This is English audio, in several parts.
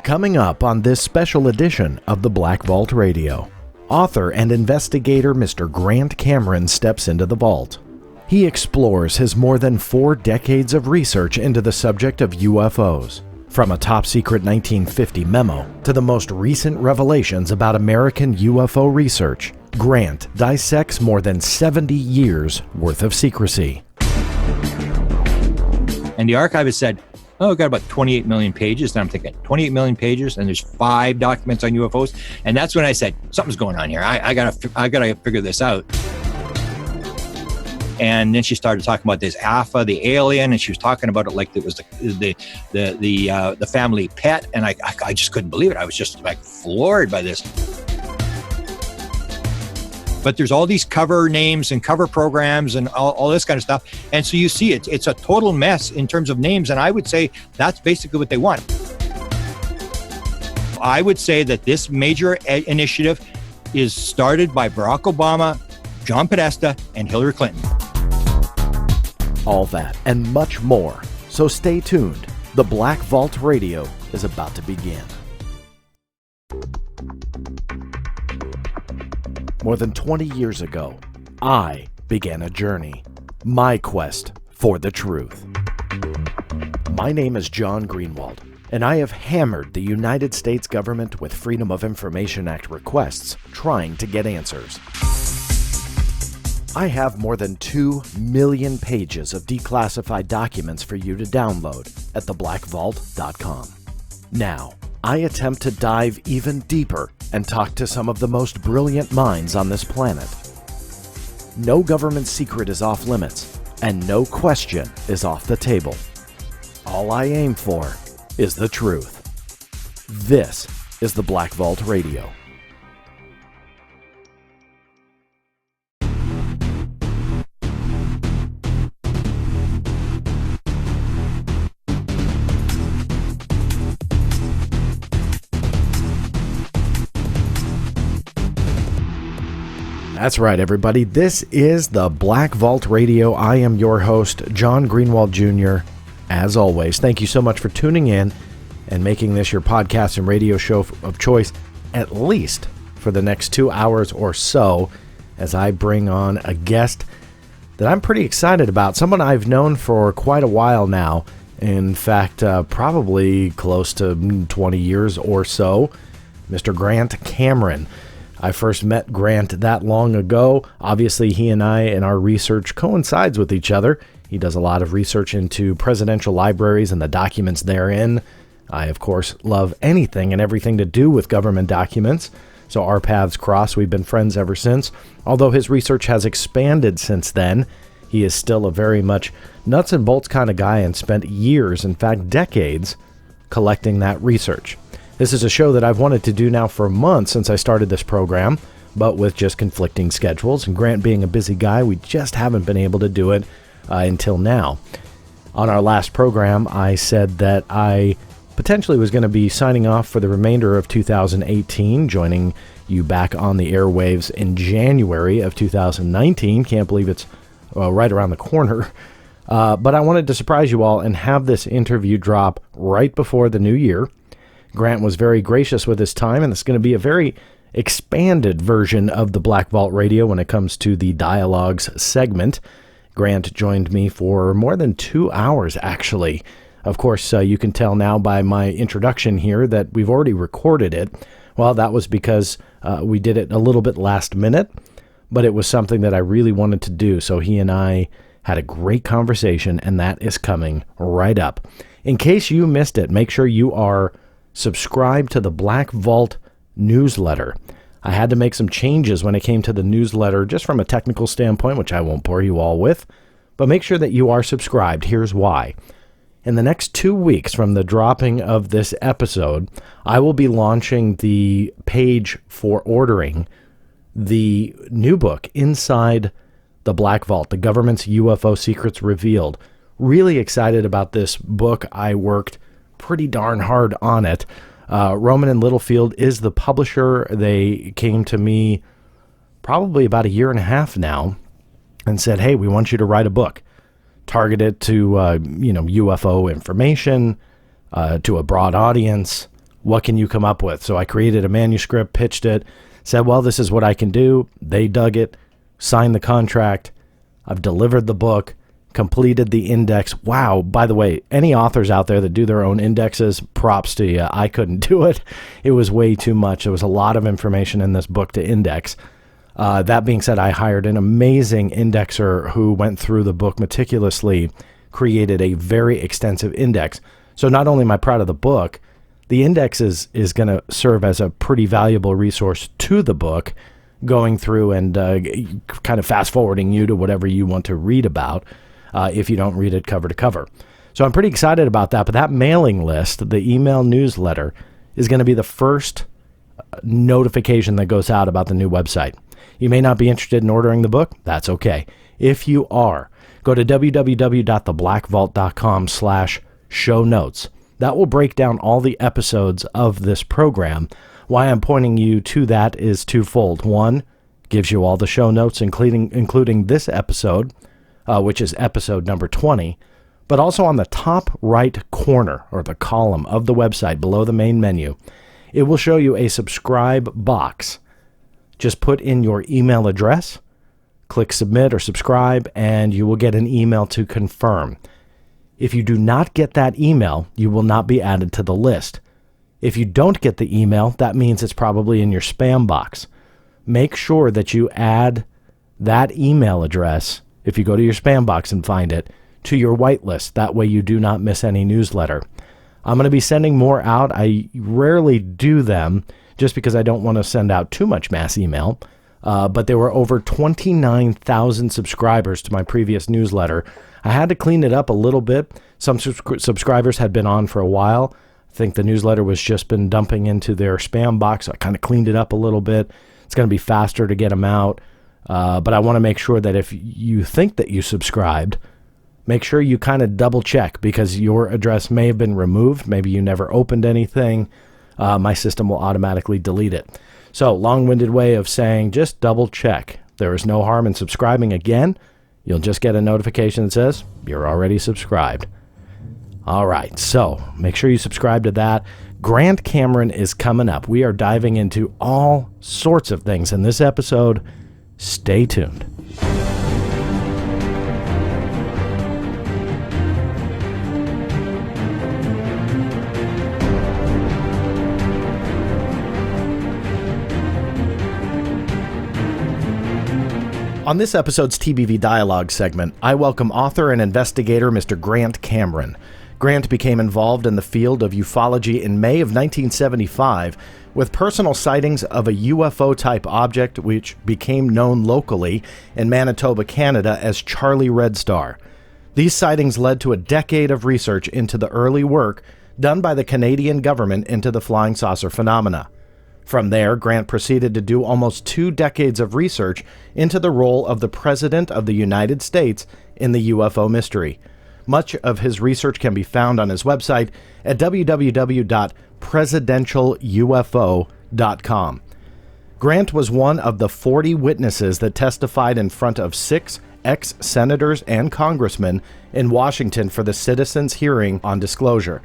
Coming up on this special edition of the Black Vault Radio, author and investigator Mr. Grant Cameron steps into the vault. He explores his more than 4 decades of research into the subject of UFOs, from a top-secret 1950 memo to the most recent revelations about American UFO research. Grant dissects more than 70 years worth of secrecy. And the archivist said, oh, I've got about 28 million pages. And I'm thinking, 28 million pages, and there's 5 documents on UFOs. And that's when I said, something's going on here. I gotta figure this out. And then she started talking about this Alpha, the alien, and she was talking about it like it was the family pet. And I just couldn't believe it. I was just like floored by this. But there's all these cover names and cover programs and all this kind of stuff. And so you see it's a total mess in terms of names. And I would say that's basically what they want. I would say that this major initiative is started by Barack Obama, John Podesta, and Hillary Clinton. All that and much more. So stay tuned. The Black Vault Radio is about to begin. More than 20 years ago, I began a journey, my quest for the truth. My name is John Greenewald, and I have hammered the United States government with Freedom of Information Act requests trying to get answers. I have more than 2 million pages of declassified documents for you to download at theblackvault.com. Now, I attempt to dive even deeper and talk to some of the most brilliant minds on this planet. No government secret is off limits, and no question is off the table. All I aim for is the truth. This is the Black Vault Radio. That's right, everybody. This is the Black Vault Radio. I am your host, John Greenewald Jr. As always, thank you so much for tuning in and making this your podcast and radio show of choice, at least for the next 2 hours or so, as I bring on a guest that I'm pretty excited about, someone I've known for quite a while now. In fact, probably close to 20 years or so, Mr. Grant Cameron. I first met Grant that long ago. Obviously, he and I and our research coincides with each other. He does a lot of research into presidential libraries and the documents therein. I, of course, love anything and everything to do with government documents. So our paths cross. We've been friends ever since. Although his research has expanded since then, he is still a very much nuts and bolts kind of guy and spent years, in fact decades, collecting that research. This is a show that I've wanted to do now for months since I started this program, but with just conflicting schedules, and Grant being a busy guy, we just haven't been able to do it until now. On our last program, I said that I potentially was going to be signing off for the remainder of 2018, joining you back on the airwaves in January of 2019. Can't believe it's right around the corner. But I wanted to surprise you all and have this interview drop right before the new year. Grant was very gracious with his time, and it's going to be a very expanded version of the Black Vault Radio when it comes to the Dialogues segment. Grant joined me for more than 2 hours, actually. Of course, you can tell now by my introduction here that we've already recorded it. Well, that was because we did it a little bit last minute, but it was something that I really wanted to do. So he and I had a great conversation, and that is coming right up. In case you missed it, make sure you are subscribed to the Black Vault newsletter. I had to make some changes when it came to the newsletter, just from a technical standpoint, which I won't bore you all with, but make sure that you are subscribed. Here's why. In the next 2 weeks from the dropping of this episode, I will be launching the page for ordering the new book, Inside the Black Vault, The Government's UFO Secrets Revealed. Really excited about this book. I worked pretty darn hard on it. Roman and Littlefield is the publisher. They came to me probably about 1.5 years now and said, hey, we want you to write a book targeted to UFO information, to a broad audience, What can you come up with? So I created a manuscript, pitched it, said, well, this is what I can do. They dug it, signed the contract. I've delivered the book, completed the index. Wow, by the way, any authors out there that do their own indexes, props to you. I couldn't do it. It was way too much. There was a lot of information in this book to index. That being said, I hired an amazing indexer who went through the book meticulously, created a very extensive index. So not only am I proud of the book, the index is going to serve as a pretty valuable resource to the book, going through and kind of fast forwarding you to whatever you want to read about if you don't read it cover to cover. So I'm pretty excited about that. But that mailing list, the email newsletter, is going to be the first notification that goes out about the new website. You may not be interested in ordering the book. That's okay. If you are, go to www.theblackvault.com/show notes. That will break down all the episodes of this program. Why I'm pointing you to that is twofold. One, gives you all the show notes, including this episode, which is episode number 20. But also on the top right corner, or the column of the website below the main menu, it will show you a subscribe box. Just put in your email address, click submit or subscribe, and you will get an email to confirm. If you do not get that email, you will not be added to the list. If you don't get the email, that means it's probably in your spam box. Make sure that you add that email address, if you go to your spam box and find it, to your whitelist. That way you do not miss any newsletter. I'm going to be sending more out. I rarely do them just because I don't want to send out too much mass email. But there were over 29,000 subscribers to my previous newsletter. I had to clean it up a little bit. Some subscribers had been on for a while. I think the newsletter was just been dumping into their spam box. So I kind of cleaned it up a little bit. It's going to be faster to get them out. But I want to make sure that if you think that you subscribed, make sure you kind of double check, because your address may have been removed. Maybe you never opened anything. My system will automatically delete it. So, long-winded way of saying, just double check. There is no harm in subscribing again. You'll just get a notification that says you're already subscribed. All right, so make sure you subscribe to that. Grant Cameron is coming up. We are diving into all sorts of things in this episode. Stay tuned. On this episode's TBV Dialogues segment, I welcome author and investigator Mr. Grant Cameron. Grant became involved in the field of ufology in May of 1975 with personal sightings of a UFO-type object which became known locally in Manitoba, Canada as Charlie Red Star. These sightings led to a decade of research into the early work done by the Canadian government into the flying saucer phenomena. From there, Grant proceeded to do almost 2 decades of research into the role of the President of the United States in the UFO mystery. Much of his research can be found on his website at www.presidentialufo.com. Grant was one of the 40 witnesses that testified in front of 6 ex-senators and congressmen in Washington for the citizens' hearing on disclosure.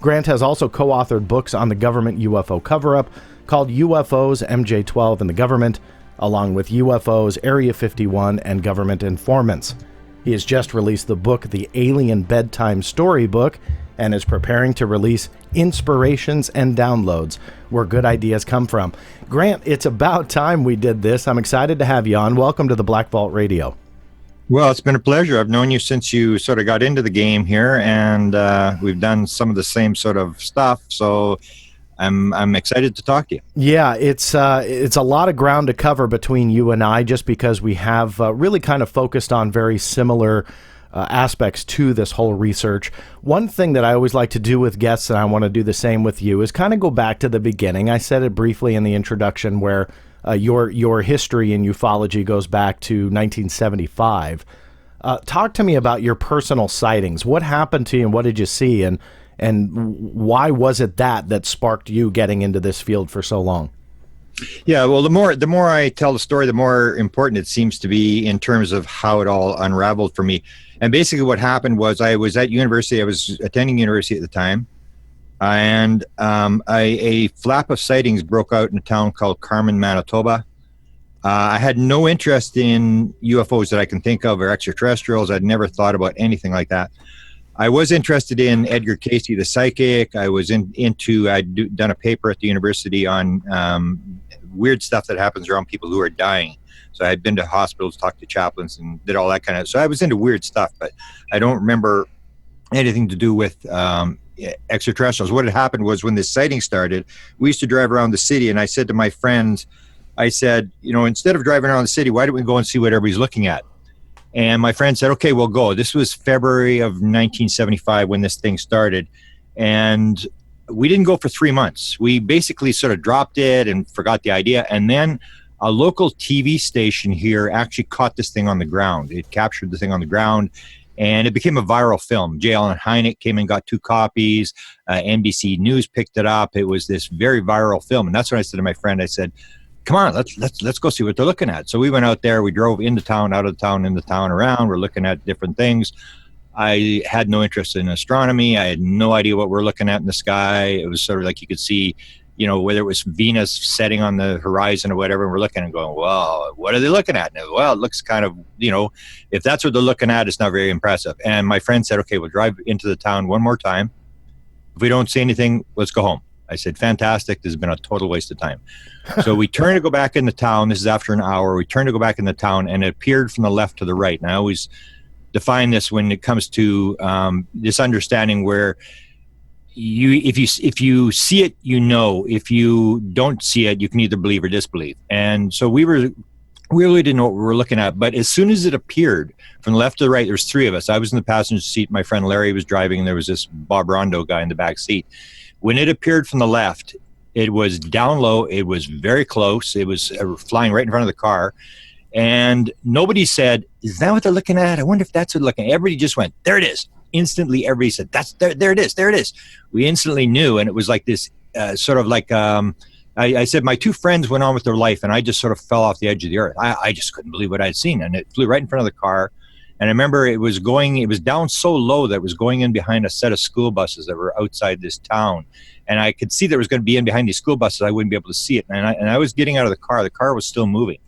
Grant has also co-authored books on the government UFO cover-up called UFOs, MJ-12 and the Government, along with UFOs, Area 51, and Government Informants. He has just released the book, The Alien Bedtime Storybook, and is preparing to release Inspirations and Downloads, Where Good Ideas Come From. Grant, it's about time we did this. I'm excited to have you on. Welcome to the Black Vault Radio. Well, it's been a pleasure. I've known you since you sort of got into the game here, and we've done some of the same sort of stuff, so I'm excited to talk to you. Yeah, it's a lot of ground to cover between you and I, just because we have really kind of focused on very similar aspects to this whole research. One thing that I always like to do with guests, and I want to do the same with you, is kind of go back to the beginning. I said it briefly in the introduction where your history in ufology goes back to 1975. Talk to me about your personal sightings. What happened to you and what did you see? And why was it that sparked you getting into this field for so long? Yeah, well, the more I tell the story, the more important it seems to be in terms of how it all unraveled for me. And basically what happened was I was at university. I was attending university at the time. And a flap of sightings broke out in a town called Carmen, Manitoba. I had no interest in UFOs that I can think of or extraterrestrials. I'd never thought about anything like that. I was interested in Edgar Cayce, the psychic. I was I'd done a paper at the university on weird stuff that happens around people who are dying. So I had been to hospitals, talked to chaplains, and did all that kind of. So I was into weird stuff, but I don't remember anything to do with extraterrestrials. What had happened was when this sighting started, we used to drive around the city, and I said to my friends, I said, instead of driving around the city, why don't we go and see what everybody's looking at? And my friend said, okay, we'll go. This was February of 1975 when this thing started. And we didn't go for 3 months. We basically sort of dropped it and forgot the idea. And then a local TV station here actually caught this thing on the ground. It captured the thing on the ground, and it became a viral film. J. Allen Hynek came and got 2 copies. NBC News picked it up. It was this very viral film. And that's what I said to my friend. I said, come on, let's go see what they're looking at. So we went out there. We drove into town, out of town, in the town, around. We're looking at different things. I had no interest in astronomy. I had no idea what we're looking at in the sky. It was sort of like you could see, whether it was Venus setting on the horizon or whatever. And we're looking and going, well, what are they looking at? And well, it looks kind of, if that's what they're looking at, it's not very impressive. And my friend said, okay, we'll drive into the town one more time. If we don't see anything, let's go home. I said, fantastic. This has been a total waste of time. So we turned to go back in the town. This is after an hour. We turned to go back in the town, and it appeared from the left to the right. And I always define this when it comes to this understanding where if you see it, if you don't see it, you can either believe or disbelieve. And so we really didn't know what we were looking at. But as soon as it appeared from the left to the right, there was 3 of us. I was in the passenger seat. My friend Larry was driving, and there was this Bob Rondo guy in the back seat. When it appeared from the left, it was down low. It was very close. It was flying right in front of the car. And nobody said, is that what they're looking at? I wonder if that's what they're looking at. Everybody just went, there it is. Instantly, everybody said, there it is. There it is. We instantly knew. And it was like this sort of like, I said, my 2 friends went on with their life, and I just sort of fell off the edge of the earth. I just couldn't believe what I'd seen. And it flew right in front of the car. And I remember it was down so low that it was going in behind a set of school buses that were outside this town. And I could see that it was going to be in behind these school buses. I wouldn't be able to see it. And I was getting out of the car. The car was still moving.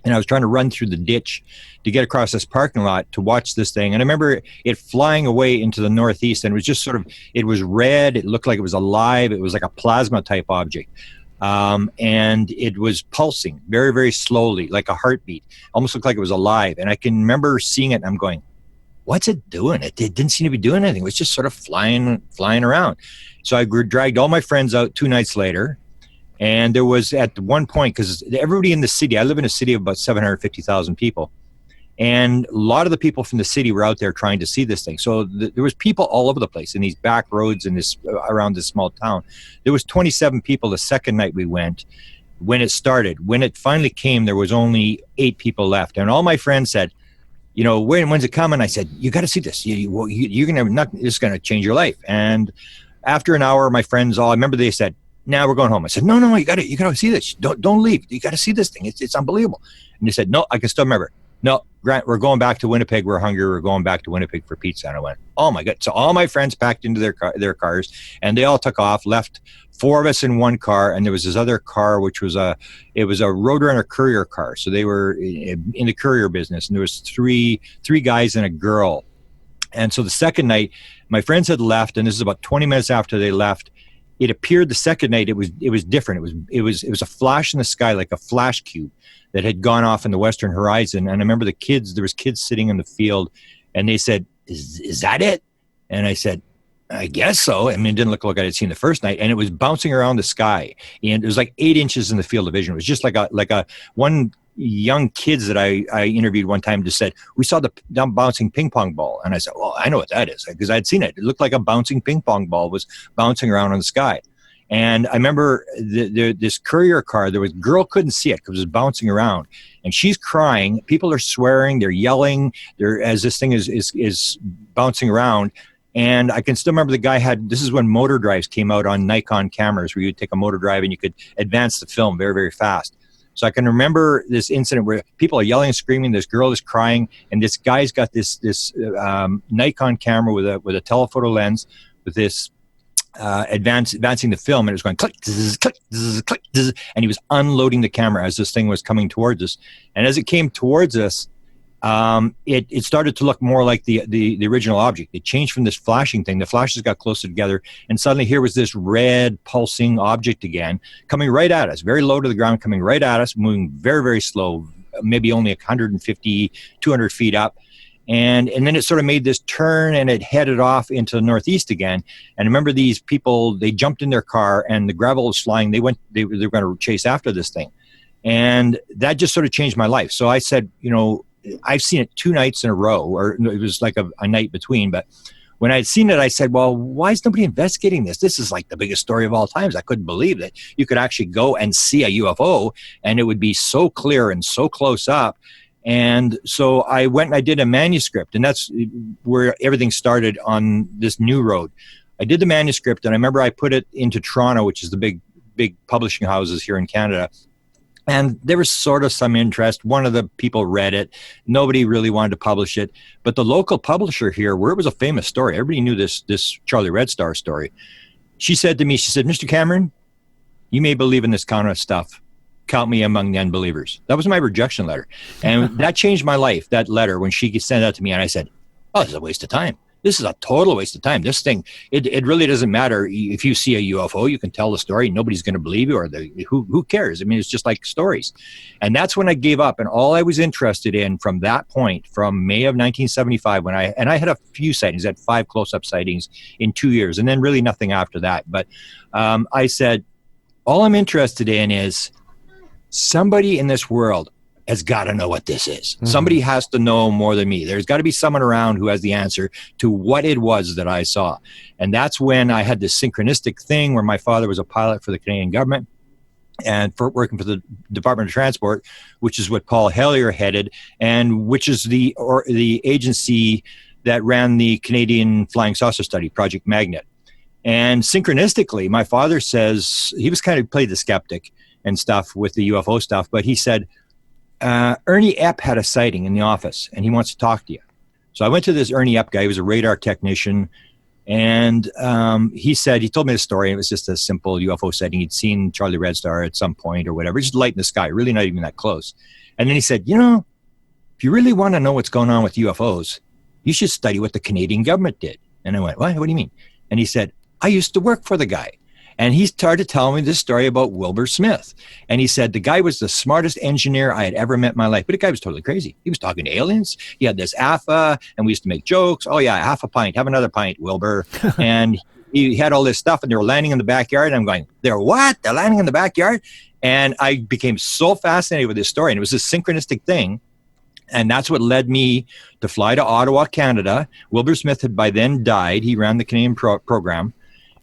And I was trying to run through the ditch to get across this parking lot to watch this thing. And I remember it flying away into the northeast. And it was just it was red. It looked like it was alive. It was like a plasma type object. And it was pulsing very, very slowly, like a heartbeat. Almost looked like it was alive. And I can remember seeing it, and I'm going, what's it doing? It didn't seem to be doing anything. It was just sort of flying around. So I dragged all my friends out 2 nights later. And there was at one point, because everybody in the city, I live in a city of about 750,000 people. And a lot of the people from the city were out there trying to see this thing. So there was people all over the place in these back roads in around this small town. There was 27 people the second night we went when it started. When it finally came, there was only 8 people left. And all my friends said, when's it coming? I said, you got to see this. You're going to, this is going to change your life. And after an hour, my friends I remember they said, now we're going home. I said, no, you got to see this. Don't leave. You got to see this thing. It's unbelievable. And they said, no, I can still remember. No, Grant, we're going back to Winnipeg. We're hungry. We're going back to Winnipeg for pizza. And I went, oh my God. So all my friends packed into their cars, and they all took off, left 4 of us in one car. And there was this other car, which was a Roadrunner courier car. So they were in the courier business, and there was three guys and a girl. And so the second night, my friends had left, and this is about 20 minutes after they left. It appeared the second night, it was different. It was a flash in the sky, like a flash cube that had gone off in the western horizon. And I remember there was kids sitting in the field, and they said, is that it? And I said, I guess so. I mean, it didn't look like I had seen the first night, and it was bouncing around the sky, and it was like 8 inches in the field of vision. It was just like a one young kids that I interviewed one time just said, we saw the bouncing ping pong ball. And I said, well, I know what that is, because I'd seen it. It looked like a bouncing ping pong ball was bouncing around in the sky. And I remember this courier car, girl couldn't see it because it was bouncing around, and she's crying. People are swearing, they're yelling, as this thing is bouncing around. And I can still remember the guy this is when motor drives came out on Nikon cameras, where you would take a motor drive and you could advance the film very, very fast. So I can remember this incident where people are yelling and screaming. This girl is crying, and this guy's got this Nikon camera with a telephoto lens with this advancing the film, and it was going click, zzz, click, zzz, click, zzz, and he was unloading the camera as this thing was coming towards us. And as it came towards us, it started to look more like the original object. It changed from this flashing thing. The flashes got closer together, and suddenly here was this red pulsing object again, coming right at us, very low to the ground, coming right at us, moving very, very slow, maybe only 150, 200 feet up. And then it sort of made this turn, and it headed off into the northeast again. And I remember these people, they jumped in their car, and the gravel was flying. They were going to chase after this thing. And that just sort of changed my life. So I said, I've seen it 2 nights in a row, or it was like a night between. But when I had seen it, I said, well, why is nobody investigating this? This is like the biggest story of all times. I couldn't believe that you could actually go and see a UFO, and it would be so clear and so close up. And so I went and I did a manuscript, and that's where everything started on this new road. I did the manuscript, and I remember I put it into Toronto, which is the big publishing houses here in Canada. And there was sort of some interest. One of the people read it. Nobody really wanted to publish it. But the local publisher here, where it was a famous story, everybody knew this Charlie Red Star story. She said to me, Mr. Cameron, you may believe in this kind of stuff. Count me among the unbelievers. That was my rejection letter. And that changed my life, that letter, when she sent that to me. And I said, oh, this is a waste of time. This is a total waste of time. This thing, it really doesn't matter. If you see a UFO, you can tell the story. Nobody's going to believe you, or who cares? I mean, it's just like stories. And that's when I gave up. And all I was interested in from that point, from May of 1975, when I had a few sightings, I had 5 close-up sightings in 2 years, and then really nothing after that. But I said, all I'm interested in is somebody in this world has got to know what this is. Mm-hmm. Somebody has to know more than me. There's got to be someone around who has the answer to what it was that I saw. And that's when I had this synchronistic thing where my father was a pilot for the Canadian government and for working for the Department of Transport, which is what Paul Hellyer headed, and which is the agency that ran the Canadian Flying Saucer Study, Project Magnet. And synchronistically, my father says, he was kind of played the skeptic and stuff with the UFO stuff, but he said, Ernie Epp had a sighting in the office, and he wants to talk to you. So I went to this Ernie Epp guy. He was a radar technician, and he told me the story. It was just a simple UFO sighting. He'd seen Charlie Red Star at some point or whatever, just light in the sky, really not even that close. And then he said, if you really want to know what's going on with UFOs, you should study what the Canadian government did. And I went, what do you mean? And he said, I used to work for the guy. And he started telling me this story about Wilbur Smith. And he said the guy was the smartest engineer I had ever met in my life. But the guy was totally crazy. He was talking to aliens. He had this AFA, and we used to make jokes. Oh, yeah, half a pint. Have another pint, Wilbur. And he had all this stuff, and they were landing in the backyard. And I'm going, they're what? They're landing in the backyard? And I became so fascinated with this story. And it was this synchronistic thing. And that's what led me to fly to Ottawa, Canada. Wilbur Smith had by then died. He ran the Canadian program.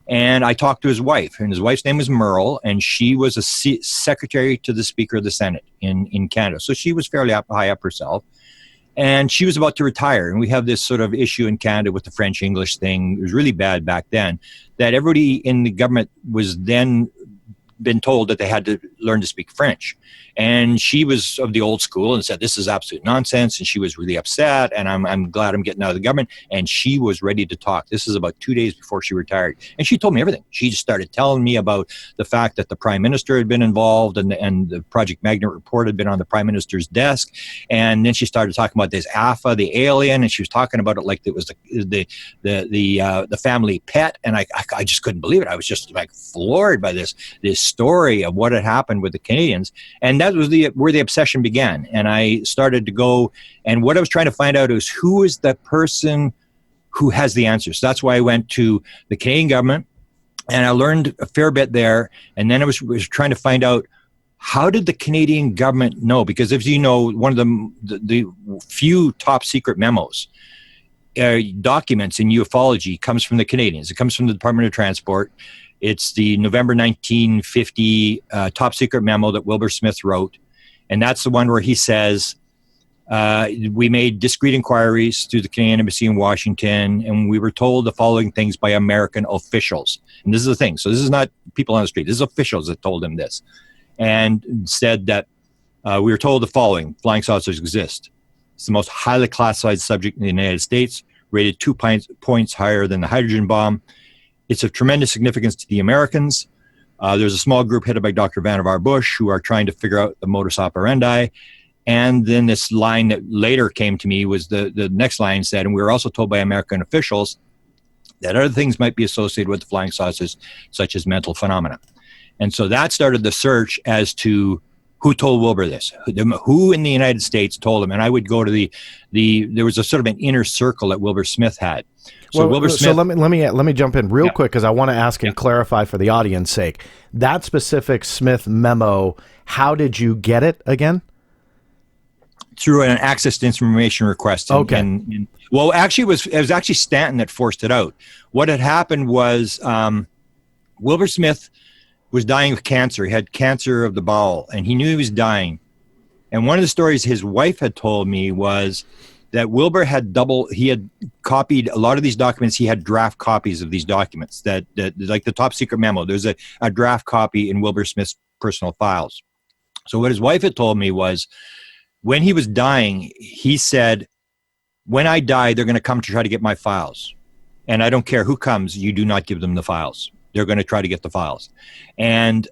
And I talked to his wife, and his wife's name was Merle, and she was a secretary to the Speaker of the Senate in Canada. So she was fairly high up herself, and she was about to retire. And we have this sort of issue in Canada with the French-English thing. It was really bad back then, that everybody in the government was then been told that they had to learn to speak French. And she was of the old school and said, this is absolute nonsense. And she was really upset. And I'm glad I'm getting out of the government. And she was ready to talk. This is about 2 days before she retired. And she told me everything. She just started telling me about the fact that the prime minister had been involved, and the Project Magnet report had been on the prime minister's desk. And then she started talking about this AFA, the alien. And she was talking about it like it was the family pet. And I just couldn't believe it. I was just like floored by this story of what had happened with the Canadians. And that was where the obsession began. And I started to go, and what I was trying to find out is who is the person who has the answers. So that's why I went to the Canadian government, and I learned a fair bit there. And then I was trying to find out, how did the Canadian government know? Because as you know, one of the few top secret memos, documents in ufology comes from the Canadians. It comes from the Department of Transport. It's the November 1950 top secret memo that Wilbur Smith wrote. And that's the one where he says, we made discreet inquiries through the Canadian Embassy in Washington, and we were told the following things by American officials. And this is the thing. So this is not people on the street. This is officials that told him this. And said that we were told the following: flying saucers exist. It's the most highly classified subject in the United States, rated 2 points higher than the hydrogen bomb. It's of tremendous significance to the Americans. There's a small group headed by Dr. Vannevar Bush who are trying to figure out the modus operandi. And then this line that later came to me was the next line said, and we were also told by American officials that other things might be associated with the flying saucers, such as mental phenomena. And so that started the search as to who told Wilbur this, who in the United States told him. And I would go to there was a sort of an inner circle that Wilbur Smith had. So Wilbur Smith. So let me jump in real quick, because I want to ask and clarify for the audience sake. That specific Smith memo, how did you get it again? Through an access to information request. Well, actually, it was actually Stanton that forced it out. What had happened was Wilbur Smith was dying of cancer. He had cancer of the bowel, and he knew he was dying. And one of the stories his wife had told me was that Wilbur had copied a lot of these documents. He had draft copies of these documents that like the top secret memo. There's a draft copy in Wilbur Smith's personal files. So what his wife had told me was, when he was dying, he said, when I die, they're going to come to try to get my files. And I don't care who comes, you do not give them the files. They're going to try to get the files. And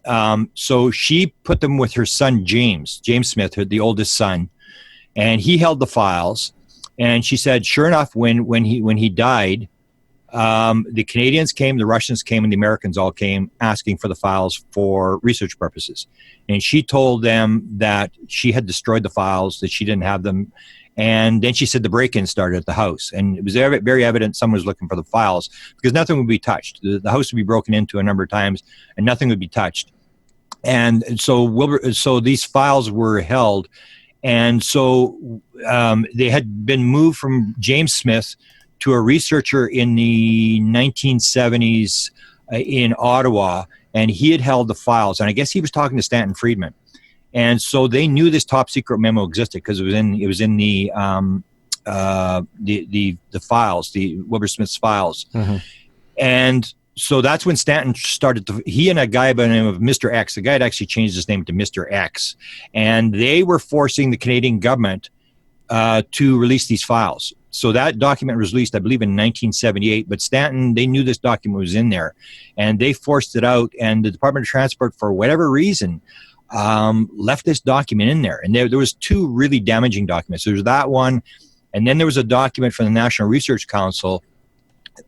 so she put them with her son, James Smith, the oldest son. And he held the files. And she said, sure enough, when he died, the Canadians came, the Russians came, and the Americans all came asking for the files for research purposes. And she told them that she had destroyed the files, that she didn't have them. And then she said the break-in started at the house. And it was very evident someone was looking for the files, because nothing would be touched. The house would be broken into a number of times, and nothing would be touched. And so these files were held. And so they had been moved from James Smith to a researcher in the 1970s in Ottawa, and he had held the files. And I guess he was talking to Stanton Friedman. And so they knew this top secret memo existed, because it was in the files, the Wilbur Smith's files. Mm-hmm. And so that's when Stanton started he and a guy by the name of Mr. X, the guy had actually changed his name to Mr. X, and they were forcing the Canadian government to release these files. So that document was released, I believe, in 1978. But Stanton, they knew this document was in there, and they forced it out. And the Department of Transport, for whatever reason, left this document in there. And there was two really damaging documents. There was that one, and then there was a document from the National Research Council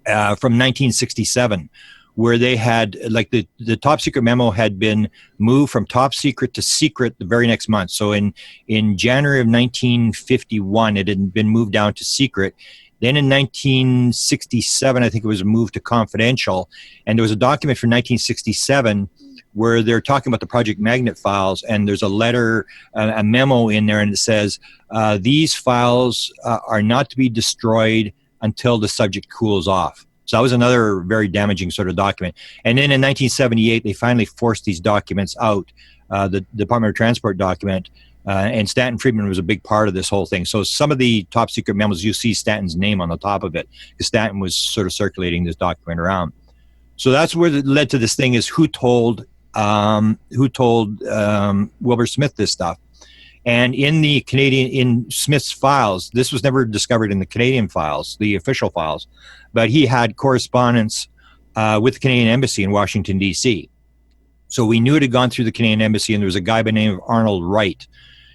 from 1967, where they had, like, the top secret memo had been moved from top secret to secret the very next month. So in January of 1951, it had been moved down to secret. Then in 1967, I think it was moved to confidential. And there was a document from 1967 where they're talking about the Project Magnet files, and there's a letter, a memo in there, and it says, these files are not to be destroyed until the subject cools off. So that was another very damaging sort of document. And then in 1978, they finally forced these documents out, the Department of Transport document, and Stanton Friedman was a big part of this whole thing. So some of the top secret memos, you see Stanton's name on the top of it, because Stanton was sort of circulating this document around. So that's where it led to this thing, is who told Wilbur Smith this stuff. And in Smith's files, this was never discovered in the Canadian files, the official files, but he had correspondence with the Canadian Embassy in Washington, D.C. So we knew it had gone through the Canadian Embassy, and there was a guy by the name of Arnold Wright.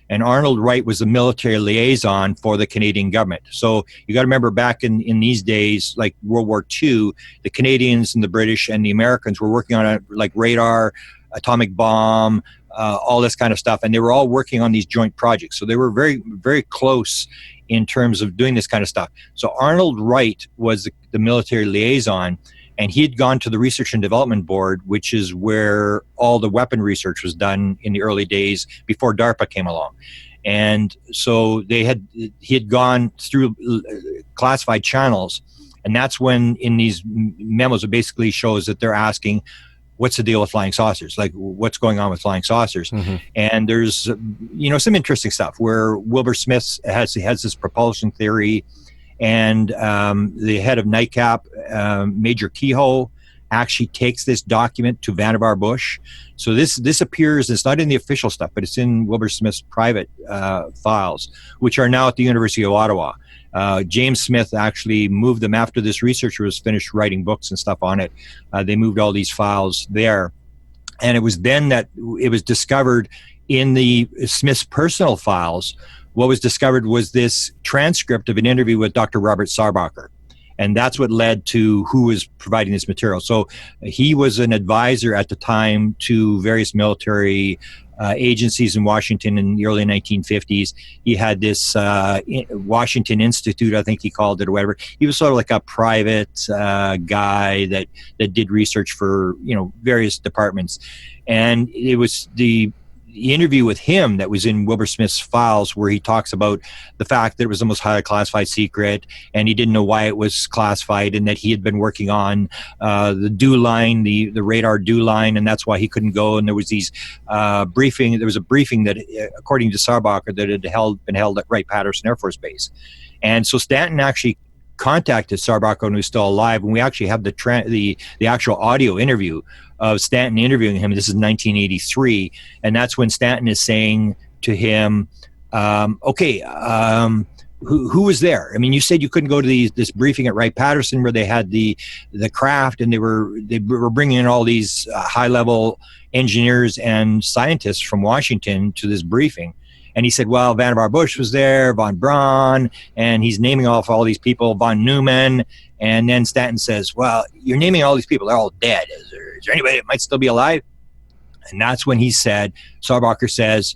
And Arnold Wright was the military liaison for the Canadian government. So you got to remember, back in these days, like World War II, the Canadians and the British and the Americans were working on like radar, atomic bomb, all this kind of stuff. And they were all working on these joint projects. So they were very, very close in terms of doing this kind of stuff. So Arnold Wright was the military liaison, and he had gone to the Research and Development Board, which is where all the weapon research was done in the early days before DARPA came along. And so he had gone through classified channels, and that's when in these memos it basically shows that they're asking, what's the deal with flying saucers? Like, what's going on with flying saucers? Mm-hmm. And there's, some interesting stuff where Wilbur Smith has this propulsion theory, and the head of NICAP, Major Kehoe, actually takes this document to Vannevar Bush. So this appears, it's not in the official stuff, but it's in Wilbur Smith's private files, which are now at the University of Ottawa. James Smith actually moved them after this researcher was finished writing books and stuff on it. They moved all these files there. And it was then that it was discovered in the Smith's personal files. What was discovered was this transcript of an interview with Dr. Robert Sarbacher. And that's what led to who was providing this material. So he was an advisor at the time to various military agencies in Washington in the early 1950s. He had this Washington Institute, I think he called it, or whatever. He was sort of like a private guy that did research for various departments. And it was the interview with him that was in Wilbur Smith's files, where he talks about the fact that it was the most highly classified secret, and he didn't know why it was classified, and that he had been working on the DEW line, the radar DEW line, and that's why he couldn't go. And there was these briefing. There was a briefing that, according to Sarbacher, that had been held at Wright-Patterson Air Force Base, and so Stanton actually contacted Sarbacher when he was still alive, and we actually have the actual audio interview of Stanton interviewing him. This is 1983, and that's when Stanton is saying to him, who was there? I mean, you said you couldn't go to this briefing at Wright-Patterson where they had the craft, and they were bringing in all these high-level engineers and scientists from Washington to this briefing. And he said, well, Vannevar Bush was there, von Braun, and he's naming off all these people, von Neumann. And then Stanton says, well, you're naming all these people, they're all dead. Is there anybody that might still be alive? And that's when he said, Sarbacher says,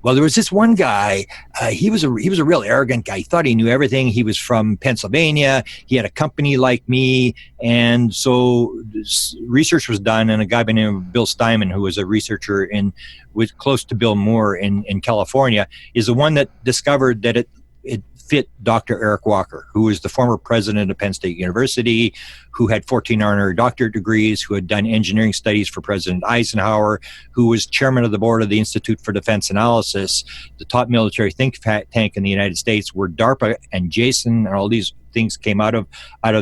well, there was this one guy, he was a real arrogant guy. He thought he knew everything. He was from Pennsylvania. He had a company like me. And so research was done, and a guy by the name of Bill Steinman, who was a researcher was close to Bill Moore in California, is the one that discovered that it fit Dr. Eric Walker, who was the former president of Penn State University, who had 14 honorary doctorate degrees, who had done engineering studies for President Eisenhower, who was chairman of the board of the Institute for Defense Analysis, the top military think tank in the United States, where DARPA and Jason and all these things came out of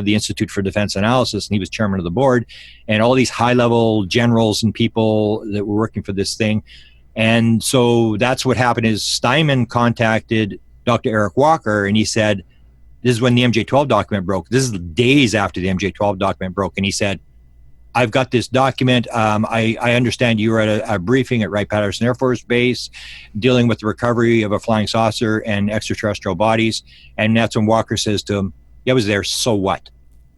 the Institute for Defense Analysis, and he was chairman of the board, and all these high-level generals and people that were working for this thing. And so that's what happened is Steinman contacted Dr. Eric Walker, and he said, this is when the MJ-12 document broke. This is days after the MJ-12 document broke. And he said, I've got this document. I understand you were at a briefing at Wright-Patterson Air Force Base dealing with the recovery of a flying saucer and extraterrestrial bodies. And that's when Walker says to him, yeah, I was there, so what?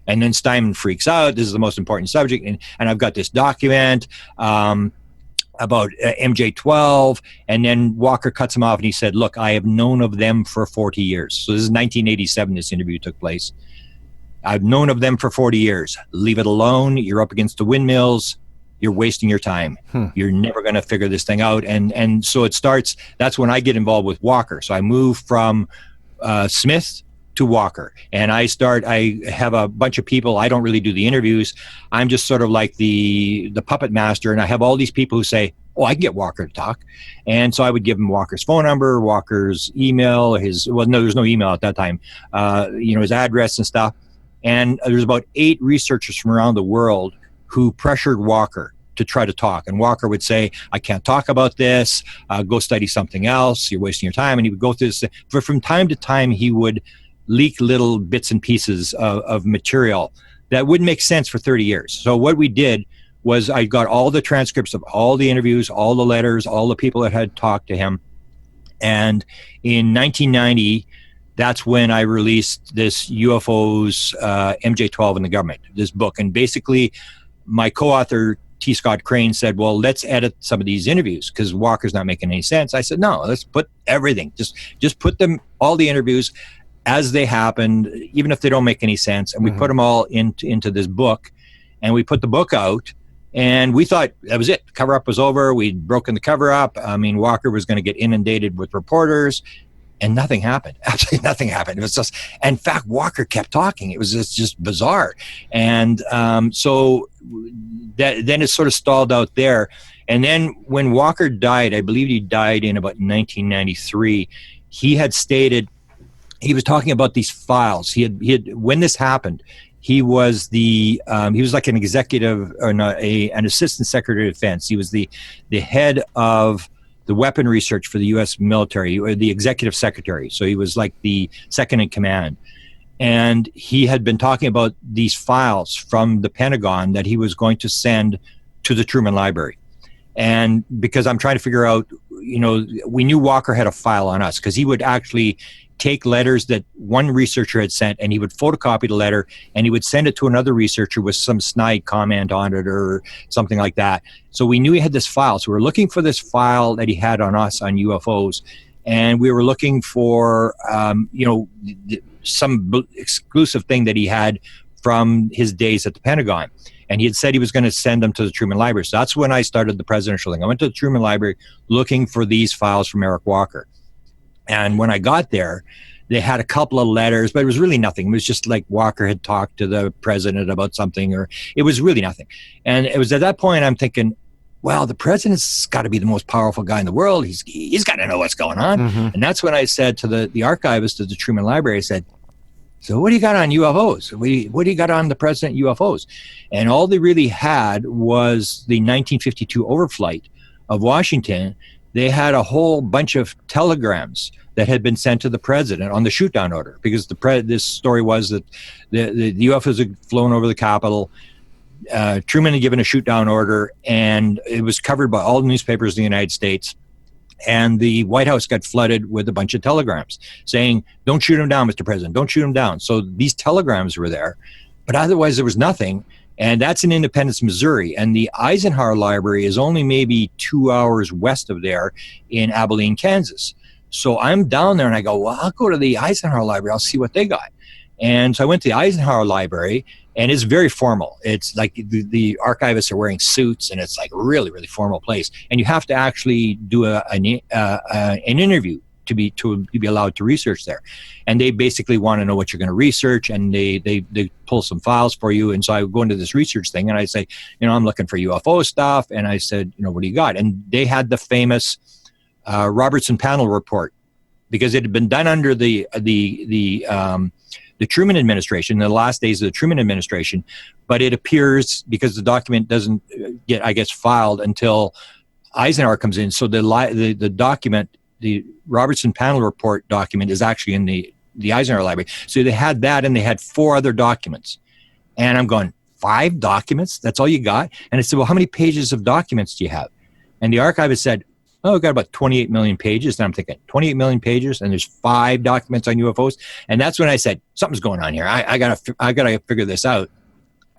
And then Steinman freaks out. This is the most important subject. And I've got this document about MJ-12, and then Walker cuts him off, and he said, look, I have known of them for 40 years. So this is 1987, this interview took place. I've known of them for 40 years. Leave it alone. You're up against the windmills. You're wasting your time. You're never going to figure this thing out. And so it starts, that's when I get involved with Walker. So I move from Smith to Walker, and I have a bunch of people. I don't really do the interviews. I'm just sort of like the puppet master, and I have all these people who say, oh, I can get Walker to talk. And so I would give him Walker's phone number, Walker's email, there's no email at that time, his address and stuff. And there's about 8 researchers from around the world who pressured Walker to try to talk. And Walker would say, I can't talk about this, go study something else, you're wasting your time. And he would go through this. From time to time, he would leak little bits and pieces of material that wouldn't make sense for 30 years. So what we did was I got all the transcripts of all the interviews, all the letters, all the people that had talked to him. And in 1990, that's when I released this UFOs, MJ-12 and the Government, this book. And basically, my co-author, T. Scott Crane, said, well, let's edit some of these interviews because Walker's not making any sense. I said, no, let's put everything. Just put them, all the interviews, as they happened, even if they don't make any sense. And we put them all into this book, and we put the book out, and we thought that was it. The cover-up was over. We'd broken the cover-up. I mean, Walker was going to get inundated with reporters, and nothing happened. Absolutely nothing happened. It was just, in fact, Walker kept talking. It was just bizarre. And so then it sort of stalled out there. And then when Walker died, I believe he died in about 1993, he had stated, he was talking about these files. He had when this happened, he was he was like an executive or an assistant secretary of defense. He was the head of the weapon research for the U.S. military, or the executive secretary. So he was like the second in command. And he had been talking about these files from the Pentagon that he was going to send to the Truman Library. And because I'm trying to figure out, we knew Walker had a file on us, because he would actually take letters that one researcher had sent, and he would photocopy the letter and he would send it to another researcher with some snide comment on it or something like that. So we knew he had this file. So we were looking for this file that he had on us on UFOs. And we were looking for, some exclusive thing that he had from his days at the Pentagon. And he had said he was going to send them to the Truman Library. So that's when I started the presidential thing. I went to the Truman Library looking for these files from Eric Walker. And when I got there, they had a couple of letters, but it was really nothing. It was just like Walker had talked to the president about something, or it was really nothing. And it was at that point I'm thinking, well, the president's got to be the most powerful guy in the world. He's got to know what's going on. Mm-hmm. And that's when I said to the archivist of the Truman Library, I said, so what do you got on UFOs? What do you got on the president UFOs? And all they really had was the 1952 overflight of Washington. They had a whole bunch of telegrams that had been sent to the president on the shoot-down order, because this story was that the UFOs had flown over the Capitol. Truman had given a shoot-down order, and it was covered by all the newspapers in the United States. And the White House got flooded with a bunch of telegrams saying, don't shoot him down, Mr. President, don't shoot him down. So these telegrams were there, but otherwise there was nothing. And that's in Independence, Missouri. And the Eisenhower Library is only maybe 2 hours west of there in Abilene, Kansas. So I'm down there and I go, well, I'll go to the Eisenhower Library. I'll see what they got. And so I went to the Eisenhower Library, and it's very formal. It's like the archivists are wearing suits, and it's like a really, really formal place. And you have to actually do an interview to be allowed to research there. And they basically want to know what you're going to research, and they pull some files for you. And so I would go into this research thing, and I say, I'm looking for UFO stuff. And I said, what do you got? And they had the famous Robertson panel report, because it had been done under the Truman administration, the last days of the Truman administration, but it appears, because the document doesn't get, I guess, filed until Eisenhower comes in. So the document, the Robertson panel report document, is actually in the Eisenhower Library. So they had that, and they had 4 other documents. And I'm going, 5 documents? That's all you got? And I said, well, how many pages of documents do you have? And the archivist said, oh, we've got about 28 million pages. And I'm thinking, 28 million pages, and there's 5 documents on UFOs. And that's when I said, something's going on here. I gotta figure this out.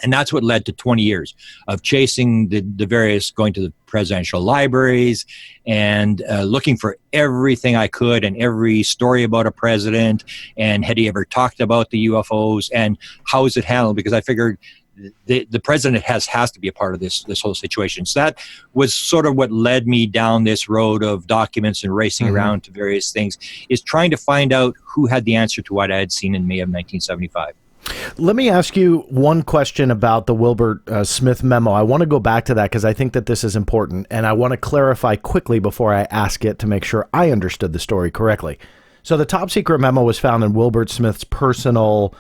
And that's what led to 20 years of chasing the various, going to the presidential libraries and looking for everything I could, and every story about a president, and had he ever talked about the UFOs, and how is it handled? Because I figured the president has to be a part of this whole situation. So that was sort of what led me down this road of documents and racing around to various things, is trying to find out who had the answer to what I had seen in May of 1975. Let me ask you one question about the Wilbur Smith memo. I want to go back to that because I think that this is important, and I want to clarify quickly before I ask it to make sure I understood the story correctly. So the top secret memo was found in Wilbur Smith's personal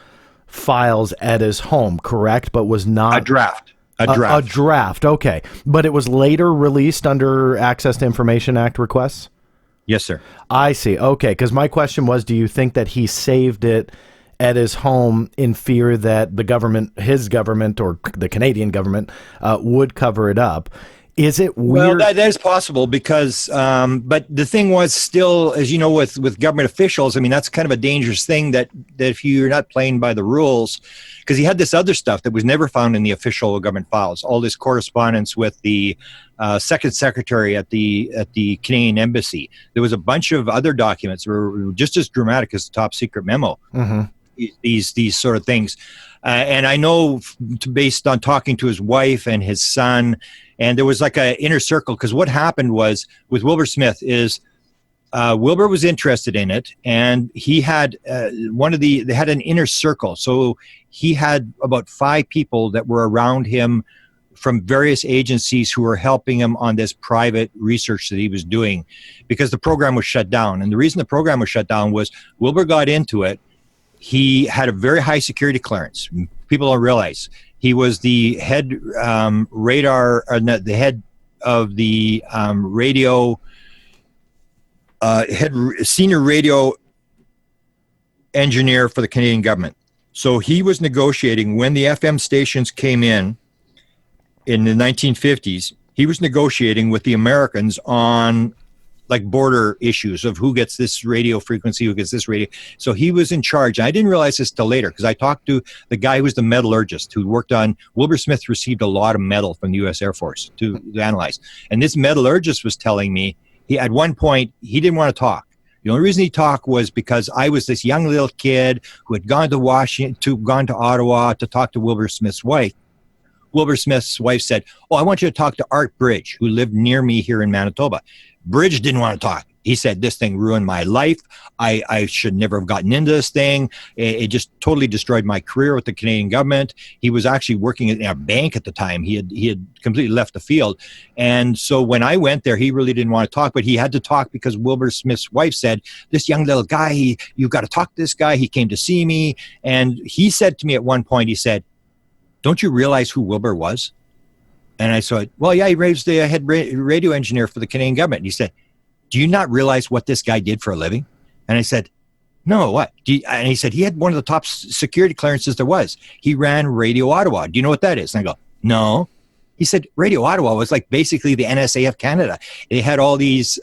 files at his home, correct? But was not a draft. A draft, okay. But it was later released under Access to Information Act requests? Yes, sir. I see. Okay, because my question was, do you think that he saved it at his home in fear that the government, his government, or the Canadian government would cover it up? Is it weird? Well, that is possible, because, but the thing was still, as you know, with government officials, I mean, that's kind of a dangerous thing that if you're not playing by the rules, because he had this other stuff that was never found in the official government files, all this correspondence with the second secretary at the Canadian embassy. There was a bunch of other documents that were just as dramatic as the top secret memo. These sort of things. And I know, based on talking to his wife and his son, and there was like an inner circle, because what happened was with Wilbur Smith is Wilbur was interested in it, and he had they had an inner circle. So he had about 5 people that were around him from various agencies who were helping him on this private research that he was doing, because the program was shut down. And the reason the program was shut down was Wilbur got into it. He had a very high security clearance. People don't realize he was the head the head of the radio senior radio engineer for the Canadian government. So he was negotiating when the FM stations came in the 1950s. He was negotiating with the Americans on like border issues of who gets this radio frequency, who gets this radio. So he was in charge. I didn't realize this till later because I talked to the guy who was the metallurgist who worked on, Wilbur Smith received a lot of metal from the U.S. Air Force to analyze. And this metallurgist was telling me, at one point, he didn't want to talk. The only reason he talked was because I was this young little kid who had gone to Ottawa to talk to Wilbur Smith's wife. Wilbur Smith's wife said, "Oh, I want you to talk to Art Bridge, who lived near me here in Manitoba." Bridge didn't want to talk. He said, "This thing ruined my life. I should never have gotten into this thing. It just totally destroyed my career with the Canadian government." He was actually working in a bank at the time. He had completely left the field. And so when I went there, he really didn't want to talk, but he had to talk because Wilbur Smith's wife said, "This young little guy, you've got to talk to this guy. He came to see me." And he said to me at one point, he said, "Don't you realize who Wilbur was?" And I said, "Well, yeah, he was the head radio engineer for the Canadian government." And he said, "Do you not realize what this guy did for a living?" And I said, "No, what?" And he said, "He had one of the top security clearances there was. He ran Radio Ottawa. Do you know what that is?" And I go, "No." He said, "Radio Ottawa was like basically the NSA of Canada. They had all these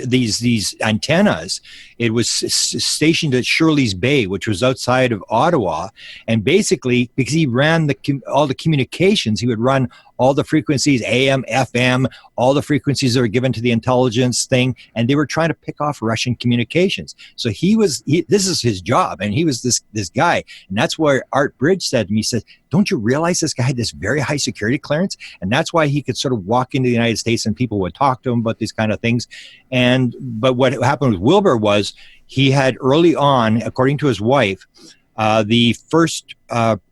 these antennas. It was stationed at Shirley's Bay, which was outside of Ottawa. And basically, because he ran all the communications, he would run all the frequencies, AM, FM, all the frequencies that were given to the intelligence thing, and they were trying to pick off Russian communications. So this is his job, and he was this guy. And that's why Art Bridge said to me, he said, "Don't you realize this guy had this very high security clearance?" And that's why he could sort of walk into the United States and people would talk to him about these kind of things. But what happened with Wilbur was he had early on, according to his wife, the first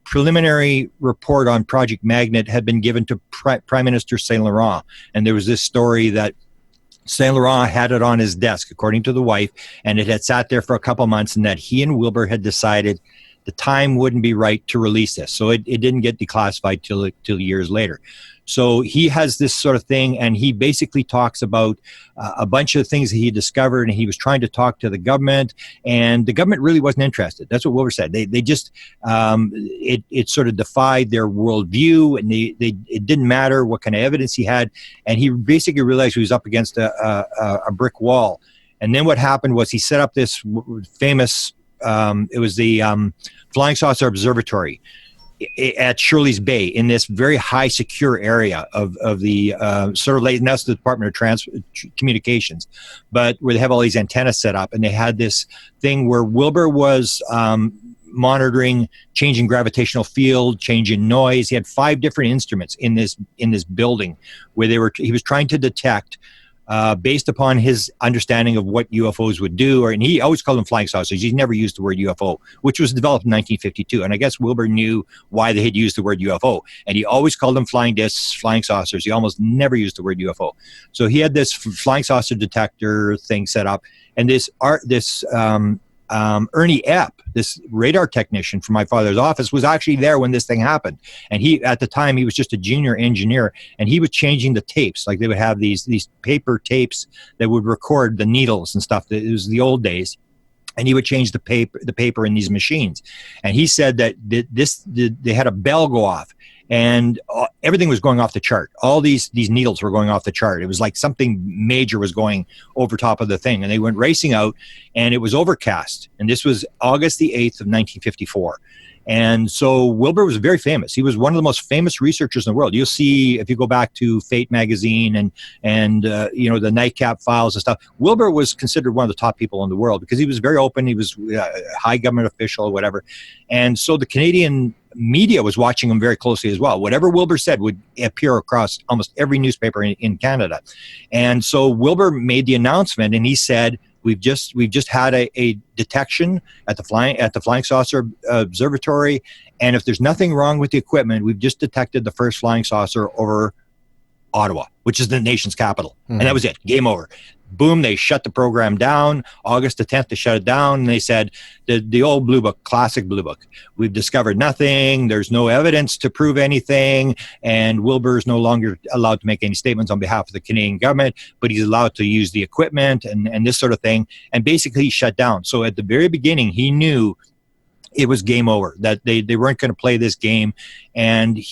preliminary report on Project Magnet had been given to Prime Minister Saint Laurent. And there was this story that Saint Laurent had it on his desk, according to the wife, and it had sat there for a couple months, and that he and Wilbur had decided the time wouldn't be right to release this. So it didn't get declassified till years later. So he has this sort of thing, and he basically talks about a bunch of things that he discovered, and he was trying to talk to the government, and the government really wasn't interested. That's what Wilbur said. They just, it sort of defied their worldview, and it didn't matter what kind of evidence he had, and he basically realized he was up against a brick wall. And then what happened was he set up this famous, it was the Flying Saucer Observatory at Shirley's Bay, in this very high secure area of the sort of late, and that's the Department of Communications, but where they have all these antennas set up, and they had this thing where Wilbur was monitoring changing gravitational field, changing noise. He had 5 different instruments in this building where he was trying to detect, based upon his understanding of what UFOs would do, and he always called them flying saucers. He never used the word UFO, which was developed in 1952. And I guess Wilbur knew why they had used the word UFO, and he always called them flying discs, flying saucers. He almost never used the word UFO. So he had this flying saucer detector thing set up, and this Ernie Epp, this radar technician from my father's office, was actually there when this thing happened. And at the time, he was just a junior engineer, and he was changing the tapes. Like, they would have these paper tapes that would record the needles and stuff. It was the old days. And he would change the paper in these machines. And he said that they had a bell go off, and everything was going off the chart. All these needles were going off the chart. It was like something major was going over top of the thing. And they went racing out, and it was overcast. And this was August the 8th of 1954. And so Wilbur was very famous. He was one of the most famous researchers in the world. You'll see, if you go back to Fate magazine and the Nightcap Files and stuff, Wilbur was considered one of the top people in the world because he was very open. He was a high government official or whatever. And so the Canadian media was watching him very closely as well. Whatever Wilbur said would appear across almost every newspaper in Canada. And so Wilbur made the announcement, and he said, We've just had a detection at the Flying Saucer Observatory, and if there's nothing wrong with the equipment, we've just detected the first flying saucer over Ottawa, which is the nation's capital. And that was it. Game over. Boom, they shut the program down. August the 10th, they shut it down. And they said, the old Blue Book, classic Blue Book, we've discovered nothing. There's no evidence to prove anything. And Wilbur is no longer allowed to make any statements on behalf of the Canadian government, but he's allowed to use the equipment and this sort of thing. And basically he shut down. So at the very beginning, he knew it was game over, that they weren't going to play this game. And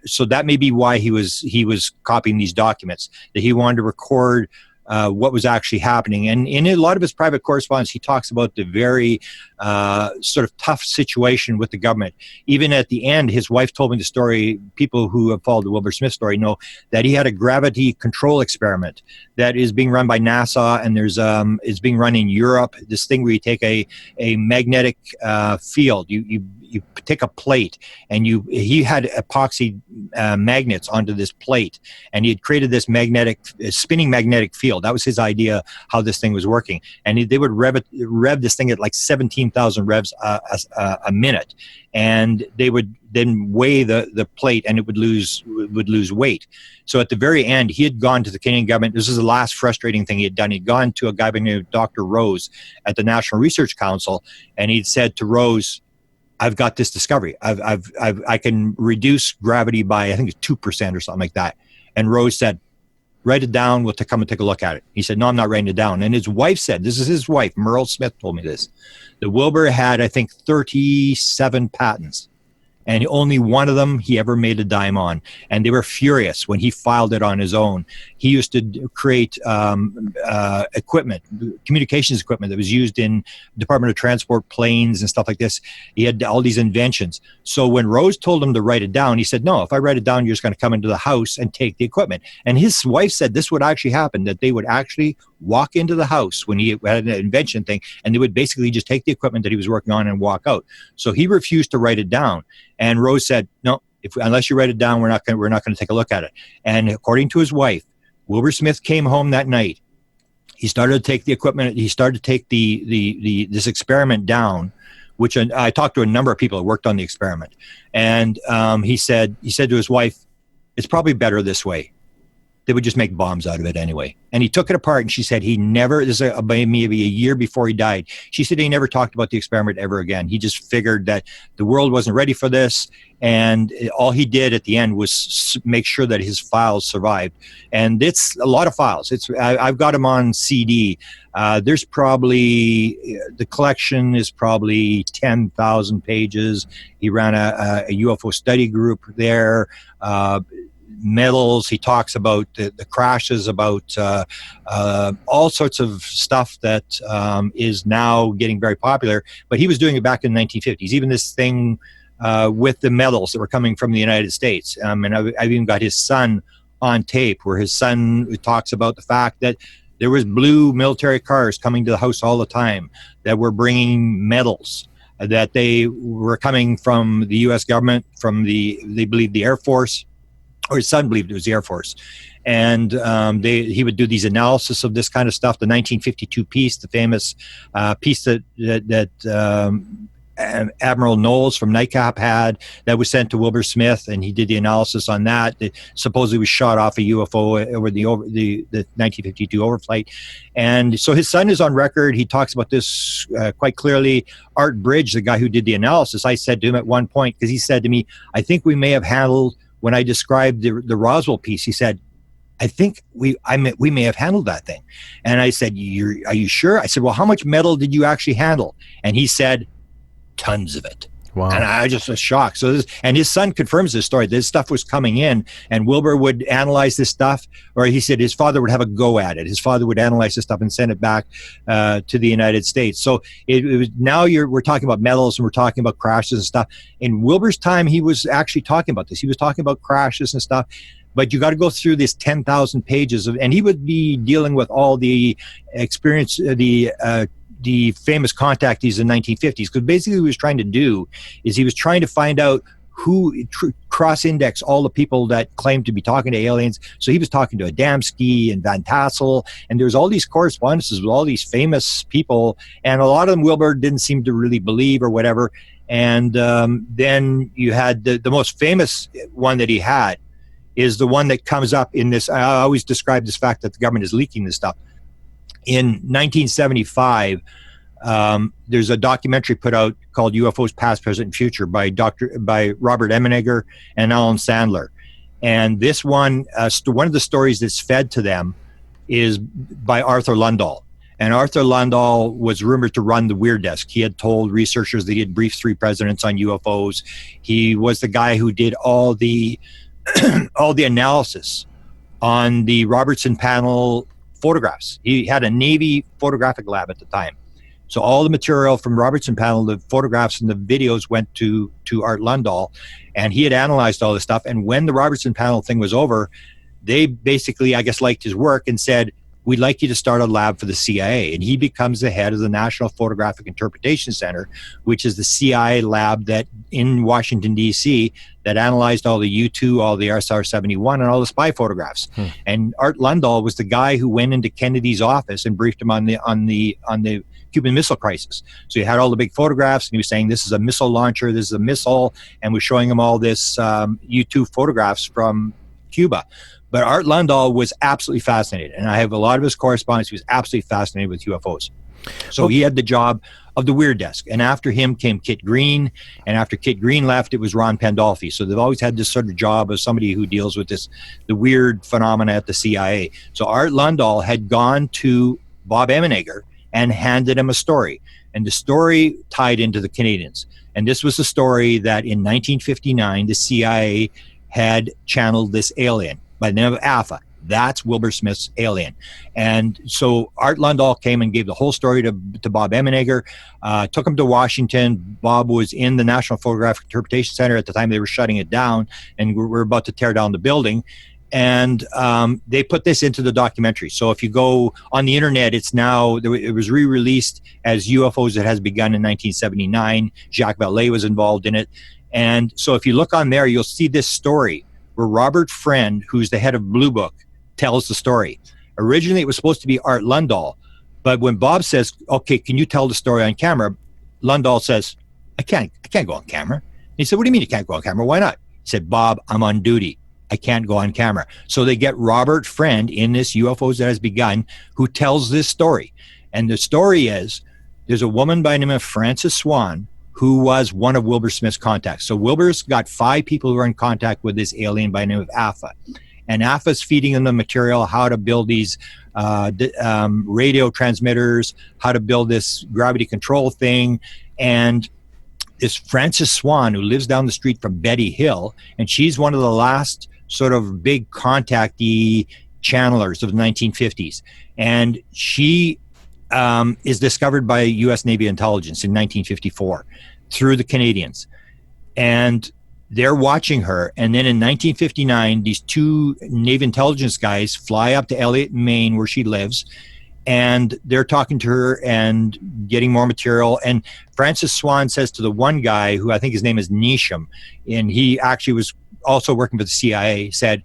so that may be why he was copying these documents, that he wanted to record what was actually happening. And in a lot of his private correspondence, he talks about the very sort of tough situation with the government. Even at the end, his wife told me the story. People who have followed the Wilbur Smith story know that he had a gravity control experiment that is being run by NASA, and it's being run in Europe. This thing where you take a magnetic field, you take a plate, and he had epoxy magnets onto this plate, and he had created this spinning magnetic field. That was his idea how this thing was working. And they would rev this thing at like 17,000 revs a minute, and they would then weigh the plate, and it would lose weight. So at the very end, he had gone to the Canadian government. This is the last frustrating thing he had done. He'd gone to a guy by the name of Dr. Rose at the National Research Council, and he'd said to Rose, I've got this discovery. I can reduce gravity by, I think it's 2% or something like that. And Rose said, write it down. We'll come and take a look at it. He said, no, I'm not writing it down. And his wife said, this is his wife, Merle Smith told me this, that Wilbur had, I think, 37 patents. And only one of them he ever made a dime on. And they were furious when he filed it on his own. He used to create equipment, communications equipment that was used in Department of Transport planes and stuff like this. He had all these inventions. So when Rose told him to write it down, he said, no, if I write it down, you're just going to come into the house and take the equipment. And his wife said this would actually happen, that they would actually walk into the house when he had an invention thing, and they would basically just take the equipment that he was working on and walk out. So he refused to write it down. And Rose said, no, unless you write it down, we're not going to take a look at it. And according to his wife, Wilbur Smith came home that night. He started to take the equipment. He started to take this experiment down, which I talked to a number of people that worked on the experiment. And he said to his wife, it's probably better this way. They would just make bombs out of it anyway. And he took it apart, and she said this is maybe a year before he died. She said he never talked about the experiment ever again. He just figured that the world wasn't ready for this, and all he did at the end was make sure that his files survived. And it's a lot of files. I've got them on CD. There's probably, the collection is probably 10,000 pages. He ran a UFO study group there. Medals. He talks about the crashes, about all sorts of stuff that is now getting very popular. But he was doing it back in the 1950s. Even this thing with the medals that were coming from the United States. And I've even got his son on tape, where his son talks about the fact that there was blue military cars coming to the house all the time that were bringing medals, that they were coming from the U.S. government, from they believe the Air Force, or his son believed it was the Air Force. And he would do these analysis of this kind of stuff. The 1952 piece, the famous piece that Admiral Knowles from NICAP had, that was sent to Wilbur Smith, and he did the analysis on that. It supposedly was shot off a UFO over the 1952 overflight. And so his son is on record. He talks about this quite clearly. Art Bridge, the guy who did the analysis, I said to him at one point, because he said to me, I think we may have handled, when I described the Roswell piece, he said, I think we may have handled that thing. And I said, are you sure? I said, well, how much metal did you actually handle? And he said, tons of it. Wow. And I just was shocked. So and his son confirms this story. This stuff was coming in, and Wilbur would analyze this stuff, or he said his father would have a go at it. His father would analyze this stuff and send it back to the United States. So it was, now we're talking about metals, and we're talking about crashes and stuff. In Wilbur's time, he was actually talking about this. He was talking about crashes and stuff. But you got to go through this 10,000 pages and he would be dealing with all the experience, the famous contactees in the 1950s, because basically what he was trying to do is he was trying to find out who cross-index all the people that claimed to be talking to aliens. So he was talking to Adamski and Van Tassel, and there's all these correspondences with all these famous people, and a lot of them Wilbur didn't seem to really believe or whatever. And then you had the most famous one that he had is the one that comes up in this. I always describe this fact that the government is leaking this stuff. In 1975, there's a documentary put out called UFOs Past, Present, and Future by Robert Emenegger and Alan Sandler. And this one of the stories that's fed to them is by Arthur Lundahl. And Arthur Lundahl was rumored to run the Weird Desk. He had told researchers that he had briefed 3 presidents on UFOs. He was the guy who did all the all the analysis on the Robertson panel photographs. He had a Navy photographic lab at the time. So all the material from Robertson panel, the photographs and the videos went to Art Lundahl, and he had analyzed all this stuff. And when the Robertson panel thing was over, they basically, I guess, liked his work and said, we'd like you to start a lab for the CIA. And he becomes the head of the National Photographic Interpretation Center, which is the CIA lab that in Washington, D.C., that analyzed all the U-2, all the SR-71, and all the spy photographs. And Art Lundahl was the guy who went into Kennedy's office and briefed him on the Cuban Missile Crisis. So he had all the big photographs, and he was saying, this is a missile launcher, this is a missile, and was showing him all this U-2 photographs from Cuba. But Art Lundahl was absolutely fascinated, and I have a lot of his correspondence. He was absolutely fascinated with UFOs. So he had the job of the Weird Desk, and after him came Kit Green, and after Kit Green left, it was Ron Pandolfi. So they've always had this sort of job of somebody who deals with the weird phenomena at the CIA. So Art Lundahl had gone to Bob Emenegger and handed him a story, and the story tied into the Canadians. And this was the story that in 1959, the CIA had channeled this alien by the name of Alpha. That's Wilbur Smith's alien. And so Art Lundahl came and gave the whole story to Bob Emenegger, took him to Washington. Bob was in the National Photographic Interpretation Center at the time. They were shutting it down, and we're about to tear down the building. And they put this into the documentary. So if you go on the internet, it was re-released as UFOs That Has Begun in 1979. Jacques Vallée was involved in it. And so if you look on there, you'll see this story where Robert Friend, who's the head of Blue Book, tells the story. Originally, it was supposed to be Art Lundahl, but when Bob says, okay, can you tell the story on camera? Lundahl says, I can't go on camera. And he said, what do you mean you can't go on camera? Why not? He said, Bob, I'm on duty. I can't go on camera. So they get Robert Friend in this UFOs That Has Begun, who tells this story. And the story is, there's a woman by the name of Frances Swan, who was one of Wilbur Smith's contacts. So Wilbur's got 5 people who are in contact with this alien by the name of Alpha. And Alpha's feeding them the material, how to build these radio transmitters, how to build this gravity control thing. And this Frances Swan, who lives down the street from Betty Hill, and she's one of the last sort of big contactee channelers of the 1950s. And she is discovered by U.S. Navy intelligence in 1954 through the Canadians. And they're watching her. And then in 1959, these 2 Navy intelligence guys fly up to Elliott, Maine, where she lives, and they're talking to her and getting more material. And Frances Swan says to the one guy, who I think his name is Nisham, and he actually was also working for the CIA, said,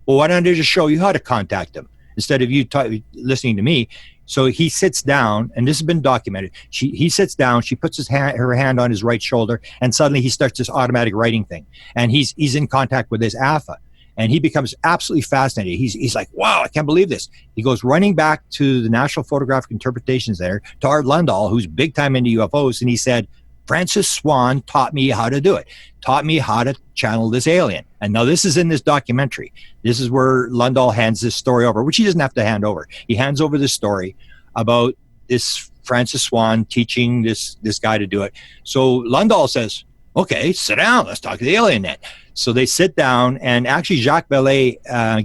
well, why don't I just show you how to contact them instead of you listening to me? So he sits down, and this has been documented. He sits down, she puts her hand on his right shoulder, and suddenly he starts this automatic writing thing. And he's in contact with this Alpha, and he becomes absolutely fascinated. He's like, wow, I can't believe this. He goes running back to the National Photographic Interpretation Center, to Art Lundahl, who's big time into UFOs, and he said, Frances Swan taught me how to do it, taught me how to channel this alien. And now this is in this documentary. This is where Lundahl hands this story over, which he doesn't have to hand over. He hands over this story about this Frances Swan teaching this guy to do it. So Lundahl says, okay, sit down, let's talk to the alien then. So they sit down, and actually Jacques Vallée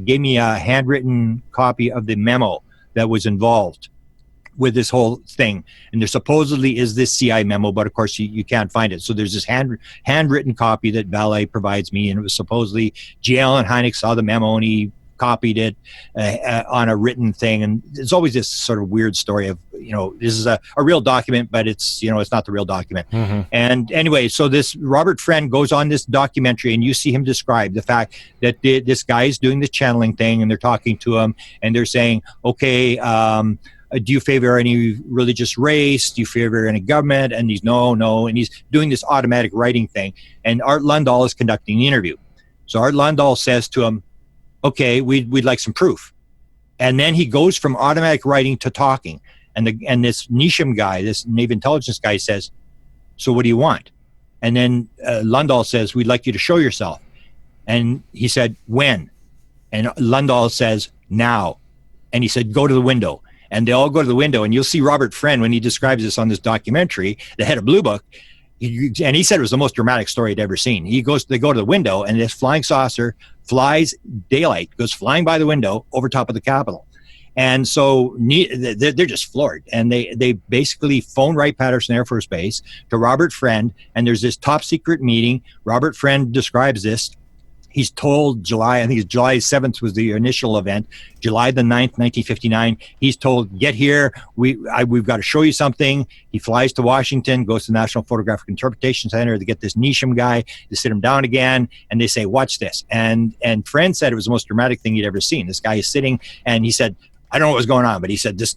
gave me a handwritten copy of the memo that was involved with this whole thing. And there supposedly is this CI memo, but of course you can't find it. So there's this handwritten copy that Vallée provides me, and it was supposedly G. Allen Hynek saw the memo and he copied it on a written thing. And it's always this sort of weird story of, this is a real document, but it's not the real document. Mm-hmm. And anyway, so this Robert Friend goes on this documentary, and you see him describe the fact that this guy is doing this channeling thing, and they're talking to him, and they're saying, okay, do you favor any religious race? Do you favor any government? And he's no. And he's doing this automatic writing thing. And Art Lundahl is conducting the interview. So Art Lundahl says to him, okay, we'd like some proof. And then he goes from automatic writing to talking. And this Nisham guy, this Naval intelligence guy says, so what do you want? And then Lundahl says, we'd like you to show yourself. And he said, when? And Lundahl says, now. And he said, go to the window. And they all go to the window. And you'll see Robert Friend, when he describes this on this documentary, the head of Blue Book, and he said it was the most dramatic story he'd ever seen. They go to the window, and this flying saucer flies daylight, goes flying by the window over top of the Capitol. And so they're just floored. And they basically phone Wright-Patterson Air Force Base to Robert Friend, and there's this top secret meeting. Robert Friend describes this. He's told July 7th was the initial event, July the 9th, 1959. He's told, get here, we've got to show you something. He flies to Washington, goes to the National Photographic Interpretation Center to get this Nisham guy to sit him down again, and they say, watch this. And Friend said it was the most dramatic thing he'd ever seen. This guy is sitting, and he said, I don't know what was going on, but he said this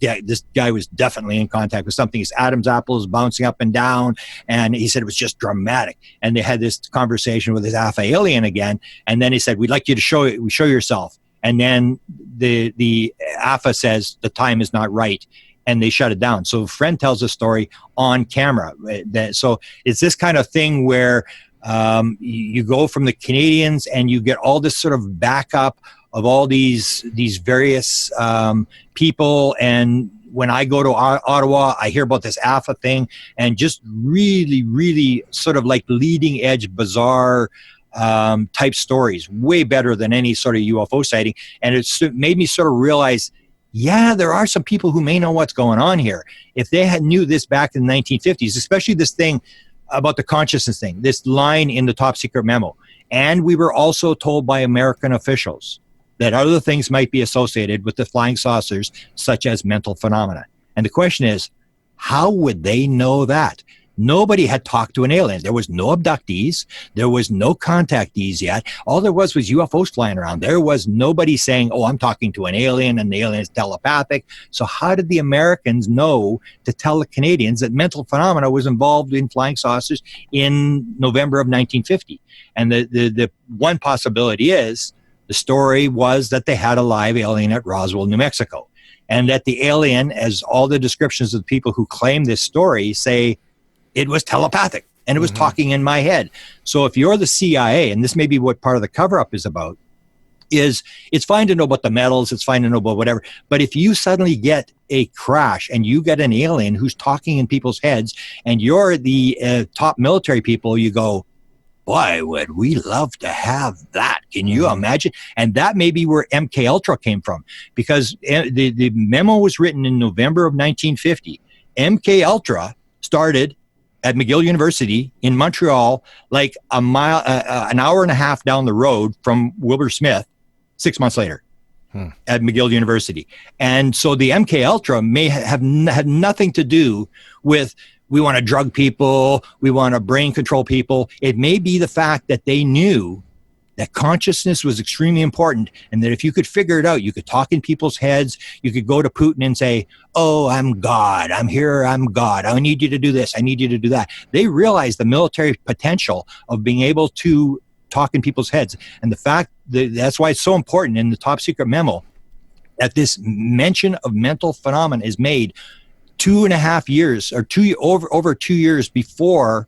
guy was definitely in contact with something. His Adam's apple is bouncing up and down, and he said it was just dramatic. And they had this conversation with his Alpha alien again, and then he said, we'd like you to show yourself. And then the Alpha says the time is not right, and they shut it down. So Friend tells a story on camera. So it's this kind of thing where you go from the Canadians and you get all this sort of backup of all these various people. And when I go to Ottawa, I hear about this Alpha thing, and just really, really sort of like leading edge, bizarre type stories, way better than any sort of UFO sighting. And it's made me sort of realize, yeah, there are some people who may know what's going on here. If they had knew this back in the 1950s, especially this thing about the consciousness thing, this line in the top secret memo. And we were also told by American officials that other things might be associated with the flying saucers, such as mental phenomena. And the question is, how would they know that? Nobody had talked to an alien. There was no abductees. There was no contactees yet. All there was UFOs flying around. There was nobody saying, oh, I'm talking to an alien and the alien is telepathic. So how did the Americans know to tell the Canadians that mental phenomena was involved in flying saucers in November of 1950? And the one possibility is the story was that they had a live alien at Roswell, New Mexico. And that the alien, as all the descriptions of the people who claim this story say, it was telepathic and it was talking in my head. So if you're the CIA, and this may be what part of the cover-up is about, is it's fine to know about the metals, it's fine to know about whatever, but if you suddenly get a crash and you get an alien who's talking in people's heads and you're the top military people, you go, boy, would we love to have that. Can you imagine? And that may be where MK Ultra came from, because the memo was written in November of 1950. MK Ultra started at McGill University in Montreal, like an hour and a half down the road from Wilbur Smith, 6 months later at McGill University. And so the MK Ultra may have had nothing to do with, we want to drug people, we want to brain control people. It may be the fact that they knew that consciousness was extremely important, and that if you could figure it out, you could talk in people's heads, you could go to Putin and say, oh, I'm God, I'm here, I'm God, I need you to do this, I need you to do that. They realized the military potential of being able to talk in people's heads. And the fact that's why it's so important in the top secret memo that this mention of mental phenomena is made 2.5 years, or over 2 years before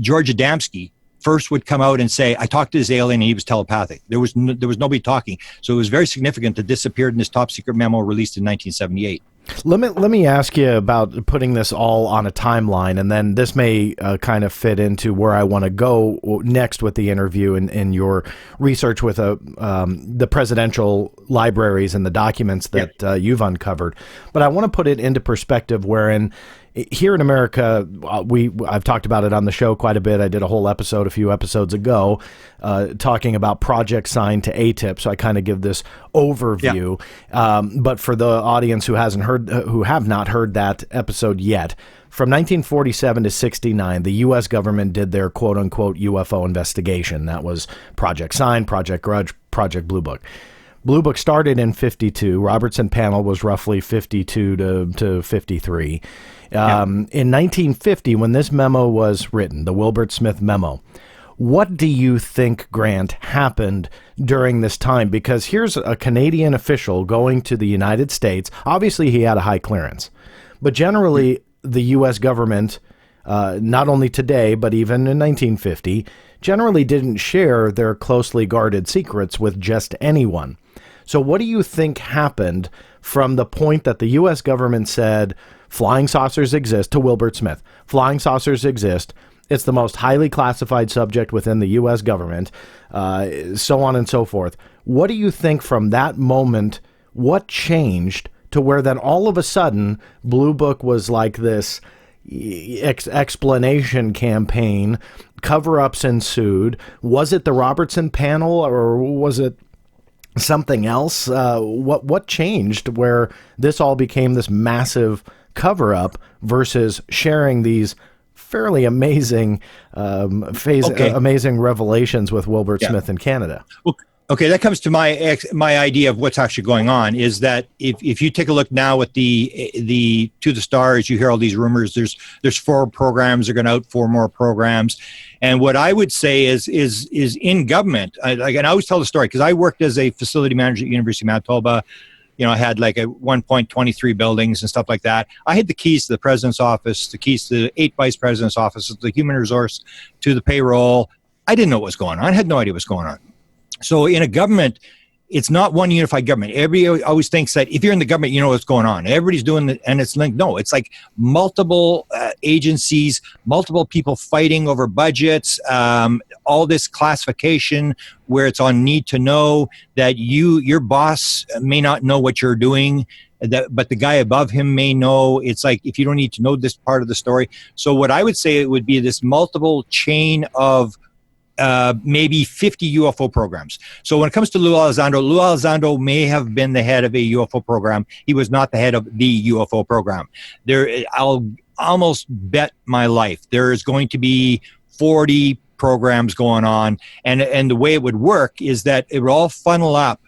George Adamski first would come out and say, I talked to this alien and he was telepathic. There was nobody talking. So it was very significant that disappeared in this top secret memo released in 1978. Let me ask you about putting this all on a timeline, and then this may kind of fit into where I want to go next with the interview and your research with the presidential libraries and the documents that you've uncovered. But I want to put it into perspective wherein here in America, I've talked about it on the show quite a bit. I did a whole episode a few episodes ago talking about Project Sign to ATIP. So I kind of give this overview. Yeah. But for the audience who have not heard that episode yet, from 1947 to 69, the U.S. government did their quote unquote UFO investigation. That was Project Sign, Project Grudge, Project Blue Book. Blue Book started in 52. Robertson panel was roughly 52 to 53. In 1950, when this memo was written, the Wilbert Smith memo, What do you think, Grant, happened during this time? Because here's a Canadian official going to the United States. Obviously, he had a high clearance. But generally, the U.S. government, not only today, but even in 1950, generally didn't share their closely guarded secrets with just anyone. So what do you think happened from the point that the U.S. government said, flying saucers exist, to Wilbert Smith? Flying saucers exist. It's the most highly classified subject within the U.S. government, so on and so forth. What do you think from that moment, what changed to where then all of a sudden Blue Book was like this explanation campaign, cover-ups ensued? Was it the Robertson panel, or was it something else? What changed where this all became this massive cover-up versus sharing these fairly amazing amazing revelations with Wilbert Smith in Canada? Okay, that comes to my idea of what's actually going on, is that if you take a look now at the To the Stars, you hear all these rumors. There's 4 programs. They're going to out 4 more programs. And what I would say is in government, and I always tell the story because I worked as a facility manager at University of Manitoba. I had like at 1.23 buildings and stuff like that. I had the keys to the president's office, the keys to 8 vice president's offices, the human resource, to the payroll. I didn't know what was going on. I had no idea what was going on. So in a government, it's not one unified government. Everybody always thinks that if you're in the government, you know what's going on. Everybody's doing it, and it's linked. No, it's like multiple agencies, multiple people fighting over budgets, all this classification where it's on need to know, that your boss may not know what you're doing, but the guy above him may know. It's like, if you don't need to know this part of the story. So what I would say, it would be this multiple chain of maybe 50 UFO programs. So when it comes to Lou Elizondo may have been the head of a UFO program. He was not the head of the UFO program. I'll almost bet my life there is going to be 40 programs going on, and the way it would work is that it would all funnel up.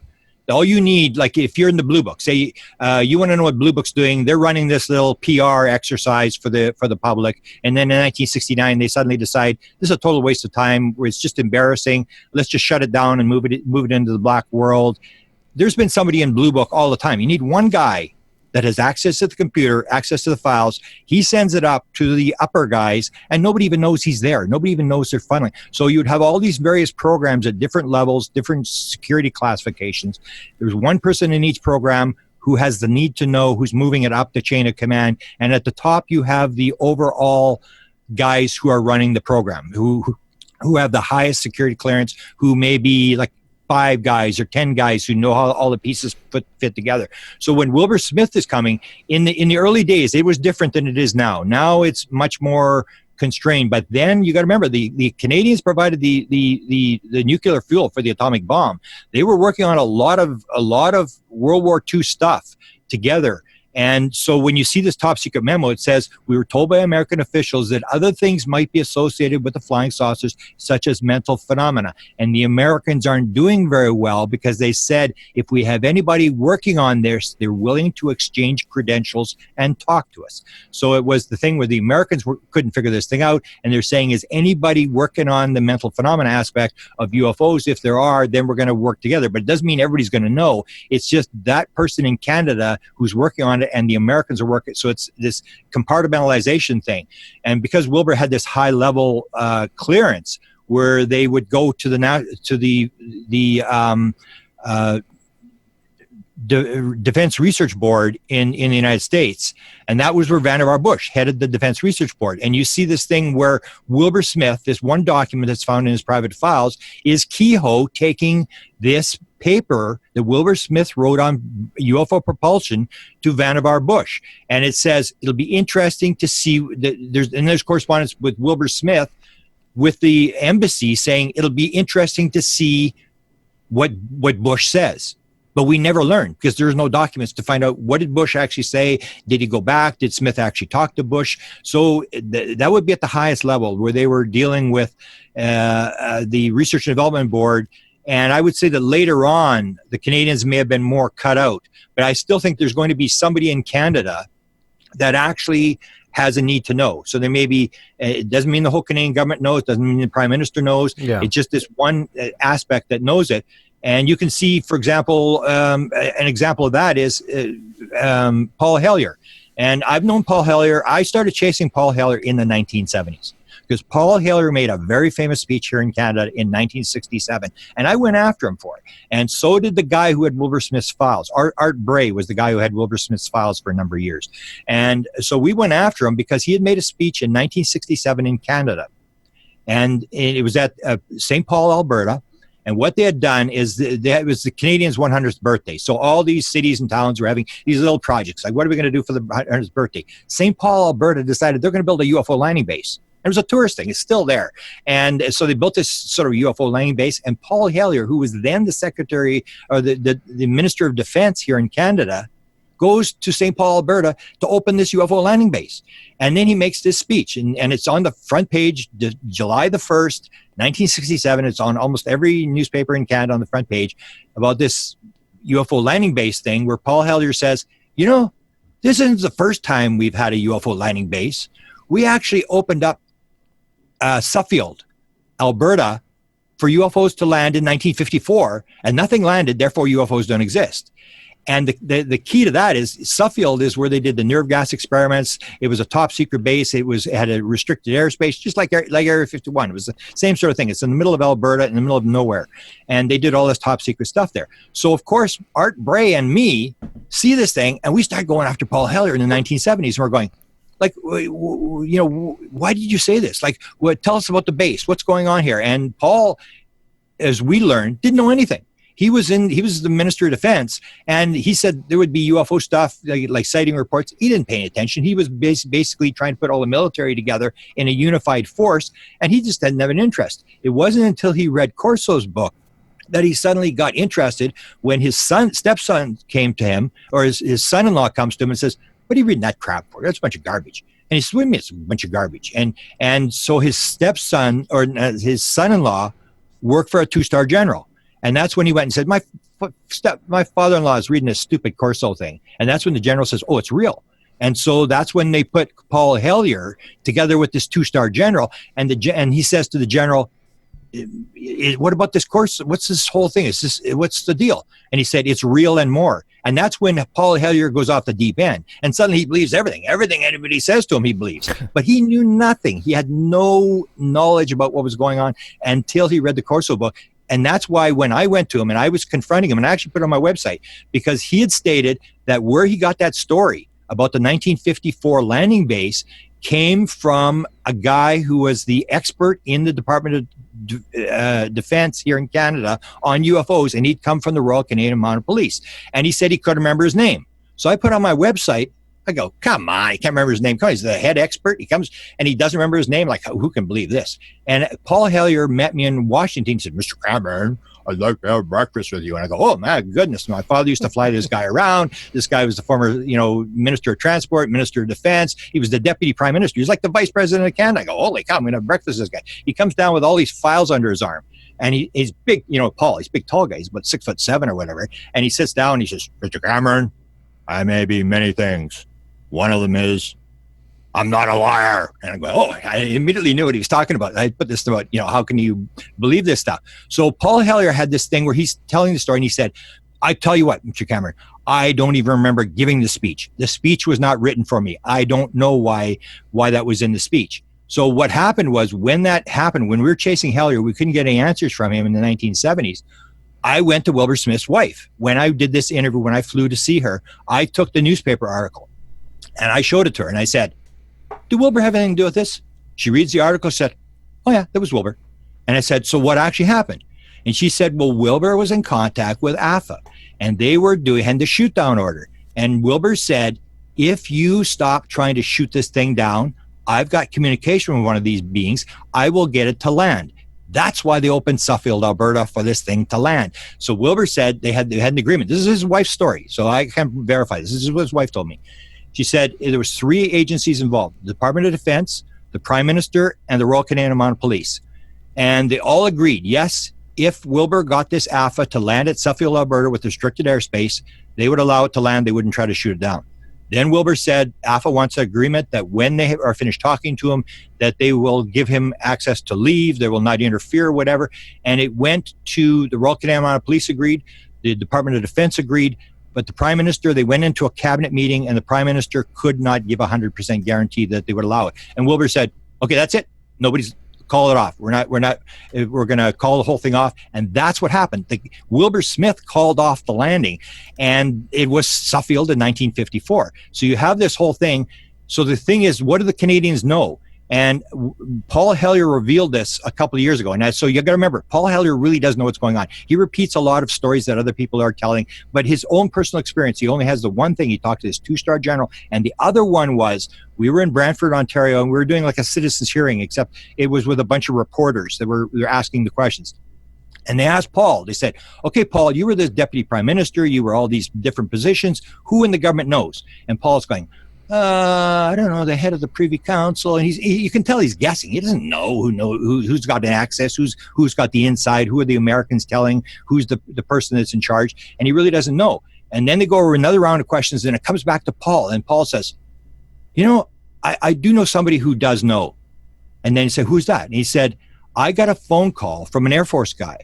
All you need, like if you're in the Blue Book, say you want to know what Blue Book's doing, they're running this little PR exercise for the public, and then in 1969 they suddenly decide this is a total waste of time, where it's just embarrassing. Let's just shut it down and move it into the black world. There's been somebody in Blue Book all the time. You need one guy that has access to the computer, access to the files. He sends it up to the upper guys, and nobody even knows he's there. Nobody even knows they're funneling. So you'd have all these various programs at different levels, different security classifications. There's one person in each program who has the need to know, who's moving it up the chain of command. And at the top, you have the overall guys who are running the program, who have the highest security clearance, who may be like 5 guys or 10 guys who know how all the pieces fit together. So when Wilbur Smith is coming, in the early days, it was different than it is now. Now it's much more constrained. But then you got to remember, the Canadians provided the nuclear fuel for the atomic bomb. They were working on a lot of World War II stuff together. And so when you see this top secret memo, it says, we were told by American officials that other things might be associated with the flying saucers, such as mental phenomena. And the Americans aren't doing very well, because they said, if we have anybody working on this, they're willing to exchange credentials and talk to us. So it was the thing where the Americans couldn't figure this thing out. And they're saying, is anybody working on the mental phenomena aspect of UFOs? If there are, then we're going to work together. But it doesn't mean everybody's going to know. It's just that person in Canada who's working on it, and the Americans are working. So it's this compartmentalization thing. And because Wilbur had this high level clearance, where they would go to the Defense Research Board in the United States, and that was where Vannevar Bush headed the Defense Research Board. And you see this thing where Wilbur Smith, this one document that's found in his private files, is Kehoe taking this paper that Wilbur Smith wrote on UFO propulsion to Vannevar Bush. And it says, it'll be interesting to see that there's correspondence with Wilbur Smith with the embassy saying it'll be interesting to see what Bush says. But we never learned, because there's no documents to find out, what did Bush actually say? Did he go back? Did Smith actually talk to Bush? So that would be at the highest level, where they were dealing with the Research and Development Board. And I would say that later on, the Canadians may have been more cut out. But I still think there's going to be somebody in Canada that actually has a need to know. So there may be, it doesn't mean the whole Canadian government knows, doesn't mean the Prime Minister knows. Yeah. It's just this one aspect that knows it. And you can see, for example, an example of that is Paul Hellyer. And I've known Paul Hellyer. I started chasing Paul Hellyer in the 1970s. Because Paul Hellyer made a very famous speech here in Canada in 1967, and I went after him for it. And so did the guy who had Wilbur Smith's files. Art Bray was the guy who had Wilbur Smith's files for a number of years. And so we went after him because he had made a speech in 1967 in Canada. And it was at St. Paul, Alberta. And what they had done is it was the Canadians' 100th birthday. So all these cities and towns were having these little projects. Like, what are we going to do for the 100th birthday? St. Paul, Alberta decided they're going to build a UFO landing base. It was a tourist thing. It's still there. And so they built this sort of UFO landing base. And Paul Hellyer, who was then the secretary or the Minister of Defense here in Canada, goes to St. Paul, Alberta to open this UFO landing base. And then he makes this speech. And it's on the front page, July the 1st, 1967. It's on almost every newspaper in Canada on the front page about this UFO landing base thing where Paul Hellyer says, you know, this isn't the first time we've had a UFO landing base. We actually opened up Suffield, Alberta, for UFOs to land in 1954, and nothing landed, therefore UFOs don't exist. And the key to that is Suffield is where they did the nerve gas experiments. It was a top secret base. It had a restricted airspace, just like Area 51. It was the same sort of thing. It's in the middle of Alberta, in the middle of nowhere. And they did all this top secret stuff there. So, of course, Art Bray and me see this thing, and we start going after Paul Hellyer in the 1970s. And we're going, like, you know, why did you say this? Like, tell us about the base. What's going on here? And Paul, as we learned, didn't know anything. He was the Minister of Defense, and he said there would be UFO stuff, like sighting reports. He didn't pay attention. He was basically trying to put all the military together in a unified force, and he just didn't have an interest. It wasn't until he read Corso's book that he suddenly got interested when his stepson came to him, or his son-in-law comes to him and says, "What are you reading that crap for? That's a bunch of garbage." And he says, "What do you mean it's a bunch of garbage?" And so his stepson, or his son-in-law, worked for a two-star general. And that's when he went and said, my father-in-law is reading this stupid Corso thing. And that's when the general says, "Oh, it's real." And so that's when they put Paul Hellyer together with this two-star general. And he says to the general, "What about this course? What's this whole thing? What's the deal?" And he said, "It's real and more." And that's when Paul Hellyer goes off the deep end. And suddenly he believes everything. Everything anybody says to him, he believes. But he knew nothing. He had no knowledge about what was going on until he read the Corso book. And that's why when I went to him and I was confronting him, and I actually put it on my website, because he had stated that where he got that story about the 1954 landing base came from a guy who was the expert in the Department of Defense here in Canada on UFOs, and he'd come from the Royal Canadian Mounted Police. And he said he couldn't remember his name. So I put on my website, I go, come on, he can't remember his name. He's the head expert. He comes and he doesn't remember his name. Like, who can believe this? And Paul Hellyer met me in Washington. He said, "Mr. Cameron, I'd like to have breakfast with you." And I go, "Oh, my goodness. My father used to fly this guy around. This guy was the former, Minister of Transport, Minister of Defense. He was the Deputy Prime Minister. He's like the Vice President of Canada." I go, "Holy cow, I'm going to have breakfast with this guy." He comes down with all these files under his arm. And he's big, Paul, he's a big, tall guy. He's about 6'7" or whatever. And he sits down and he says, "Mr. Cameron, I may be many things. One of them is I'm not a liar." And I go, "Oh," I immediately knew what he was talking about. I put this about, how can you believe this stuff? So Paul Hellyer had this thing where he's telling the story and he said, "I tell you what, Mr. Cameron, I don't even remember giving the speech. The speech was not written for me. I don't know why that was in the speech." So what happened was, when that happened, when we were chasing Hellyer, we couldn't get any answers from him in the 1970s. I went to Wilbur Smith's wife. When I did this interview, when I flew to see her, I took the newspaper article and I showed it to her and I said, "Did Wilbur have anything to do with this?" She reads the article, said, "Oh yeah, that was Wilbur." And I said, "So what actually happened?" And she said, "Well, Wilbur was in contact with AFA and they were had the shoot down order. And Wilbur said, if you stop trying to shoot this thing down, I've got communication with one of these beings. I will get it to land." That's why they opened Suffield, Alberta, for this thing to land. So Wilbur said they had an agreement. This is his wife's story, so I can't verify this. This is what his wife told me. She said there was 3 agencies involved: the Department of Defense, the Prime Minister, and the Royal Canadian Mounted Police. And they all agreed, yes, if Wilbur got this AFA to land at Suffield, Alberta with restricted airspace, they would allow it to land. They wouldn't try to shoot it down. Then Wilbur said AFA wants an agreement that when they are finished talking to him, that they will give him access to leave, they will not interfere, whatever. And it went to the Royal Canadian Mounted Police agreed, the Department of Defense agreed, but the Prime Minister, they went into a cabinet meeting and the Prime Minister could not give 100% guarantee that they would allow it. And Wilbur said, okay, that's it. Nobody's call it off. We're going to call the whole thing off. And that's what happened. Wilbur Smith called off the landing, and it was Suffield in 1954. So you have this whole thing. So the thing is, what do the Canadians know? And Paul Hellyer revealed this a couple of years ago. And so you got to remember, Paul Hellyer really does know what's going on. He repeats a lot of stories that other people are telling, but his own personal experience, he only has the one thing. He talked to this 2-star general. And the other one was, we were in Brantford, Ontario, and we were doing like a citizen's hearing, except it was with a bunch of reporters that were asking the questions. And they asked Paul, they said, okay, Paul, you were the deputy prime minister. You were all these different positions. Who in the government knows? And Paul's going, I don't know, the head of the Privy Council, and you can tell he's guessing. He doesn't know who's got the access, who's got the inside, who are the Americans telling, who's the person that's in charge, and he really doesn't know. And then they go over another round of questions, and it comes back to Paul, and Paul says, I do know somebody who does know. And then he said, who's that? And he said, I got a phone call from an Air Force guy,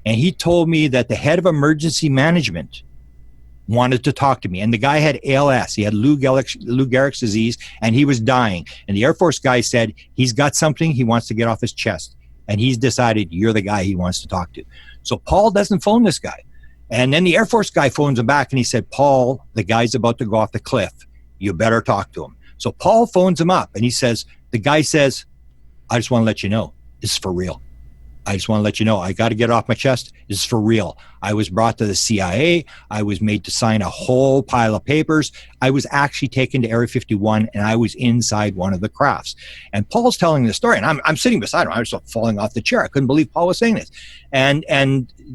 and he told me that the head of emergency management wanted to talk to me. And the guy had ALS. He had Lou Gehrig's disease, and he was dying. And the Air Force guy said, he's got something he wants to get off his chest. And he's decided you're the guy he wants to talk to. So Paul doesn't phone this guy. And then the Air Force guy phones him back, and he said, Paul, the guy's about to go off the cliff. You better talk to him. So Paul phones him up, and the guy says, I just want to let you know, this is for real. I just want to let you know, I got to get it off my chest. This is for real. I was brought to the CIA. I was made to sign a whole pile of papers. I was actually taken to Area 51, and I was inside one of the crafts. And Paul's telling this story, and I'm sitting beside him. I was falling off the chair. I couldn't believe Paul was saying this. And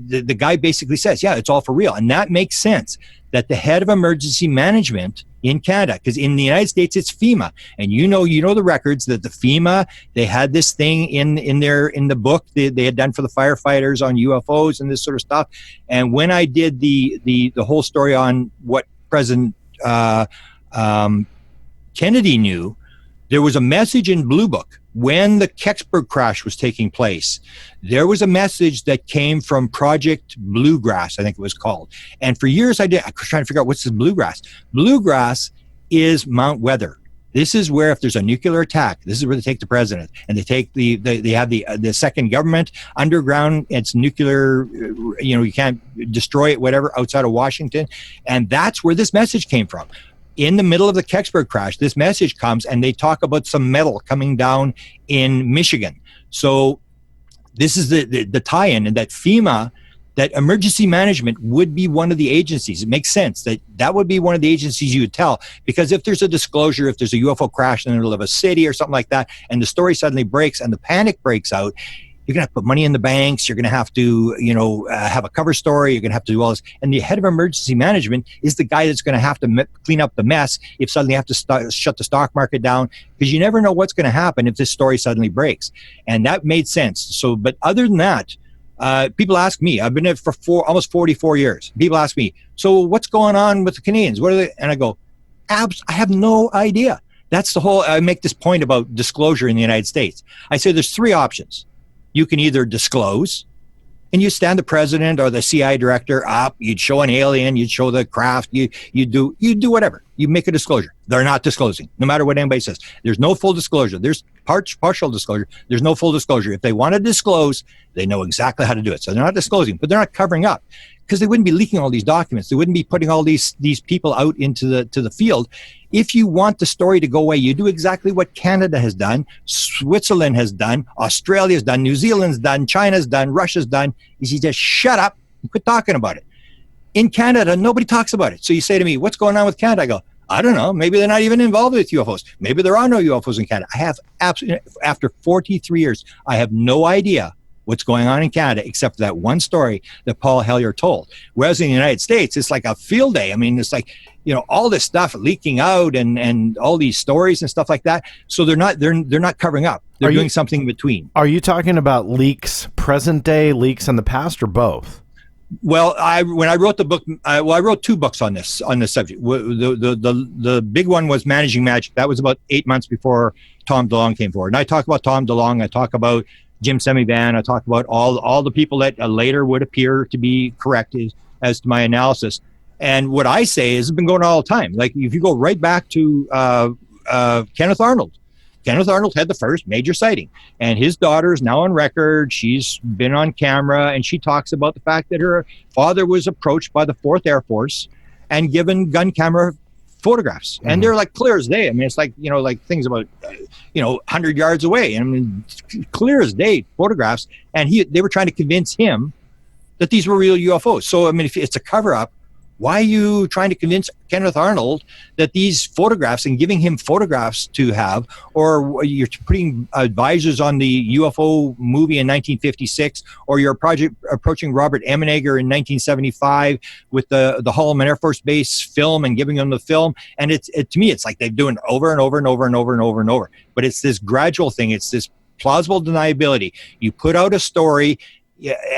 the guy basically says, yeah, it's all for real. And that makes sense, that the head of emergency management in Canada, because in the United States it's FEMA, and you know the records that the FEMA, they had this thing in the book they had done for the firefighters on UFOs and this sort of stuff. And when I did the whole story on what President Kennedy knew, there was a message in Blue Book when the Kecksburg crash was taking place. There was a message that came from Project Bluegrass, I think it was called. And for years I was trying to figure out what's this Bluegrass. Bluegrass is Mount Weather. This is where, if there's a nuclear attack, this is where they take the president, and they take they have the second government underground. It's nuclear, you can't destroy it, whatever, outside of Washington. And that's where this message came from. In the middle of the Kecksburg crash, this message comes, and they talk about some metal coming down in Michigan. So this is the tie-in, and that FEMA, that emergency management would be one of the agencies. It makes sense that would be one of the agencies you would tell, because if there's a disclosure, if there's a UFO crash in the middle of a city or something like that, and the story suddenly breaks and the panic breaks out, you're going to have to put money in the banks. You're going to have to, have a cover story. You're going to have to do all this. And the head of emergency management is the guy that's going to have to clean up the mess if suddenly you have to shut the stock market down, because you never know what's going to happen if this story suddenly breaks. And that made sense. So, but other than that, people ask me, I've been there for almost 44 years. People ask me, so what's going on with the Canadians? What are they? And I go, I have no idea. That's the whole, I make this point about disclosure in the United States. I say there's 3 options. You can either disclose, and you stand the president or the CIA director up, you'd show an alien, you'd show the craft, you do whatever. You make a disclosure. They're not disclosing, no matter what anybody says. There's no full disclosure. There's partial disclosure. There's no full disclosure. If they want to disclose, they know exactly how to do it. So they're not disclosing, but they're not covering up, because they wouldn't be leaking all these documents. They wouldn't be putting all these people out into the field. If you want the story to go away, you do exactly what Canada has done, Switzerland has done, Australia's done, New Zealand's done, China's done, Russia's done, is you just shut up and quit talking about it. In Canada, nobody talks about it. So you say to me, what's going on with Canada? I go, I don't know. Maybe they're not even involved with UFOs. Maybe there are no UFOs in Canada. I have absolutely, after 43 years, I have no idea what's going on in Canada, except for that one story that Paul Hellyer told. Whereas in the United States, it's like a field day. I mean, it's like, all this stuff leaking out and all these stories and stuff like that. So they're not covering up. They're doing something in between. Are you talking about leaks, present day leaks in the past, or both? Well, when I wrote the book, I wrote 2 books on this subject. The big one was Managing Magic. That was about 8 months before Tom DeLonge came forward. And I talk about Tom DeLonge. I talk about Jim Semivan. I talk about all the people that later would appear to be correct as to my analysis. And what I say is, it's been going on all the time. Like, if you go right back to Kenneth Arnold. Kenneth Arnold had the first major sighting, and his daughter is now on record. She's been on camera, and she talks about the fact that her father was approached by the 4th Air Force and given gun camera photographs. And they're like clear as day. I mean, it's like, like things about, 100 yards away. I mean, clear as day photographs. And they were trying to convince him that these were real UFOs. So, I mean, if it's a cover up, why are you trying to convince Kenneth Arnold that these photographs and giving him photographs to have, or you're putting advisors on the UFO movie in 1956, or you're approaching Robert Emenegger in 1975 with the Holloman Air Force Base film and giving them the film. And to me, it's like they're doing it over and over and over and over and over and over. But it's this gradual thing. It's this plausible deniability. You put out a story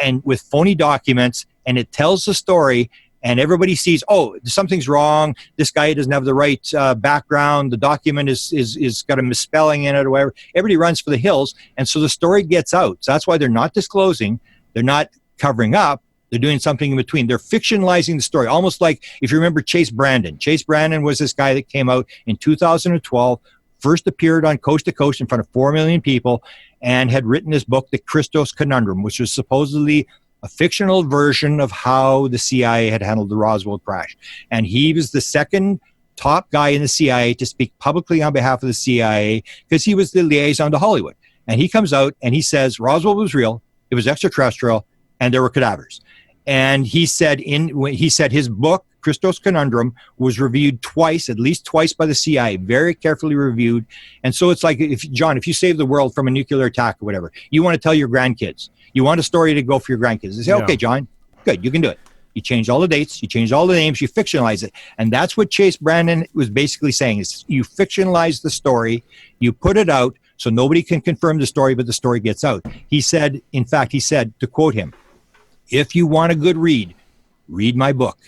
and with phony documents, and it tells the story, and everybody sees, oh, something's wrong. This guy doesn't have the right background. The document is got a misspelling in it or whatever. Everybody runs for the hills. And so the story gets out. So that's why they're not disclosing. They're not covering up. They're doing something in between. They're fictionalizing the story. Almost like, if you remember Chase Brandon. Chase Brandon was this guy that came out in 2012, first appeared on Coast to Coast in front of 4 million people, and had written this book, The Christos Conundrum, which was supposedly a fictional version of how the CIA had handled the Roswell crash. And he was the second top guy in the CIA to speak publicly on behalf of the CIA, because he was the liaison to Hollywood. And he comes out and he says Roswell was real, it was extraterrestrial, and there were cadavers. And he said his book, Christos Conundrum, was reviewed at least twice by the CIA, very carefully reviewed. And so it's like, if you save the world from a nuclear attack or whatever, you want to tell your grandkids, you want a story to go for your grandkids. They say, okay, John, good, you can do it. You change all the dates, you change all the names, you fictionalize it. And that's what Chase Brandon was basically saying, is you fictionalize the story, you put it out so nobody can confirm the story, but the story gets out. He said, to quote him, if you want a good read my book.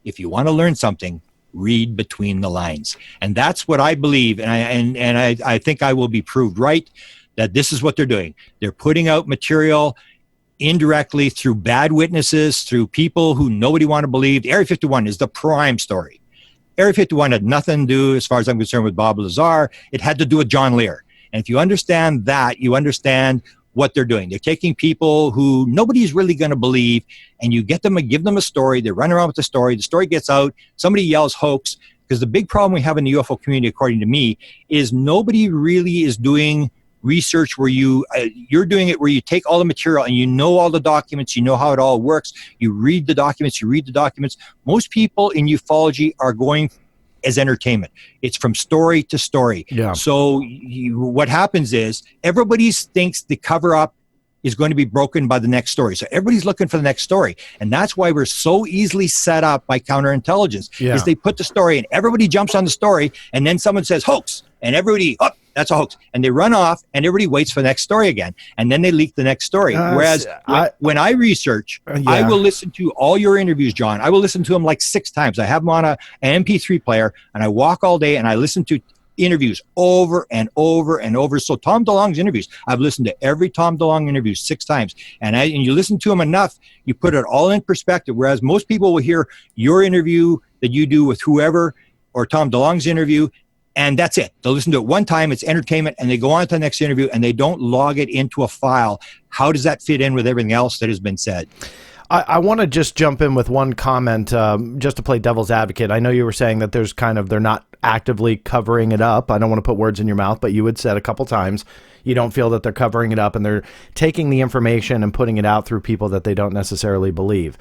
If you want to learn something, read between the lines. And that's what I believe. And I think I will be proved right, that this is what they're doing. They're putting out material indirectly through bad witnesses, through people who nobody want to believe. Area 51 is the prime story. Area 51 had nothing to do, as far as I'm concerned, with Bob Lazar. It had to do with John Lear. And if you understand that, you understand what they're doing. They're taking people who nobody's really going to believe, and you get them and give them a story. They run around with the story gets out, somebody yells hoax. Because the big problem we have in the UFO community, according to me, is nobody really is doing research where you're doing it, where you take all the material and you know all the documents, you know how it all works, you read the documents. Most people in ufology are going as entertainment. It's from story to story. Yeah. So what happens is everybody thinks the cover up is going to be broken by the next story. So everybody's looking for the next story. And that's why we're so easily set up by counterintelligence, because they put the story and everybody jumps on the story, and then someone says hoax, and everybody, oh, that's a hoax. And they run off and everybody waits for the next story again. And then they leak the next story. Whereas when I research, I will listen to all your interviews, John. I will listen to them like 6 times. I have them on an MP3 player, and I walk all day and I listen to interviews over and over and over. So Tom DeLonge's interviews, I've listened to every Tom DeLonge interview 6 times. And you listen to them enough, you put it all in perspective. Whereas most people will hear your interview that you do with whoever, or Tom DeLonge's interview, and that's it. They'll listen to it one time, it's entertainment, and they go on to the next interview and they don't log it into a file. How does that fit in with everything else that has been said? I want to just jump in with one comment, just to play devil's advocate. I know you were saying that they're not actively covering it up. I don't want to put words in your mouth, but you had said a couple times you don't feel that they're covering it up, and they're taking the information and putting it out through people that they don't necessarily believe.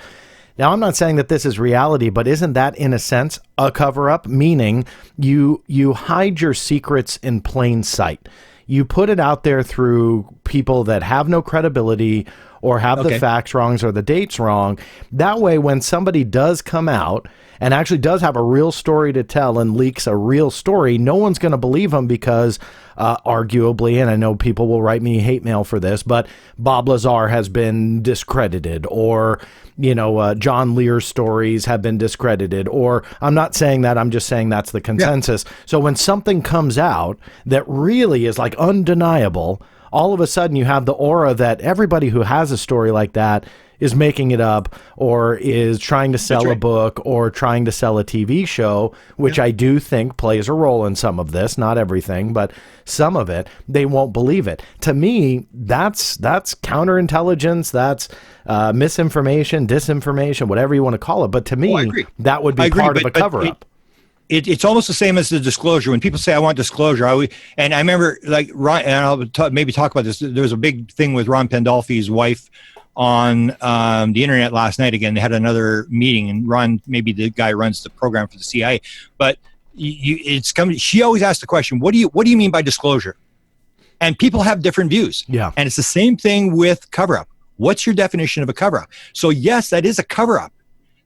Now, I'm not saying that this is reality, but isn't that, in a sense, a cover-up? Meaning you hide your secrets in plain sight. You put it out there through people that have no credibility, or have the facts wrong or the dates wrong. That way, when somebody does come out and actually does have a real story to tell and leaks a real story, no one's going to believe them because arguably, and I know people will write me hate mail for this, but Bob Lazar has been discredited, or, John Lear's stories have been discredited, or I'm not saying that, I'm just saying that's the consensus. Yeah. So when something comes out that really is like undeniable, all of a sudden you have the aura that everybody who has a story like that is making it up, or is trying to sell a book, or trying to sell a TV show, which I do think plays a role in some of this, not everything, but some of it. They won't believe it. To me, that's counterintelligence, that's misinformation, disinformation, whatever you want to call it. But to me, that would be part of a cover-up. It's almost the same as the disclosure. When people say, I want disclosure, and I remember, like, Ron, and I'll maybe talk about this, there was a big thing with Ron Pandolfi's wife on the internet last night. Again, they had another meeting, and Ron, maybe the guy who runs the program for the CIA, but it's coming. She always asks the question, what do you mean by disclosure? And people have different views. Yeah. And it's the same thing with cover-up. What's your definition of a cover-up? So yes, that is a cover-up.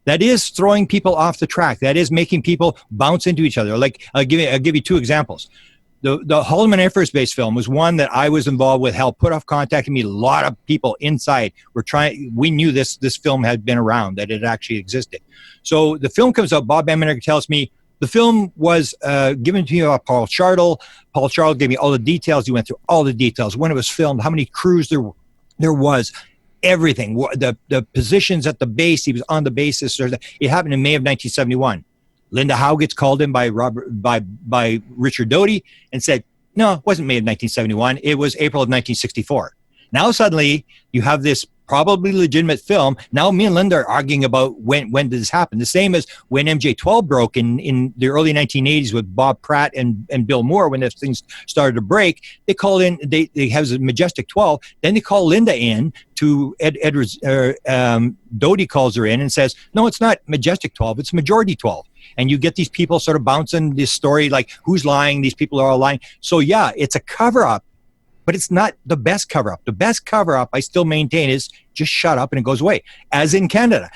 That is throwing people off the track. That is making people bounce into each other. Like, I'll give you two examples. The Holloman Air Force Base film was one that I was involved with. Hal Puthoff contacted me. A lot of people inside were trying. We knew this film had been around, that it actually existed. So the film comes out. Bob Emmerich tells me the film was given to me by Paul Chartle. Paul Chartle gave me all the details. He went through all the details, when it was filmed, how many crews there was, everything, the positions at the base. He was on the basis. It happened in May of 1971. Linda Howe gets called in by Richard Doty and said, no, it wasn't May of 1971. It was April of 1964. Now suddenly you have this probably legitimate film. Now me and Linda are arguing about when did this happen. The same as when MJ-12 broke in the early 1980s with Bob Pratt and Bill Moore. When those things started to break, they called in. They have a Majestic 12. Then they call Linda in to Edwards. Doty calls her in and says, no, it's not Majestic 12. It's Majority 12. And you get these people sort of bouncing this story like, who's lying? These people are all lying. So yeah, it's a cover-up, but it's not the best cover-up. The best cover-up, I still maintain, is just shut up and it goes away. As in Canada,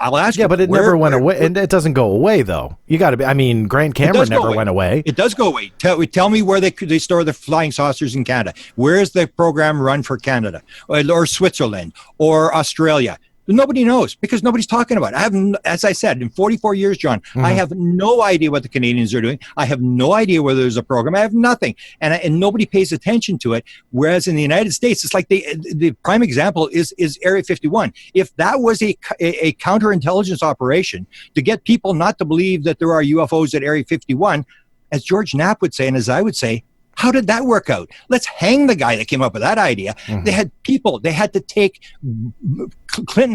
I'll ask you. Yeah, but it never went away, and it doesn't go away though. You got to be. I mean, Grant Cameron never went away. It does go away. Tell me where they store the flying saucers in Canada. Where is the program run for Canada, or Switzerland, or Australia? Nobody knows, because nobody's talking about it. I have, as I said, in 44 years, John, I have no idea what the Canadians are doing. I have no idea whether there's a program. I have nothing. And nobody pays attention to it. Whereas in the United States, it's like the prime example is Area 51. If that was a counterintelligence operation to get people not to believe that there are UFOs at Area 51, as George Knapp would say, and as I would say, how did that work out? Let's hang the guy that came up with that idea. They had people, Clinton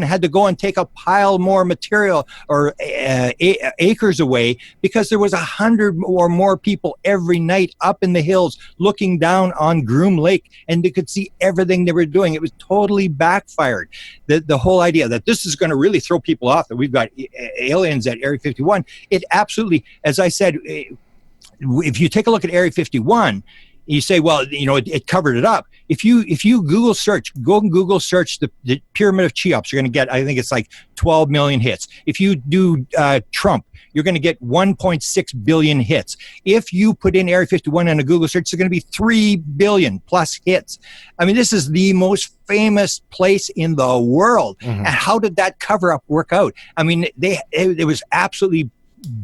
had to go and take a pile more material or acres away, because there was 100 or more people every night up in the hills looking down on Groom Lake, and they could see everything they were doing. It was totally backfired. The whole idea that this is going to really throw people off, that we've got aliens at Area 51, it absolutely, as I said, if you take a look at Area 51, you say, well, it covered it up. If you Google search, go and Google search the Pyramid of Cheops, you're going to get, I think it's like 12 million hits. If you do Trump, you're going to get 1.6 billion hits. If you put in Area 51 in a Google search, it's going to be 3 billion plus hits. I mean, this is the most famous place in the world. And how did that cover up work out? I mean, it was absolutely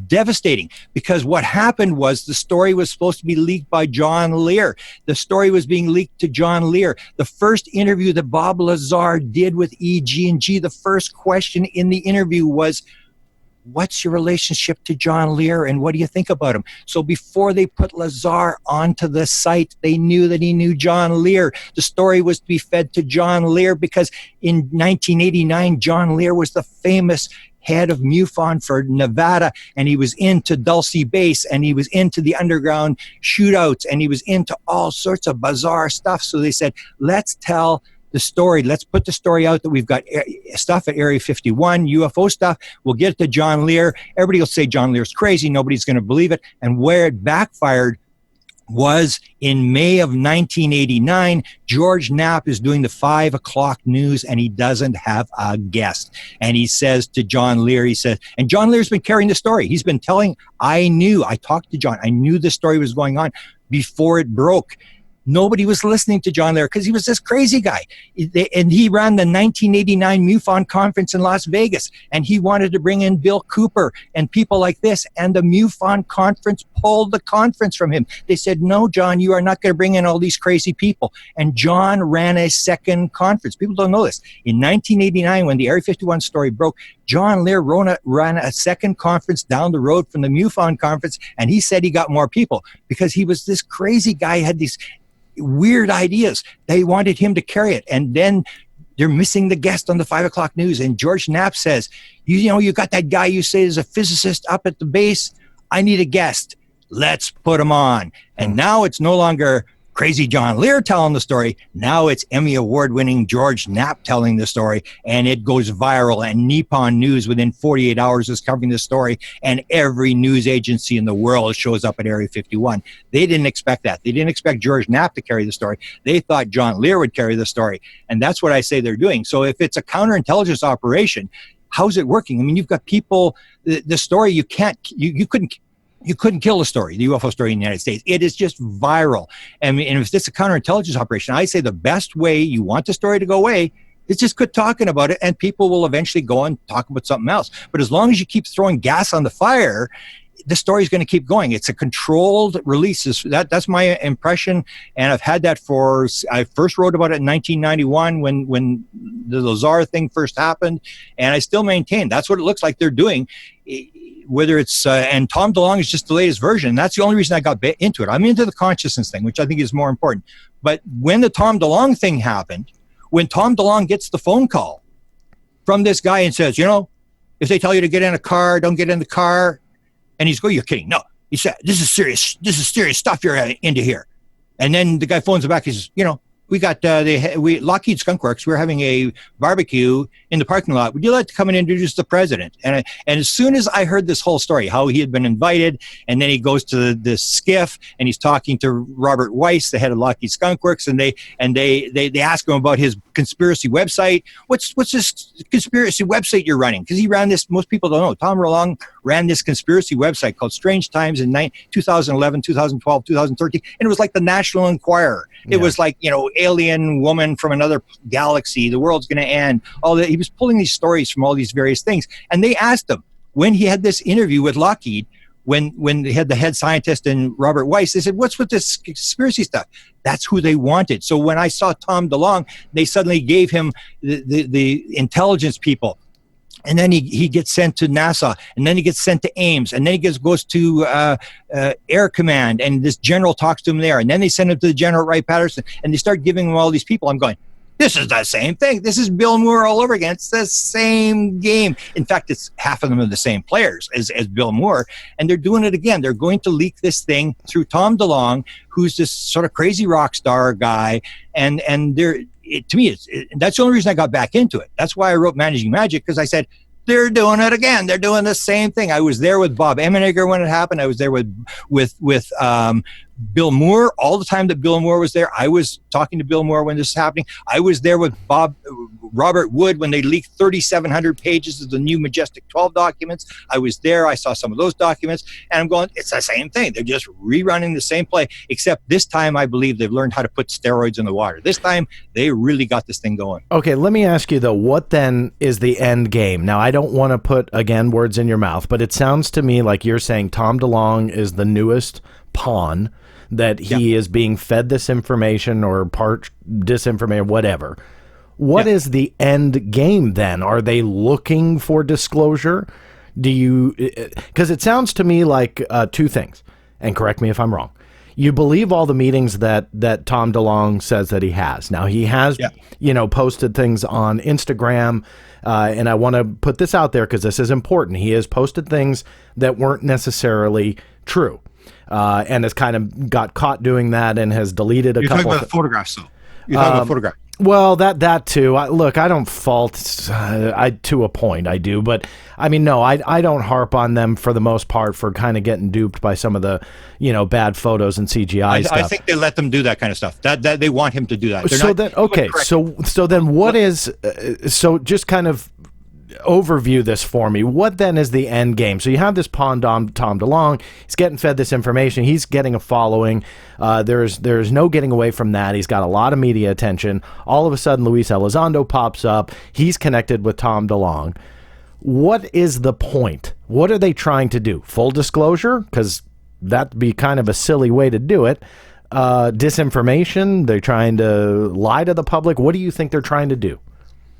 devastating, because what happened was the story was supposed to be leaked by John Lear. The story was being leaked to John Lear. The first interview that Bob Lazar did with EG&G, the first question in the interview was, what's your relationship to John Lear and what do you think about him? So before they put Lazar onto the site, they knew that he knew John Lear. The story was to be fed to John Lear because in 1989, John Lear was the famous head of MUFON for Nevada, and he was into Dulce Base, and he was into the underground shootouts, and he was into all sorts of bizarre stuff. So they said, let's tell the story. Let's put the story out that we've got stuff at Area 51, UFO stuff. We'll get it to John Lear. Everybody will say John Lear's crazy. Nobody's going to believe it. And where it backfired was in May of 1989. George Knapp is doing the 5 o'clock news, and he doesn't have a guest. And he says to John Lear, he says, and John Lear's been carrying the story. He's been telling, I talked to John. I knew this story was going on before it broke. Nobody was listening to John Lear because he was this crazy guy. And he ran the 1989 MUFON conference in Las Vegas, and he wanted to bring in Bill Cooper and people like this. And the MUFON conference pulled the conference from him. They said, no, John, you are not going to bring in all these crazy people. And John ran a second conference. People don't know this. In 1989, when the Area 51 story broke, John Lear ran a second conference down the road from the MUFON conference, and he said he got more people because he was this crazy guy, had these weird ideas. They wanted him to carry it. And then they're missing the guest on the 5 o'clock news. And George Knapp says, you got that guy you say is a physicist up at the base. I need a guest. Let's put him on. And now it's no longer crazy John Lear telling the story. Now it's Emmy award-winning George Knapp telling the story, and it goes viral. And Nippon News within 48 hours is covering the story, and every news agency in the world shows up at Area 51. They didn't expect that. They didn't expect George Knapp to carry the story. They thought John Lear would carry the story, and that's what I say they're doing. So if it's a counterintelligence operation, how's it working? I mean, you've got people. The story you couldn't kill the story, the UFO story in the United States. It is just viral. And if it's a counterintelligence operation, I say the best way you want the story to go away is just quit talking about it, and people will eventually go and talk about something else. But as long as you keep throwing gas on the fire, the story is going to keep going. It's a controlled release. That's my impression, and I've had that I first wrote about it in 1991 when the Lazar thing first happened, and I still maintain that's what it looks like they're doing. Whether it's and Tom DeLonge is just the latest version. That's the only reason I got into it. I'm into the consciousness thing, which I think is more important. But when the Tom DeLonge thing happened, when Tom DeLonge gets the phone call from this guy and says, if they tell you to get in a car, don't get in the car. And he's going, you're kidding. No, he said, this is serious stuff you're into here. And then the guy phones him back. He says, we got Lockheed Skunk Works. We're having a barbecue in the parking lot. Would you like to come and introduce the president? And as soon as I heard this whole story, how he had been invited, and then he goes to the skiff and he's talking to Robert Weiss, the head of Lockheed Skunk Works, and they ask him about his conspiracy website. What's this conspiracy website you're running? Because he ran this. Most people don't know. Tom DeLonge ran this conspiracy website called Strange Times in 2011, 2012, 2013, and it was like the National Enquirer. It was like alien woman from another galaxy. The world's going to end. All that. He was pulling these stories from all these various things. And they asked him when he had this interview with Lockheed, when they had the head scientist and Robert Weiss, they said, what's with this conspiracy stuff? That's who they wanted. So when I saw Tom DeLonge, they suddenly gave him the intelligence people. And then he gets sent to NASA, and then he gets sent to Ames, and then he goes to Air Command, and this general talks to him there, and then they send him to the General Wright-Patterson, and they start giving him all these people. I'm going, this is the same thing. This is Bill Moore all over again. It's the same game. In fact, it's half of them are the same players as Bill Moore, and they're doing it again. They're going to leak this thing through Tom DeLonge, who's this sort of crazy rock star guy, and they're. To me, that's the only reason I got back into it. That's why I wrote Managing Magic, because I said, they're doing it again. They're doing the same thing. I was there with Bob Emenegger when it happened. I was there with Bill Moore all the time that Bill Moore was there. I was talking to Bill Moore when this was happening. I was there with Robert Wood when they leaked 3,700 pages of the new Majestic 12 documents. I was there. I saw some of those documents, and I'm going, it's the same thing. They're just rerunning the same play, except this time I believe they've learned how to put steroids in the water. This time they really got this thing going. Okay, let me ask you though, what then is the end game? Now, I don't want to put, again, words in your mouth, but it sounds to me like you're saying Tom DeLonge is the newest pawn, that he is being fed this information or part disinformation, whatever. What is the end game then? Are they looking for disclosure? Because it sounds to me like two things, and correct me if I'm wrong. You believe all the meetings that Tom DeLonge says that he has. Now, he has, posted things on Instagram, and I want to put this out there because this is important. He has posted things that weren't necessarily true. And has kind of got caught doing that and has deleted a couple. You're talking about photographs, though. You're talking about photographs. Well, that too. Look, I don't fault. To a point, I do, but I mean, no, I don't harp on them for the most part for kind of getting duped by some of the, bad photos and CGI stuff. I think they let them do that kind of stuff. That they want him to do that. So then what is so just kind of overview this for me. What then is the end game? So you have this pawn Tom DeLonge. He's getting fed this information. He's getting a following. There's no getting away from that. He's got a lot of media attention. All of a sudden, Luis Elizondo pops up. He's connected with Tom DeLonge. What is the point? What are they trying to do? Full disclosure? Because that'd be kind of a silly way to do it. Disinformation? They're trying to lie to the public? What do you think they're trying to do?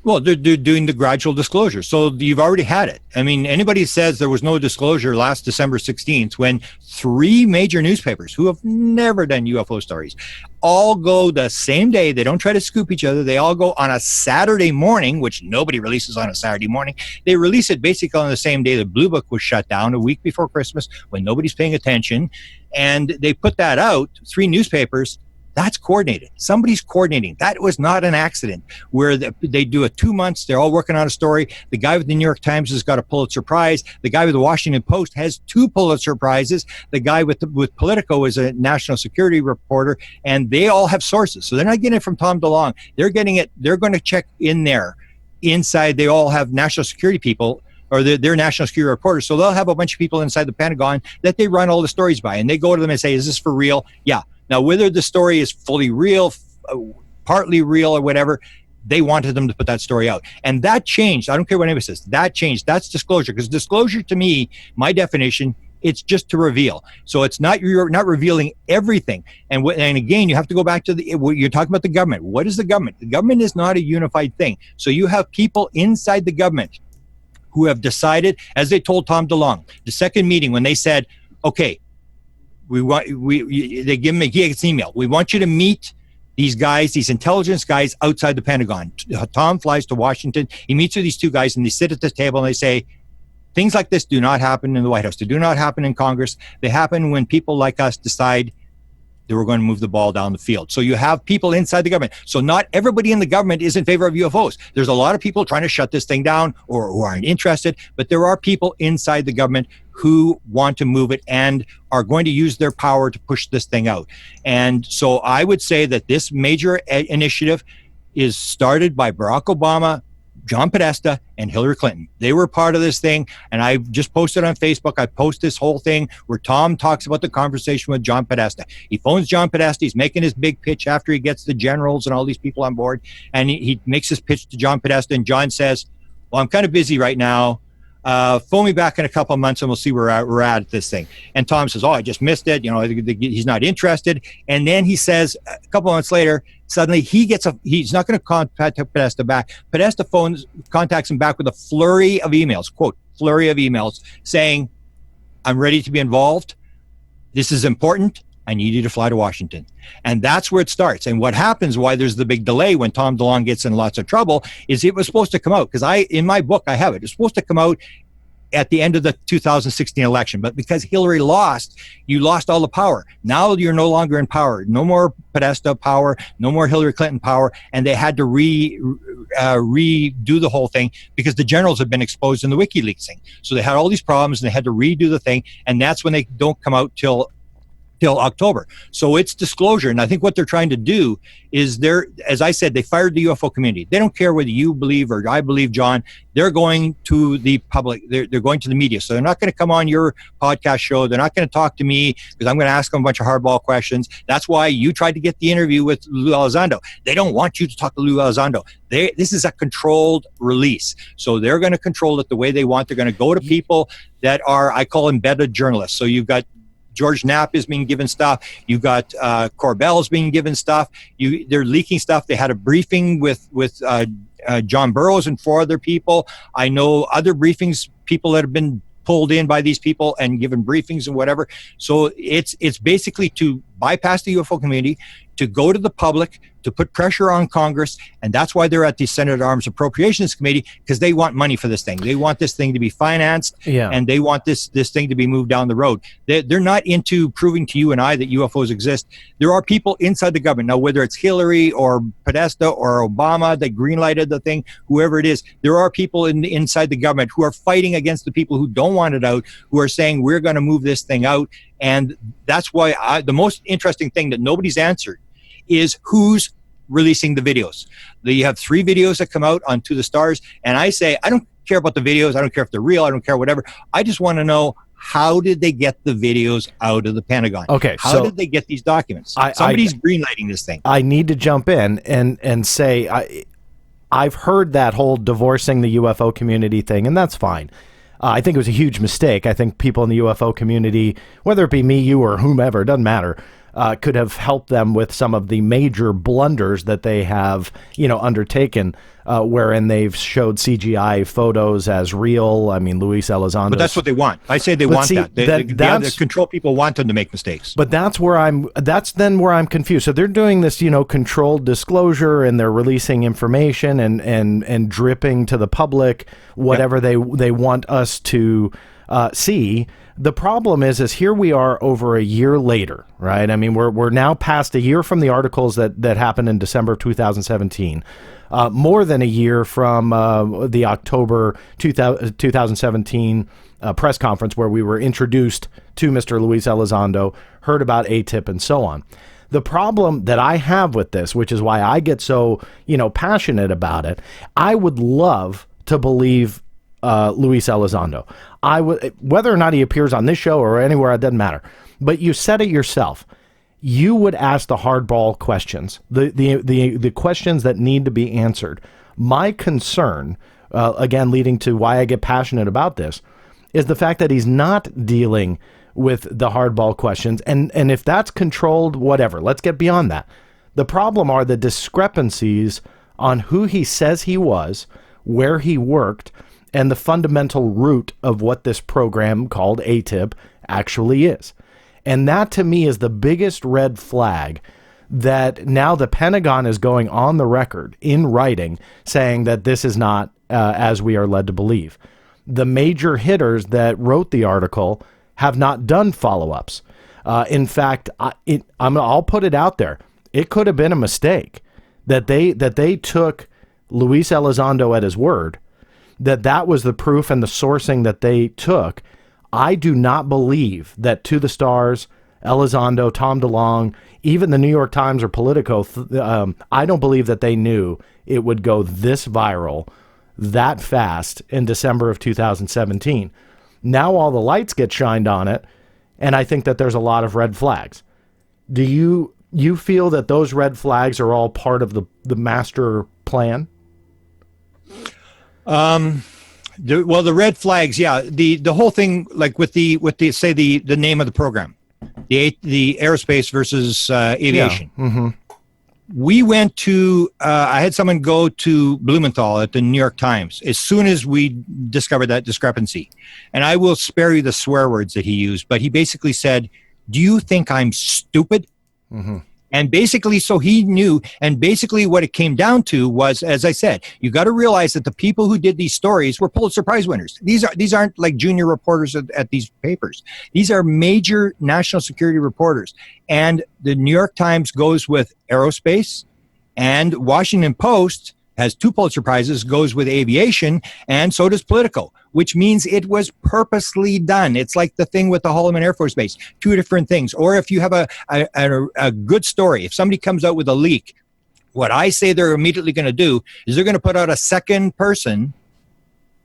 Well, they're doing the gradual disclosure. So you've already had it. I mean, anybody says there was no disclosure last December 16th when 3 major newspapers who have never done UFO stories all go the same day. They don't try to scoop each other. They all go on a Saturday morning, which nobody releases on a Saturday morning. They release it basically on the same day the Blue Book was shut down, a week before Christmas, when nobody's paying attention. And they put that out, 3 newspapers. That's coordinated. Somebody's coordinating. That was not an accident where they do 2 months. They're all working on a story. The guy with the New York Times has got a Pulitzer Prize. The guy with the Washington Post has 2 Pulitzer Prizes. The guy with Politico is a national security reporter, and they all have sources. So they're not getting it from Tom DeLonge. They're getting it. They're going to check in there. Inside, they all have national security people, or they're national security reporters. So they'll have a bunch of people inside the Pentagon that they run all the stories by, and they go to them and say, "Is this for real?" Yeah. Now, whether the story is fully real, partly real, or whatever, they wanted them to put that story out. And that changed. I don't care what anybody says. That changed. That's disclosure. Because disclosure, to me, my definition, it's just to reveal. So it's not, you're not revealing everything. And again, you have to go back to you're talking about the government. What is the government? The government is not a unified thing. So you have people inside the government who have decided, as they told Tom DeLonge, the second meeting when they said, okay, they give him he gets an email. We want you to meet these guys, these intelligence guys outside the Pentagon. Tom flies to Washington. He meets with these 2 guys, and they sit at this table and they say, things like this do not happen in the White House. They do not happen in Congress. They happen when people like us decide that we're going to move the ball down the field. So you have people inside the government. So not everybody in the government is in favor of UFOs. There's a lot of people trying to shut this thing down or who aren't interested, but there are people inside the government who want to move it and are going to use their power to push this thing out. And so I would say that this major initiative is started by Barack Obama, John Podesta, and Hillary Clinton. They were part of this thing, and I just posted on Facebook. I post this whole thing where Tom talks about the conversation with John Podesta. He phones John Podesta. He's making his big pitch after he gets the generals and all these people on board, and he makes his pitch to John Podesta, and John says, well, I'm kind of busy right now. Phone me back in a couple of months and we'll see where we're at this thing. And Tom says, oh, I just missed it. He's not interested. And then he says a couple of months later, suddenly he's not going to contact Podesta back. Podesta contacts him back with a flurry of emails, quote, flurry of emails saying, I'm ready to be involved. This is important. I need you to fly to Washington. And that's where it starts. And what happens, why there's the big delay when Tom DeLonge gets in lots of trouble, is it was supposed to come out. Because in my book, I have it. It's supposed to come out at the end of the 2016 election. But because Hillary lost, you lost all the power. Now you're no longer in power. No more Podesta power, no more Hillary Clinton power. And they had to redo the whole thing because the generals had been exposed in the WikiLeaks thing. So they had all these problems and they had to redo the thing. And that's when they don't come out till October. So it's disclosure. And I think what they're trying to do is as I said, they fired the UFO community. They don't care whether you believe or I believe, John. They're going to the public. They're going to the media. So they're not going to come on your podcast show. They're not going to talk to me because I'm going to ask them a bunch of hardball questions. That's why you tried to get the interview with Lou Elizondo. They don't want you to talk to Lou Elizondo. This is a controlled release. So they're going to control it the way they want. They're going to go to people that are, I call embedded journalists. So you've got George Knapp is being given stuff. You got Corbell's being given stuff. They're leaking stuff. They had a briefing with John Burroughs and 4 other people. I know other briefings, people that have been pulled in by these people and given briefings and whatever. So it's basically to bypass the UFO community, to go to the public, to put pressure on Congress, and that's why they're at the Senate Arms Appropriations Committee, because they want money for this thing. They want this thing to be financed, and they want this thing to be moved down the road. They're not into proving to you and I that UFOs exist. There are people inside the government, now whether it's Hillary or Podesta or Obama that greenlighted the thing, whoever it is, there are people inside the government who are fighting against the people who don't want it out, who are saying we're going to move this thing out. And that's why the most interesting thing that nobody's answered is who's releasing the videos. You have 3 videos that come out on To the Stars, and I say, I don't care about the videos. I don't care if they're real. I don't care whatever. I just want to know, how did they get the videos out of the Pentagon? Okay, how did they get these documents? Somebody's greenlighting this thing. I need to jump in and say, I've heard that whole divorcing the UFO community thing, and that's fine. I think it was a huge mistake. I think people in the UFO community, whether it be me, you, or whomever, it doesn't matter, could have helped them with some of the major blunders that they have, undertaken, wherein they've showed CGI photos as real. I mean, Luis Elizondo. But that's what they want. I say they want that. The control people want them to make mistakes. But that's where I'm confused. So they're doing this, controlled disclosure, and they're releasing information and dripping to the public whatever they want us to see. The problem is here we are over a year later, right? I mean, we're now past a year from the articles that happened in December of 2017, more than a year from the October 2017 press conference where we were introduced to Mr. Luis Elizondo, heard about ATIP, and so on. The problem that I have with this, which is why I get so, passionate about it, I would love to believe Luis Elizondo. Whether or not he appears on this show or anywhere, it doesn't matter. But you said it yourself. You would ask the hardball questions, the questions that need to be answered. My concern, again, leading to why I get passionate about this, is the fact that he's not dealing with the hardball questions. And if that's controlled, whatever, let's get beyond that. The problem are the discrepancies on who he says he was, where he worked, and the fundamental root of what this program called ATIP actually is. And that, to me, is the biggest red flag, that now the Pentagon is going on the record in writing saying that this is not as we are led to believe. The major hitters that wrote the article have not done follow-ups. In fact, I'll put it out there. It could have been a mistake that they took Luis Elizondo at his word, that was the proof and the sourcing that they took. I do not believe that To the Stars, Elizondo, Tom DeLonge, even the New York Times or Politico, I don't believe that they knew it would go this viral that fast in December of 2017. Now all the lights get shined on it, and I think that there's a lot of red flags. Do you feel that those red flags are all part of the master plan? The red flags, yeah. The whole thing, like with the name of the program, the aerospace versus aviation. Yeah. Mm-hmm. We went to, I had someone go to Blumenthal at the New York Times as soon as we discovered that discrepancy. And I will spare you the swear words that he used, but he basically said, "Do you think I'm stupid?" Mm-hmm. And basically, so he knew, and basically what it came down to was, as I said, you got to realize that the people who did these stories were Pulitzer Prize winners. These aren't like junior reporters at these papers. These are major national security reporters. And the New York Times goes with aerospace, and Washington Post has 2 Pulitzer Prizes, goes with aviation, and so does Politico, which means it was purposely done. It's like the thing with the Holloman Air Force Base, 2 different things. Or if you have a good story, if somebody comes out with a leak, what I say they're immediately going to do is they're going to put out a second person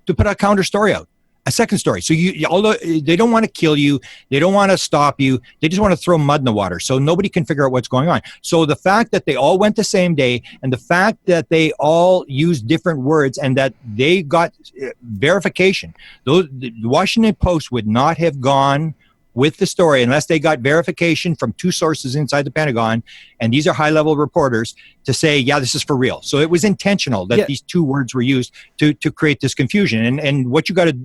to put a counter story out. A second story. So although they don't want to kill you, they don't want to stop you, they just want to throw mud in the water so nobody can figure out what's going on. So the fact that they all went the same day, and the fact that they all used different words, and that they got verification, the Washington Post would not have gone with the story unless they got verification from 2 sources inside the Pentagon, and these are high-level reporters, to say, yeah, this is for real. So it was intentional that these 2 words were used to create this confusion. And what you got to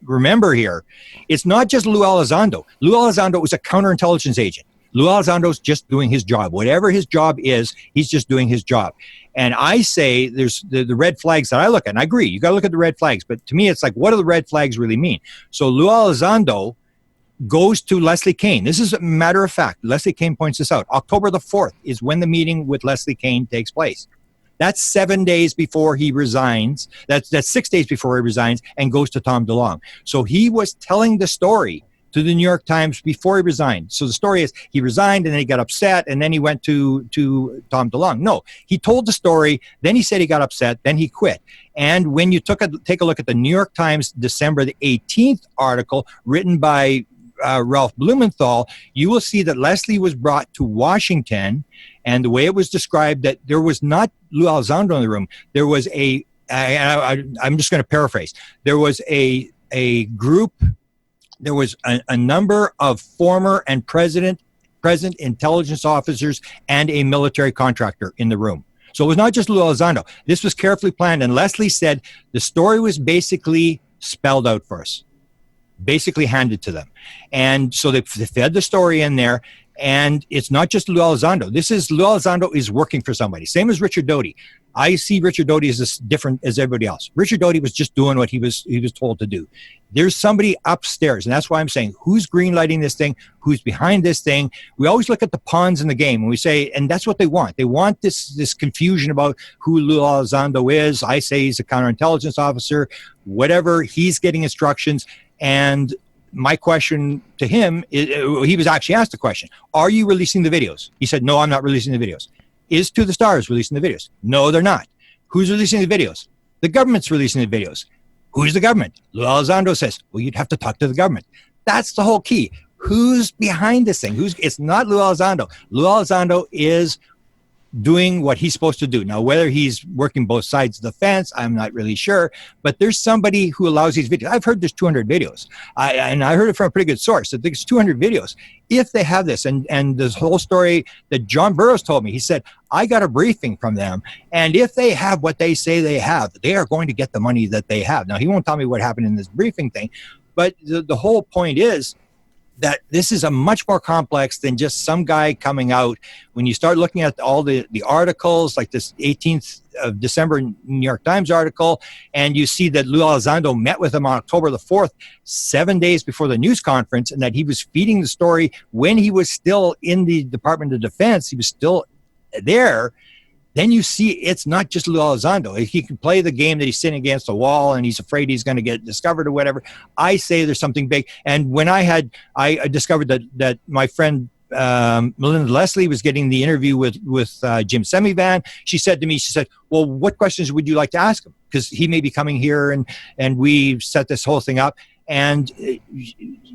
remember here, it's not just Lou Elizondo. Lou Elizondo was a counterintelligence agent. Lou Elizondo's just doing his job. Whatever his job is, he's just doing his job. And I say there's the red flags that I look at, and I agree, you got to look at the red flags. But to me, it's like, what do the red flags really mean? So Lou Elizondo goes to Leslie Kean. This is a matter of fact. Leslie Kean points this out. October the 4th is when the meeting with Leslie Kean takes place. That's 7 days before he resigns. That's 6 days before he resigns and goes to Tom DeLonge. So he was telling the story to the New York Times before he resigned. So the story is he resigned and then he got upset and then he went to Tom DeLonge. No, he told the story, then he said he got upset, then he quit. And when you take a look at the New York Times December the 18th article written by Ralph Blumenthal, you will see that Leslie was brought to Washington, and the way it was described, that there was not Lou Elizondo in the room. There was I'm just going to paraphrase. There was a group. There was a number of former and present intelligence officers and a military contractor in the room. So it was not just Lou Elizondo. This was carefully planned. And Leslie said the story was basically spelled out for us, basically handed to them. And so they fed the story in there. And it's not just Lou Elizondo. Lou Elizondo is working for somebody. Same as Richard Doty. I see Richard Doty as different as everybody else. Richard Doty was just doing what he was told to do. There's somebody upstairs, and that's why I'm saying, who's greenlighting this thing? Who's behind this thing? We always look at the pawns in the game, and we say, and that's what they want. They want this confusion about who Lou Elizondo is. I say he's a counterintelligence officer, whatever. He's getting instructions, and my question to him is, he was actually asked the question, are you releasing the videos? He said, no, I'm not releasing the videos. Is To the Stars releasing the videos? No, they're not. Who's releasing the videos? The government's releasing the videos. Who's the government? Lou Elizondo says, well, you'd have to talk to the government. That's the whole key. Who's behind this thing? It's not Lou Elizondo. Lou Elizondo is doing what he's supposed to do. Now, whether he's working both sides of the fence, I'm not really sure, but there's somebody who allows these videos. I've heard there's 200 videos. And I heard it from a pretty good source that there's 200 videos. If they have this, and this whole story that John Burroughs told me, he said, I got a briefing from them, and if they have what they say they have, they are going to get the money that they have. Now, he won't tell me what happened in this briefing thing, but the whole point is that this is a much more complex than just some guy coming out. When you start looking at all the articles, like this 18th of December New York Times article, and you see that Lou Elizondo met with him on October the 4th, 7 days before the news conference, and that he was feeding the story when he was still in the Department of Defense. He was still there. Then you see it's not just Lou Elizondo. He can play the game that he's sitting against a wall and he's afraid he's going to get discovered or whatever. I say there's something big. And when I discovered that my friend Melinda Leslie was getting the interview with Jim Semivan, she said to me, well, what questions would you like to ask him? Because he may be coming here, and we set this whole thing up. And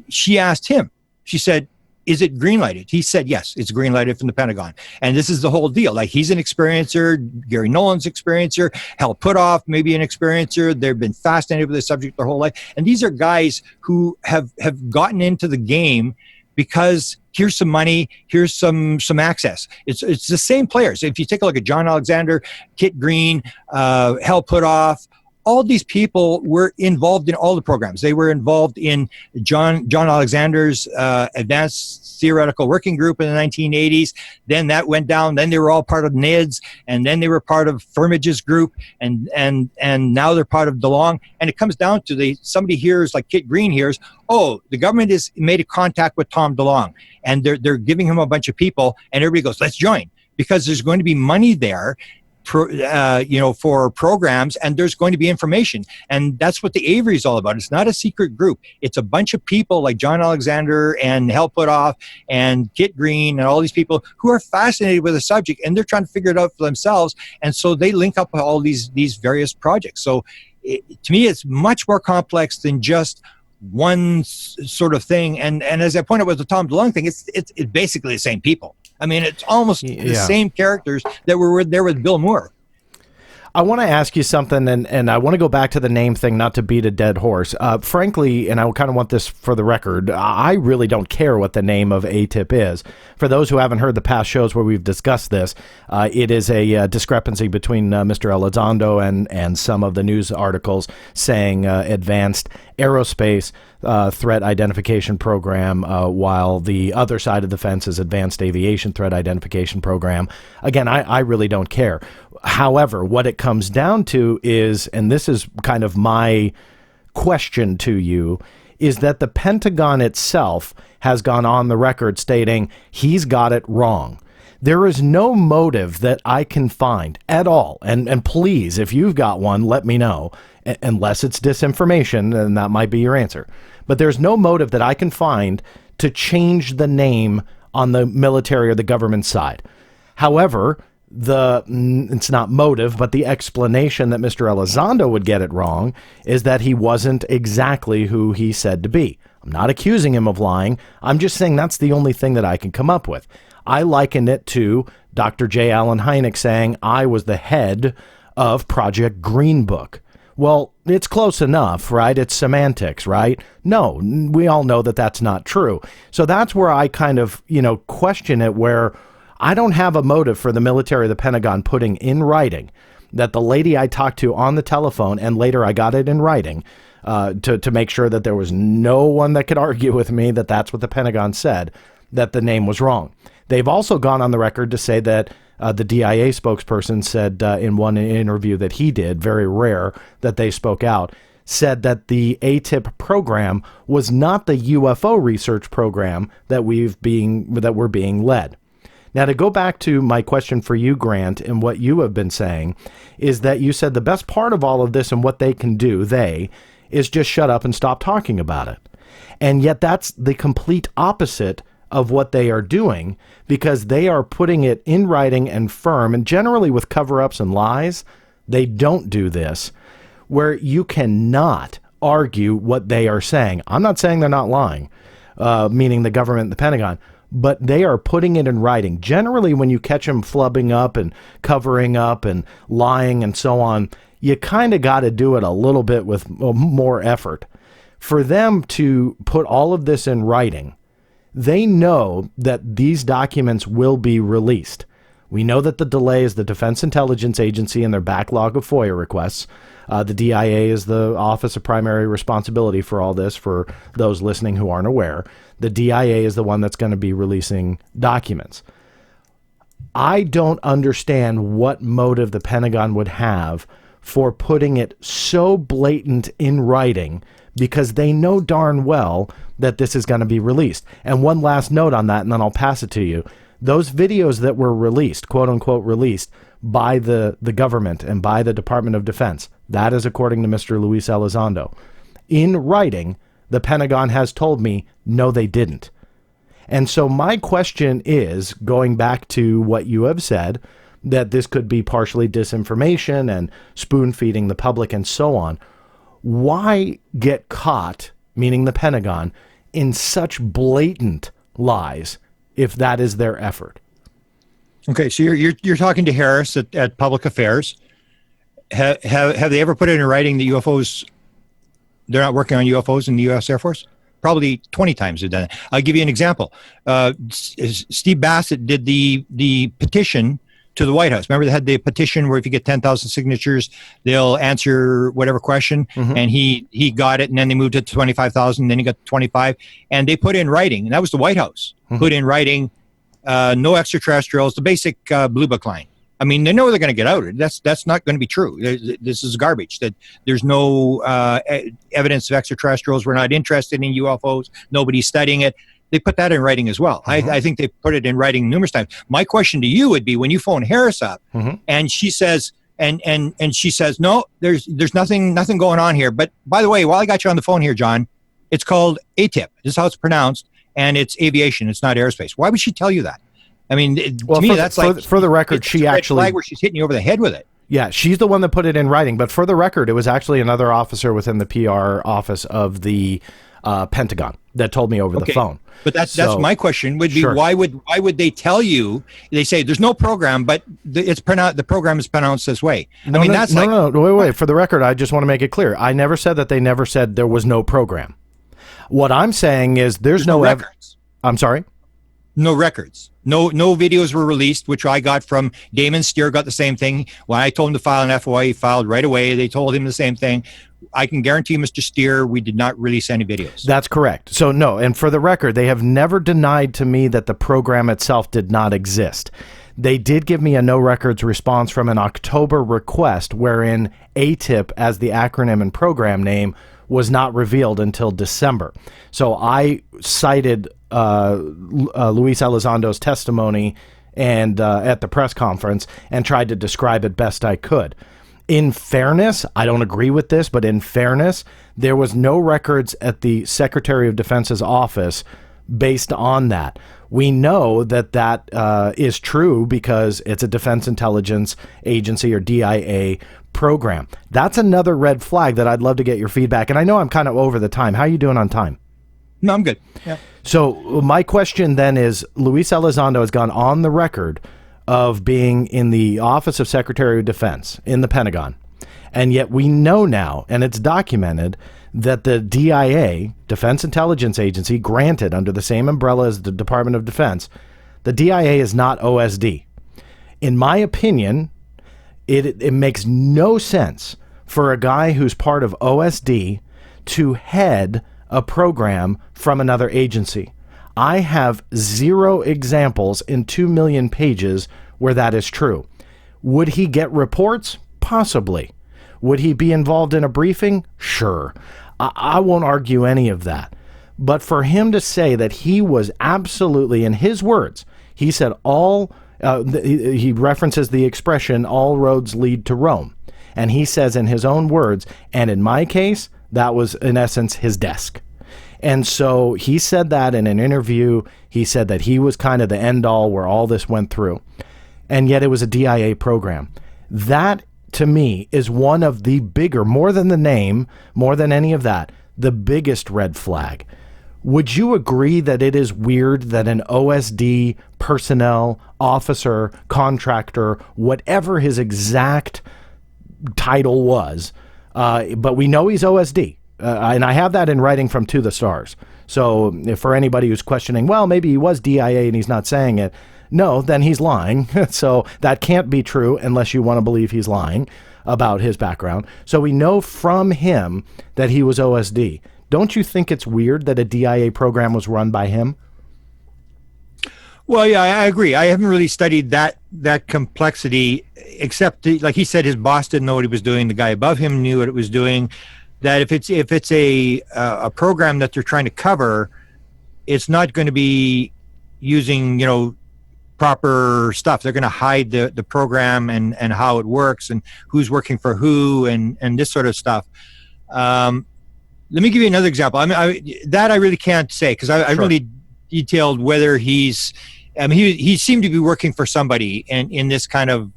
she asked him, she said, is it green-lighted? He said, yes, it's green-lighted from the Pentagon. And this is the whole deal. Like, he's an experiencer. Gary Nolan's experiencer. Hal Puthoff, maybe an experiencer. They've been fascinated with this subject their whole life. And these are guys who have gotten into the game because here's some money, here's some access. It's the same players. If you take a look at John Alexander, Kit Green, Hal Puthoff, all these people were involved in all the programs. They were involved in John Alexander's Advanced Theoretical Working Group in the 1980s. Then that went down. Then they were all part of NIDS, and then they were part of Firmage's group, and now they're part of DeLonge. And it comes down to somebody hears, like Kit Green hears, oh, the government has made a contact with Tom DeLonge, and they're giving him a bunch of people, and everybody goes, let's join, because there's going to be money there. For programs, and there's going to be information, and that's what the Avery is all about. It's not a secret group. It's a bunch of people like John Alexander and Hal Puthoff and Kit Green and all these people who are fascinated with the subject, and they're trying to figure it out for themselves, and so they link up all these various projects. So to me, it's much more complex than just one sort of thing, and as I pointed out with the Tom DeLonge thing, it's basically the same people. I mean, it's almost the same characters that were there with Bill Moore. I want to ask you something, and I want to go back to the name thing, not to beat a dead horse. Frankly, and I kind of want this for the record, I really don't care what the name of ATIP is. For those who haven't heard the past shows where we've discussed this, it is a discrepancy between Mr. Elizondo and some of the news articles saying advanced aerospace threat identification program, while the other side of the fence is advanced aviation threat identification program. Again, I really don't care. However, what it comes down to is, and this is kind of my question to you, is that the Pentagon itself has gone on the record stating he's got it wrong. There is no motive that I can find at all. And please, if you've got one, let me know, unless it's disinformation, and that might be your answer. But there's no motive that I can find to change the name on the military or the government side. However, it's not motive, but the explanation that Mr. Elizondo would get it wrong is that he wasn't exactly who he said to be. I'm not accusing him of lying. I'm just saying that's the only thing that I can come up with. I liken it to Dr. J. Allen Hynek saying I was the head of Project Green Book. Well, it's close enough, right? It's semantics, right? No, we all know that that's not true. So that's where I kind of, question it, where I don't have a motive for the military or the Pentagon putting in writing that the lady I talked to on the telephone, and later I got it in writing to make sure that there was no one that could argue with me that that's what the Pentagon said, that the name was wrong. They've also gone on the record to say that the DIA spokesperson said in one interview that he did, very rare that they spoke out, said that the ATIP program was not the UFO research program that we're being led. Now, to go back to my question for you, Grant, and what you have been saying, is that you said the best part of all of this and what they can do, is just shut up and stop talking about it. And yet that's the complete opposite of what they are doing, because they are putting it in writing and firm, and generally with cover-ups and lies, they don't do this, where you cannot argue what they are saying. I'm not saying they're not lying, meaning the government and the Pentagon, but they are putting it in writing. Generally, when you catch them flubbing up and covering up and lying and so on, you kind of got to do it a little bit with more effort. For them to put all of this in writing, they know that these documents will be released. We know that the delay is the Defense Intelligence Agency and their backlog of FOIA requests. The DIA is the Office of Primary Responsibility for all this, for those listening who aren't aware. The DIA is the one that's going to be releasing documents. I don't understand what motive the Pentagon would have for putting it so blatant in writing, because they know darn well that this is going to be released. And one last note on that, and then I'll pass it to you. Those videos that were released, quote unquote released, by the government and by the Department of Defense, that is according to Mr. Luis Elizondo. In writing, the Pentagon has told me, no, they didn't. And so my question is, going back to what you have said, that this could be partially disinformation and spoon-feeding the public and so on, why get caught, meaning the Pentagon, in such blatant lies if that is their effort? Okay, so you're talking to Harris at Public Affairs. Have they ever put it in writing that UFOs, they're not working on UFOs in the U.S. Air Force? Probably 20 times they've done it. I'll give you an example. Steve Bassett did the petition to the White House. Remember, they had the petition where if you get 10,000 signatures, they'll answer whatever question. Mm-hmm. And he got it, and then they moved it to 25,000. Then he got 25, and they put in writing, and that was the White House, put in writing, no extraterrestrials, the basic Blue Book line. I mean, they know they're going to get outed. That's not going to be true. This is garbage. That there's no evidence of extraterrestrials. We're not interested in UFOs. Nobody's studying it. They put that in writing as well. Mm-hmm. I think they put it in writing numerous times. My question to you would be, when you phone Harris up, and she says, and she says, no, there's nothing going on here. But by the way, while I got you on the phone here, John, it's called ATIP. This is how it's pronounced, and it's aviation. It's not aerospace. Why would she tell you that? I mean, to me, that's like, for the record, she actually, flag where she's hitting you over the head with it. Yeah, she's the one that put it in writing. But for the record, it was actually another officer within the PR office of the Pentagon that told me over the phone. But that's my question would be, Sure. why would they tell you? They say there's no program, but the program is pronounced this way. No, wait. For the record, I just want to make it clear. I never said that they never said there was no program. What I'm saying is there's no records. I'm sorry? No records. No videos were released, which I got from Damon Steer, got the same thing. When I told him to file an FOI, he filed right away. They told him the same thing. I can guarantee Mr. Steer, we did not release any videos. That's correct. So no, and for the record, they have never denied to me that the program itself did not exist. They did give me a no records response from an October request wherein ATIP, as the acronym and program name, was not revealed until December. So I cited Luis Elizondo's testimony and at the press conference and tried to describe it best I could. In fairness, I don't agree with this, but in fairness, there was no records at the Secretary of Defense's office based on that. We know that is true because it's a Defense Intelligence Agency or DIA program. That's another red flag that I'd love to get your feedback. And I know I'm kind of over the time. How are you doing on time? No, I'm good. Yeah. So my question then is, Luis Elizondo has gone on the record of being in the Office of Secretary of Defense in the Pentagon. And yet we know now, and it's documented, that the DIA, Defense Intelligence Agency, granted under the same umbrella as the Department of Defense, the DIA is not OSD. In my opinion, it makes no sense for a guy who's part of OSD to head a program from another agency. I have 0 examples in 2 million pages where that is true. Would he get reports? Possibly. Would he be involved in a briefing? Sure. I won't argue any of that. But for him to say that he was absolutely, in his words, he said he references the expression, all roads lead to Rome. And he says in his own words, and in my case, that was in essence his desk. And so he said that in an interview. He said that he was kind of the end all where all this went through. And yet it was a DIA program. That, to me, is one of the bigger, more than the name, more than any of that, the biggest red flag. Would you agree that it is weird that an OSD personnel, officer, contractor, whatever his exact title was, but we know he's OSD, and I have that in writing from To the Stars. So if for anybody who's questioning, well, maybe he was DIA and he's not saying it, no, then he's lying. So that can't be true unless you want to believe he's lying about his background. So we know from him that he was OSD. Don't you think it's weird that a DIA program was run by him? Well, yeah, I agree. I haven't really studied that complexity, except like he said, his boss didn't know what he was doing. The guy above him knew what it was doing. That if it's a program that they're trying to cover, it's not going to be using proper stuff. They're going to hide the program and how it works and who's working for who and this sort of stuff. Let me give you another example. I really can't say because I really detailed whether he seemed to be working for somebody in this kind of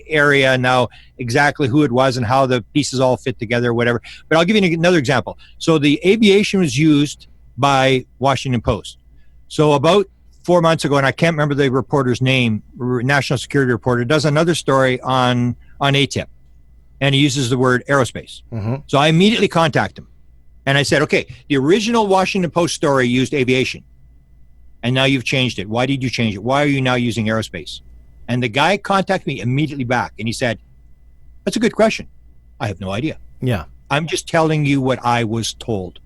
area. Now exactly who it was and how the pieces all fit together, whatever. But I'll give you another example. So the aviation was used by Washington Post. So about 4 months ago, and I can't remember the reporter's name, national security reporter, does another story on ATIP, and he uses the word aerospace. Mm-hmm. So I immediately contact him, and I said, okay, the original Washington Post story used aviation, and now you've changed it. Why did you change it? Why are you now using aerospace? And the guy contacted me immediately back, and he said, that's a good question. I have no idea. Yeah. I'm just telling you what I was told.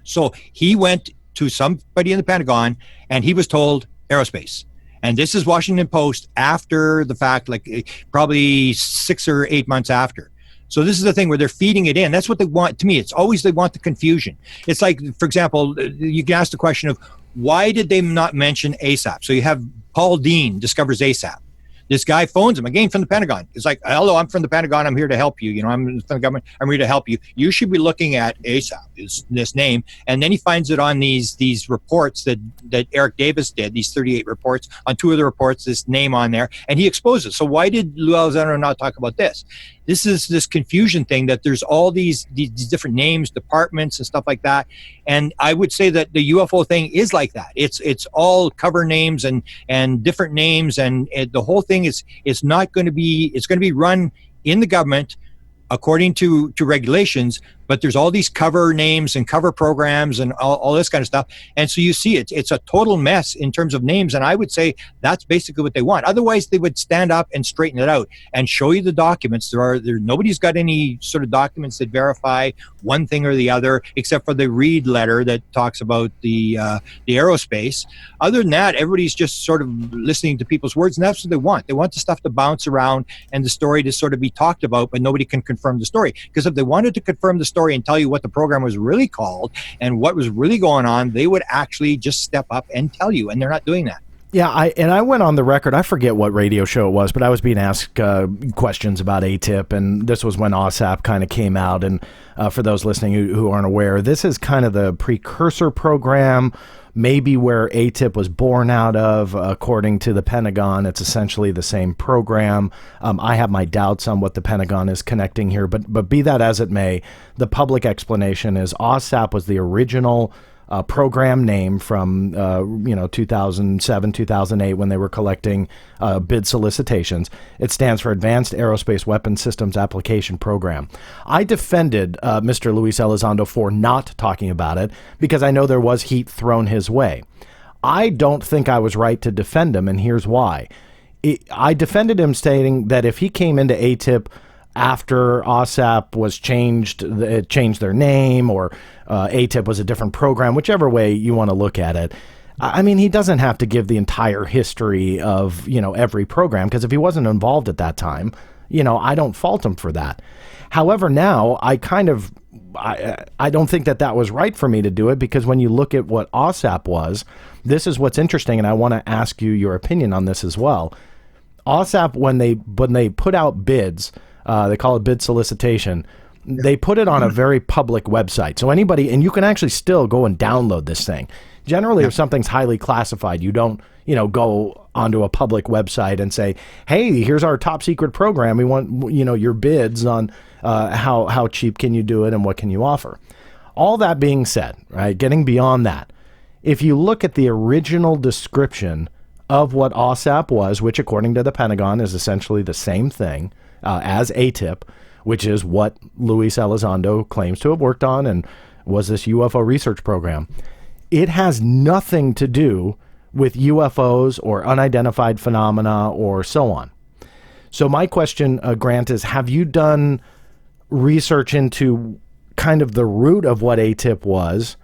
So he went to somebody in the Pentagon, and he was told aerospace. And this is Washington Post after the fact, like probably 6 or 8 months after. So this is the thing where they're feeding it in. That's what they want. To me, it's always they want the confusion. It's like, for example, you can ask the question of why did they not mention ASAP? So you have Paul Dean discovers ASAP. This guy phones him again from the Pentagon. It's like, hello, I'm from the Pentagon. I'm here to help you. I'm from the government. I'm here to help you. You should be looking at ASAP, is this name. And then he finds it on these reports that Eric Davis did, these 38 reports. On 2 of the reports, this name on there, and he exposes. So why did Lou Elizondo not talk about this? this is this confusion thing that there's all these different names, departments and stuff like that. And I would say that the UFO thing is like that. It's all cover names and different names, and the whole thing is it's going to be run in the government according to regulations, but there's all these cover names and cover programs and all this kind of stuff. And so you see it's a total mess in terms of names. And I would say that's basically what they want. Otherwise, they would stand up and straighten it out and show you the documents. Nobody's got any sort of documents that verify one thing or the other, except for the Reed letter that talks about the aerospace. Other than that, everybody's just sort of listening to people's words, and that's what they want. They want the stuff to bounce around and the story to sort of be talked about, but nobody can confirm the story. Because if they wanted to confirm the story and tell you what the program was really called and what was really going on, they would actually just step up and tell you, and they're not doing that. Yeah, I went on the record. I forget what radio show it was, but I was being asked questions about ATIP, and this was when OSAP kind of came out. And for those listening who aren't aware, this is kind of the precursor program, maybe where ATIP was born out of. According to the Pentagon, it's essentially the same program. I have my doubts on what the Pentagon is connecting here, but be that as it may, the public explanation is OSAP was the original program name from 2007, 2008, when they were collecting bid solicitations. It stands for Advanced Aerospace Weapons Systems Application Program. I defended Mr. Luis Elizondo for not talking about it because I know there was heat thrown his way. I don't think I was right to defend him, and here's why. I defended him stating that if he came into ATIP after OSAP was changed their name, or ATIP was a different program, whichever way you want to look at it. I mean, he doesn't have to give the entire history of, every program, because if he wasn't involved at that time, I don't fault him for that. However, now I don't think that was right for me to do it, because when you look at what OSAP was, this is what's interesting, and I want to ask you your opinion on this as well. OSAP, when they put out bids, they call it bid solicitation. They put it on a very public website. So anybody, and you can actually still go and download this thing. Generally, if something's highly classified, you don't, go onto a public website and say, hey, here's our top secret program. We want, your bids on how cheap can you do it and what can you offer. All that being said, right, getting beyond that, if you look at the original description of what OSAP was, which according to the Pentagon is essentially the same thing as ATIP, which is what Luis Elizondo claims to have worked on and was this UFO research program. It has nothing to do with UFOs or unidentified phenomena or so on. So my question, Grant, is have you done research into kind of the root of what ATIP was,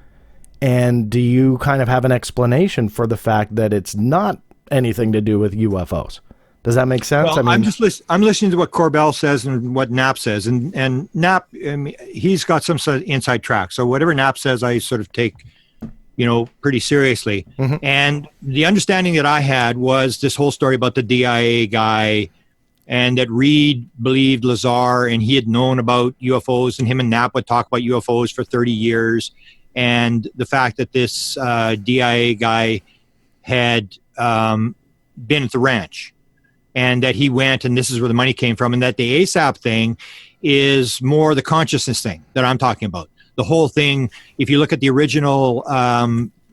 and do you kind of have an explanation for the fact that it's not anything to do with UFOs? Does that make sense? Well, I'm listening to what Corbell says and what Knapp says, and Knapp, he's got some sort of inside track. So whatever Knapp says, I sort of take, pretty seriously. Mm-hmm. And the understanding that I had was this whole story about the DIA guy, and that Reed believed Lazar, and he had known about UFOs, and him and Knapp would talk about UFOs for 30 years, and the fact that this DIA guy had been at the ranch. And that he went, and this is where the money came from, and that the ASAP thing is more the consciousness thing that I'm talking about. The whole thing, if you look at the original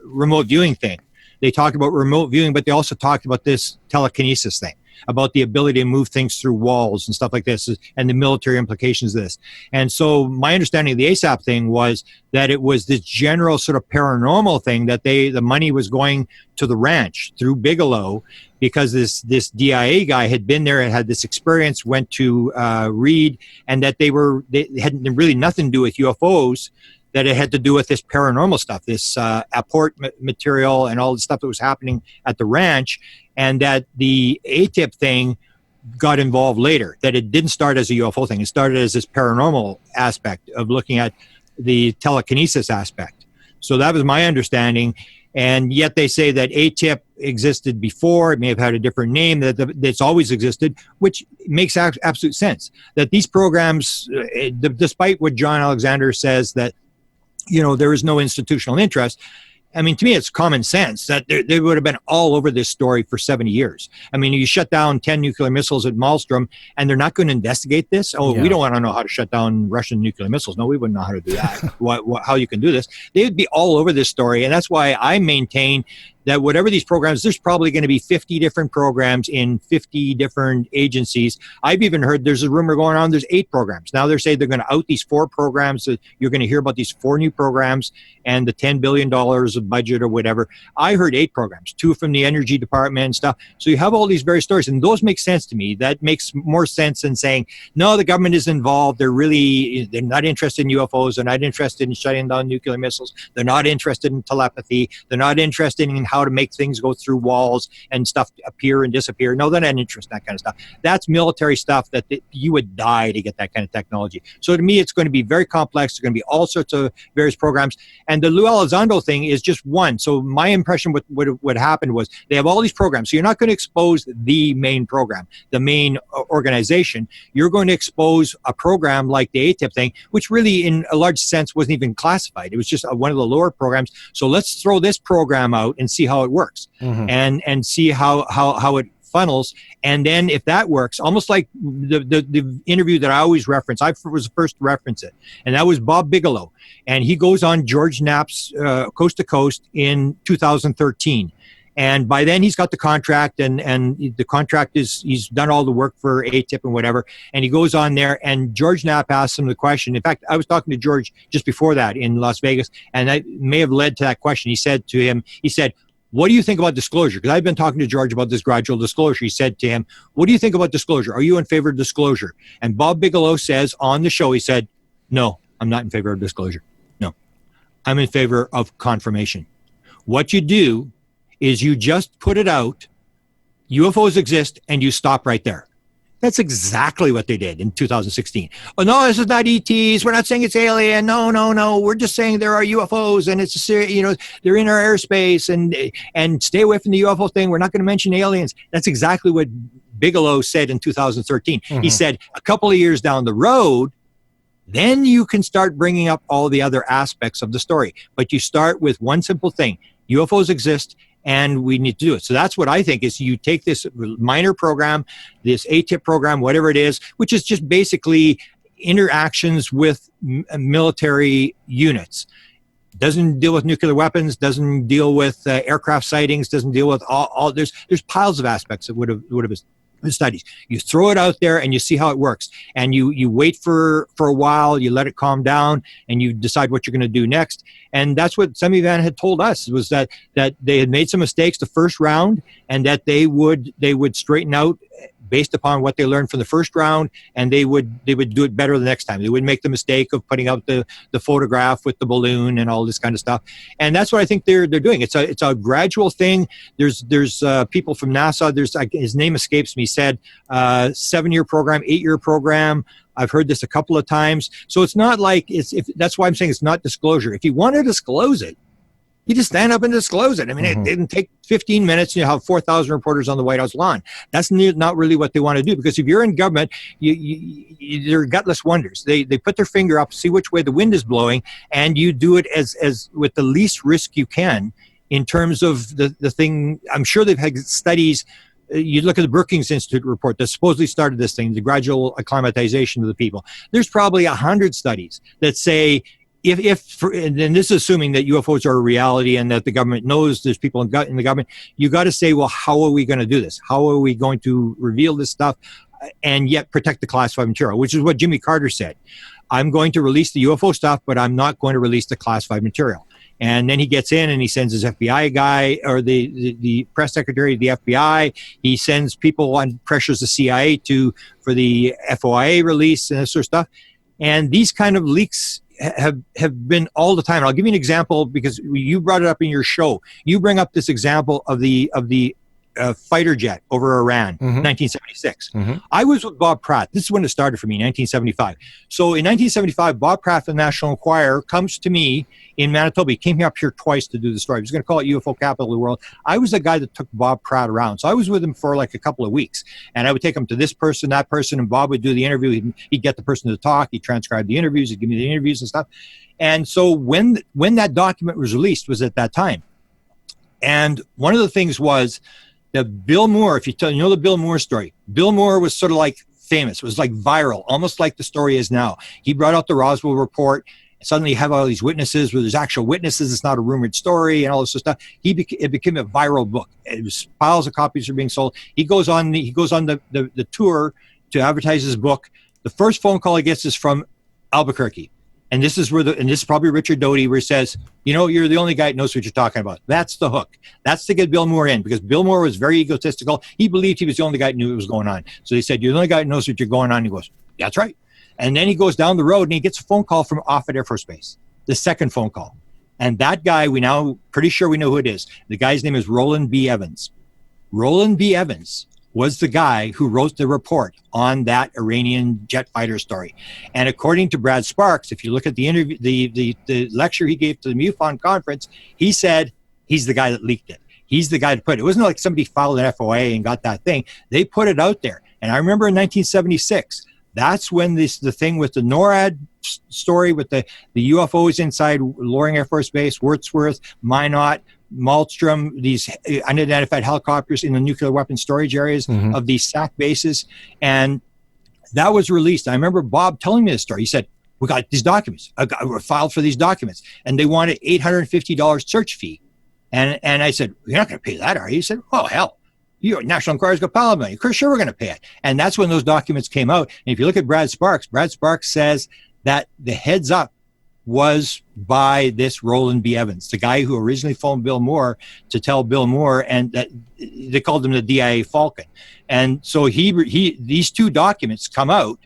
remote viewing thing, they talked about remote viewing, but they also talked about this telekinesis thing, about the ability to move things through walls and stuff like this, and the military implications of this. And so my understanding of the ASAP thing was that it was this general sort of paranormal thing, that the money was going to the ranch through Bigelow, because this DIA guy had been there and had this experience, went to Reed, and that they had really nothing to do with UFOs, that it had to do with this paranormal stuff, this apport material and all the stuff that was happening at the ranch, and that the ATIP thing got involved later, that it didn't start as a UFO thing. It started as this paranormal aspect of looking at the telekinesis aspect. So that was my understanding. And yet they say that ATIP existed before. It may have had a different name, that it's always existed, which makes absolute sense. That these programs, despite what John Alexander says, that there is no institutional interest, I mean, to me, it's common sense that they would have been all over this story for 70 years. I mean, you shut down 10 nuclear missiles at Malmstrom, and they're not going to investigate this? Oh, we don't want to know how to shut down Russian nuclear missiles. No, we wouldn't know how to do that. How you can do this. They would be all over this story, and that's why I maintain that whatever these programs, there's probably going to be 50 different programs in 50 different agencies. I've even heard there's a rumor going on, there's 8 programs. Now they're saying they're going to out these 4 programs. That you're going to hear about these 4 new programs and the $10 billion of budget or whatever. I heard 8 programs, 2 from the energy department and stuff. So you have all these various stories, and those make sense to me. That makes more sense than saying, no, the government is involved. They're not interested in UFOs. They're not interested in shutting down nuclear missiles. They're not interested in telepathy. They're not interested in how to make things go through walls and stuff appear and disappear. No, they're not interested in that kind of stuff. That's military stuff that you would die to get that kind of technology. So to me, it's going to be very complex. There's going to be all sorts of various programs. And the Lou Elizondo thing is just one. So my impression what happened was they have all these programs. So you're not going to expose the main program, the main organization. You're going to expose a program like the ATIP thing, which really in a large sense wasn't even classified. It was just one of the lower programs. So let's throw this program out and see how it works, and see how it funnels. And then if that works, almost like the interview that I always reference, I was the first to reference it, and that was Bob Bigelow. And he goes on George Knapp's Coast to Coast in 2013. And by then he's got the contract, and the contract he's done all the work for ATIP and whatever. And he goes on there, and George Knapp asks him the question. In fact, I was talking to George just before that in Las Vegas, and that may have led to that question. He said to him, what do you think about disclosure? Because I've been talking to George about this gradual disclosure. He said to him, what do you think about disclosure? Are you in favor of disclosure? And Bob Bigelow says on the show, he said, no, I'm not in favor of disclosure. No, I'm in favor of confirmation. What you do is you just put it out, UFOs exist, and you stop right there. That's exactly what they did in 2016. Oh, no, this is not ETs. We're not saying it's alien. No. We're just saying there are UFOs, and it's they're in our airspace, and stay away from the UFO thing. We're not going to mention aliens. That's exactly what Bigelow said in 2013. He said a couple of years down the road, then you can start bringing up all the other aspects of the story. But you start with one simple thing: UFOs exist, and we need to do it. So that's what I think is you take this minor program, this ATIP program, whatever it is, which is just basically interactions with military units. Doesn't deal with nuclear weapons, doesn't deal with aircraft sightings, doesn't deal with all there's piles of aspects that would have studies. You throw it out there and you see how it works, and you wait for a while, you let it calm down, and you decide what you're going to do next. And that's what Semivan had told us, was that they had made some mistakes the first round, and that they would straighten out based upon what they learned from the first round, and they would do it better the next time. They wouldn't make the mistake of putting out the photograph with the balloon and all this kind of stuff. And that's what I think they're doing. It's a gradual thing. There's people from NASA. His name escapes me. Said 7-year program, 8-year program. I've heard this a couple of times. So it's not like that's why I'm saying it's not disclosure. If you want to disclose it, you just stand up and disclose it. I mean, it didn't take 15 minutes. You have 4,000 reporters on the White House lawn. That's not really what they want to do, because if you're in government, they're gutless wonders. They put their finger up, see which way the wind is blowing, and you do it as with the least risk you can in terms of the thing. I'm sure they've had studies. You look at the Brookings Institute report that supposedly started this thing, the gradual acclimatization of the people. There's probably 100 studies that say, and this is assuming that UFOs are a reality and that the government knows there's people in the government, you got to say, well, how are we going to do this? How are we going to reveal this stuff and yet protect the classified material, which is what Jimmy Carter said. I'm going to release the UFO stuff, but I'm not going to release the classified material. And then he gets in and he sends his FBI guy, or the press secretary of the FBI. He sends people on, pressures the CIA for the FOIA release and this sort of stuff. And these kind of leaks have been all the time. And I'll give you an example, because you brought it up in your show. You bring up this example of the fighter jet over Iran, 1976. I was with Bob Pratt. This is when it started for me, 1975. So in 1975, Bob Pratt, the National Enquirer, comes to me in Manitoba. He came up here twice to do the story. He was going to call it UFO Capital of the World. I was the guy that took Bob Pratt around. So I was with him for like a couple of weeks. And I would take him to this person, that person, and Bob would do the interview. He'd get the person to talk. He'd transcribe the interviews. He'd give me the interviews and stuff. And so when that document was released was at that time. And one of the things was that Bill Moore, if you know the Bill Moore story, Bill Moore was sort of like famous. It was like viral, almost like the story is now. He brought out the Roswell report. Suddenly you have all these witnesses where there's actual witnesses. It's not a rumored story and all this stuff. It became a viral book. It was, piles of copies are being sold. He goes on the tour to advertise his book. The first phone call he gets is from Albuquerque. And this is this is probably Richard Doty, where he says, you're the only guy that knows what you're talking about. That's the hook. That's to get Bill Moore in, because Bill Moore was very egotistical. He believed he was the only guy that knew what was going on. So they said, you're the only guy that knows what you're going on. He goes, that's right. And then he goes down the road and he gets a phone call from Offutt Air Force Base, the second phone call. And that guy, we now pretty sure we know who it is. The guy's name is Roland B. Evans. Roland B. Evans was the guy who wrote the report on that Iranian jet fighter story. And according to Brad Sparks, if you look at the interview, the lecture he gave to the MUFON conference, he said he's the guy that leaked it. He's the guy that put it. It wasn't like somebody filed an FOA and got that thing. They put it out there. And I remember in 1976, that's when the thing with the NORAD story with the UFOs inside Loring Air Force Base, Wordsworth, Minot, Malmstrom, these unidentified helicopters in the nuclear weapon storage areas of these SAC bases. And that was released. I remember Bob telling me this story. He said, we got these documents. We're filed for these documents. And they wanted $850 search fee. And I said, you're not going to pay that, are you? He said, oh, hell. National Enquirer's got pile of money. Sure, we're going to pay it. And that's when those documents came out. And if you look at Brad Sparks says that the heads up was by this Roland B. Evans, the guy who originally phoned Bill Moore to tell Bill Moore, and that they called him the DIA Falcon. And so these two documents come out,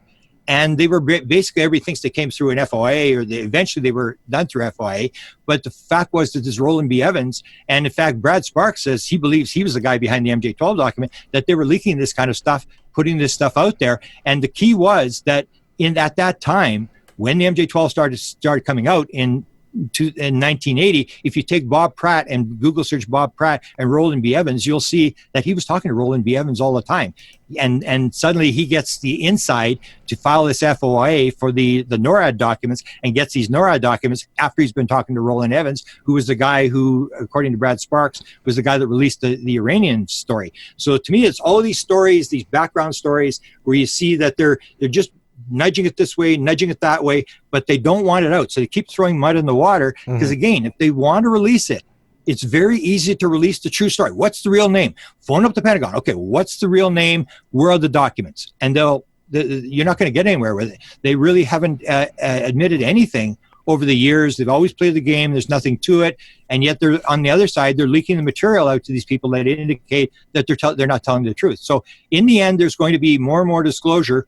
and they were basically everybody thinks they came through an FOA, or eventually they were done through FOA. But the fact was that this Roland B. Evans, and in fact, Brad Sparks says he believes he was the guy behind the MJ-12 document, that they were leaking this kind of stuff, putting this stuff out there. And the key was that at that time, when the MJ-12 started coming out in 1980, if you take Bob Pratt and Google search Bob Pratt and Roland B. Evans, you'll see that he was talking to Roland B. Evans all the time. And suddenly he gets the inside to file this FOIA for the NORAD documents, and gets these NORAD documents after he's been talking to Roland Evans, who was the guy who, according to Brad Sparks, was the guy that released the Iranian story. So to me, it's all of these stories, these background stories, where you see that they're just nudging it this way, nudging it that way, but they don't want it out. So they keep throwing mud in the water, because again, if they want to release it, it's very easy to release the true story. What's the real name? Phone up the Pentagon. Okay, what's the real name? Where are the documents? And you're not going to get anywhere with it. They really haven't admitted anything over the years. They've always played the game. There's nothing to it. And yet they're on the other side, they're leaking the material out to these people that indicate that they're not telling the truth. So in the end, there's going to be more and more disclosure.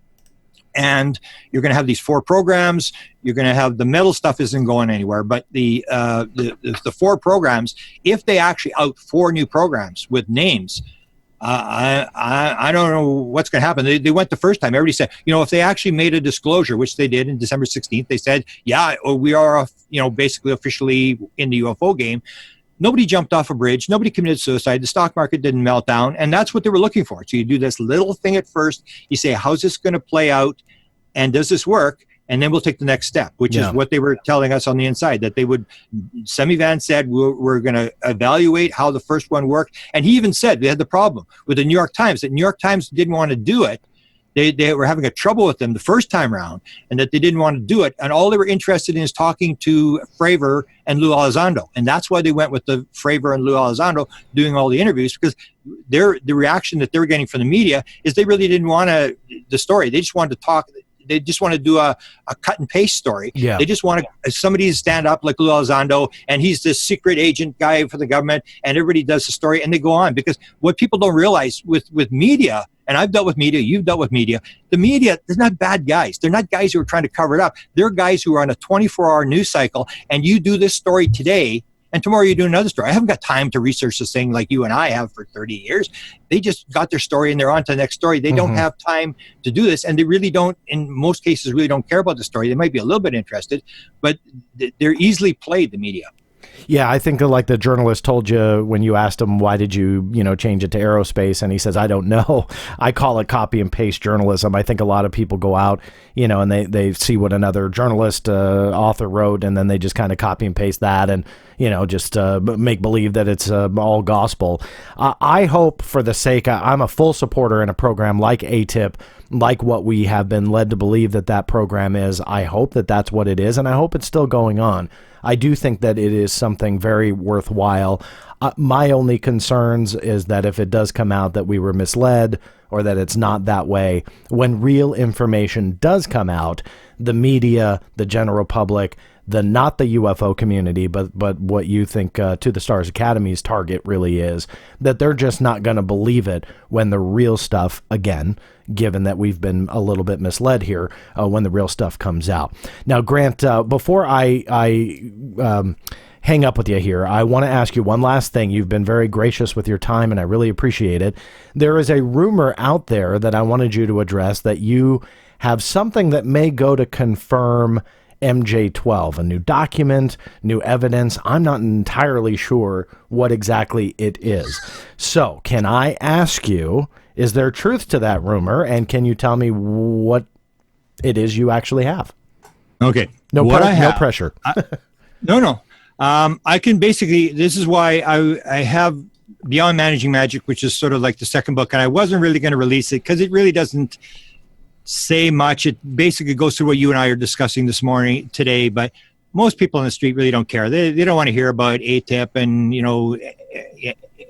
And you're going to have these 4 programs. You're going to have the metal stuff isn't going anywhere, but the 4 programs, if they actually out 4 new programs with names, I don't know what's going to happen. They went the first time. Everybody said, if they actually made a disclosure, which they did in December 16th, they said, yeah, we are, basically officially in the UFO game. Nobody jumped off a bridge. Nobody committed suicide. The stock market didn't melt down. And that's what they were looking for. So you do this little thing at first. You say, how's this going to play out? And does this work? And then we'll take the next step, which is what they were telling us on the inside, that they would. Semi Van said, we're going to evaluate how the first one worked. And he even said they had the problem with the New York Times, that New York Times didn't want to do it. They were having a trouble with them the first time around, and that they didn't want to do it. And all they were interested in is talking to Fravor and Lou Elizondo. And that's why they went with the Fravor and Lou Elizondo doing all the interviews, because the reaction that they were getting from the media is they really didn't want the story. They just wanted to talk. They just want to do a cut and paste story. Yeah. They just want somebody to stand up like Lou Elizondo, and he's this secret agent guy for the government, and everybody does the story, and they go on. Because what people don't realize with media, and I've dealt with media, you've dealt with media, the media, they're not bad guys. They're not guys who are trying to cover it up. They're guys who are on a 24-hour news cycle, and you do this story today, and tomorrow you do another story. I haven't got time to research this thing like you and I have for 30 years. They just got their story and they're on to the next story. They don't have time to do this, and they really don't, in most cases, really don't care about the story. They might be a little bit interested, but they're easily played, the media. Yeah, I think like the journalist told you when you asked him, why did you, change it to aerospace? And he says, I don't know. I call it copy and paste journalism. I think a lot of people go out, and they see what another journalist, author wrote, and then they just kind of copy and paste that and, just make believe that it's all gospel. I hope for the sake, I'm a full supporter in a program like ATIP, like what we have been led to believe that program is. I hope that that's what it is, and I hope it's still going on. I do think that it is something very worthwhile. My only concerns is that if it does come out that we were misled or that it's not that way, when real information does come out, the media, the general public, not the UFO community, but what you think To the Stars Academy's target really is, that they're just not going to believe it when the real stuff, again, given that we've been a little bit misled here, when the real stuff comes out. Now, Grant, before I hang up with you here, I want to ask you one last thing. You've been very gracious with your time, and I really appreciate it. There is a rumor out there that I wanted you to address, that you have something that may go to confirm MJ-12, a new document, new evidence. I'm not entirely sure what exactly it is. So can I ask you, is there truth to that rumor? And can you tell me what it is you actually have? Okay. No pressure. No. I can basically, this is why I have Beyond Managing Magic, which is sort of like the second book, and I wasn't really going to release it because it really doesn't say much. It basically goes through what you and I are discussing today, but most people on the street really don't care. They don't want to hear about ATIP and,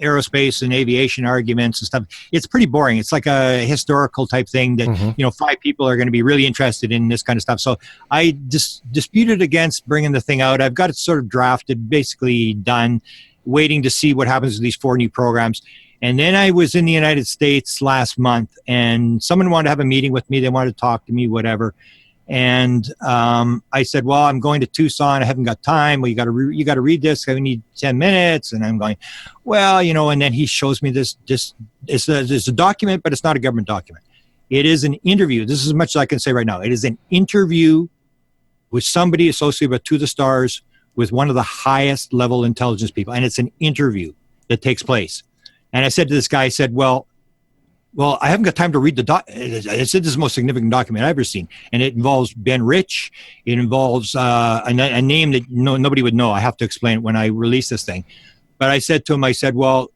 aerospace and aviation arguments and stuff. It's pretty boring. It's like a historical type thing that, 5 people are going to be really interested in this kind of stuff. So I disputed against bringing the thing out. I've got it sort of drafted, basically done, waiting to see what happens with these 4 new programs. And then I was in the United States last month, and someone wanted to have a meeting with me. They wanted to talk to me, whatever. And I said, well, I'm going to Tucson. I haven't got time. Well, you got to read this. I need 10 minutes. And I'm going, well, and then he shows me this. It's a document, but it's not a government document. It is an interview. This is as much as I can say right now. It is an interview with somebody associated with To the Stars, with one of the highest level intelligence people. And it's an interview that takes place. And I said to this guy, I said, well, I haven't got time to read the doc. I said, this is the most significant document I've ever seen. And it involves Ben Rich. It involves a name that nobody would know. I have to explain it when I release this thing. But I said to him, well,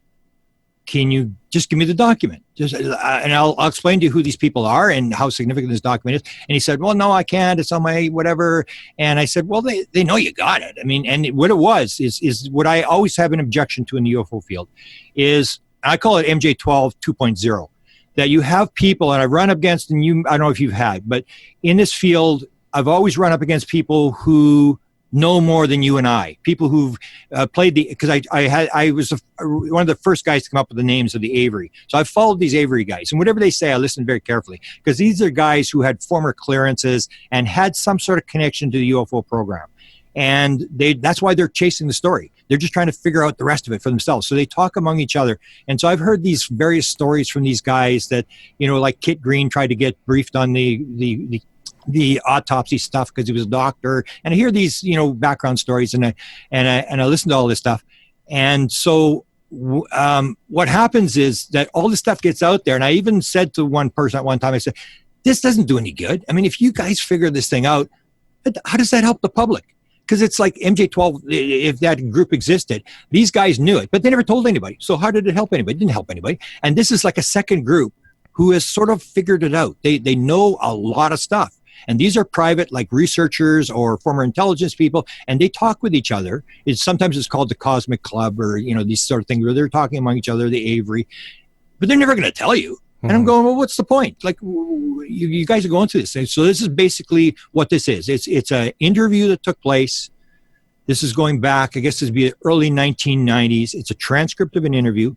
can you just give me the document? And I'll explain to you who these people are and how significant this document is. And he said, well, no, I can't. It's on my whatever. And I said, well, they know you got it. I mean, and what it was is what I always have an objection to in the UFO field is, I call it MJ-12 2.0, that you have people, and I've run up against, and I don't know if you've had, but in this field, I've always run up against people who know more than you and I, people who've played because I was one of the first guys to come up with the names of the Avery. So I've followed these Avery guys, and whatever they say, I listen very carefully, because these are guys who had former clearances and had some sort of connection to the UFO program. And that's why they're chasing the story. They're just trying to figure out the rest of it for themselves. So they talk among each other. And so I've heard these various stories from these guys that, like Kit Green tried to get briefed on the autopsy stuff because he was a doctor. And I hear these, background stories, and I listen to all this stuff. And so what happens is that all this stuff gets out there. And I even said to one person at one time, I said, this doesn't do any good. I mean, if you guys figure this thing out, how does that help the public? Because it's like MJ-12, if that group existed, these guys knew it, but they never told anybody. So how did it help anybody? It didn't help anybody. And this is like a second group who has sort of figured it out. They know a lot of stuff. And these are private, like researchers or former intelligence people, and they talk with each other. Sometimes it's called the Cosmic Club, or, these sort of things where they're talking among each other, the Avery, but they're never going to tell you. And I'm going, well, what's the point? Like, you guys are going through this thing. So this is basically what this is. It's an interview that took place. This is going back, I guess this would be the early 1990s. It's a transcript of an interview.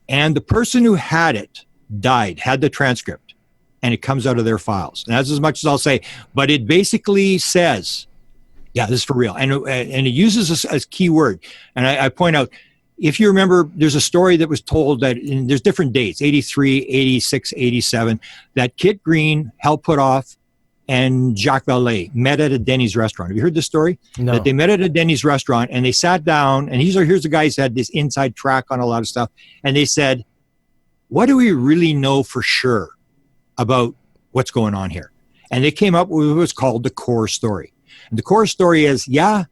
And the person who had it had the transcript. And it comes out of their files. And that's as much as I'll say. But it basically says Yeah, this is for real. And it uses a key word. And I point out, if you remember, there's a story that was told that there's different dates, 83, 86, 87, that Kit Green, Hal Puthoff, and Jacques Vallée met at a Denny's restaurant. Have you heard this story? No. That they met at a Denny's restaurant and they sat down, and here's the guys that had this inside track on a lot of stuff. And they said, what do we really know for sure about what's going on here? And they came up with what's called the core story. And the core story is, yeah,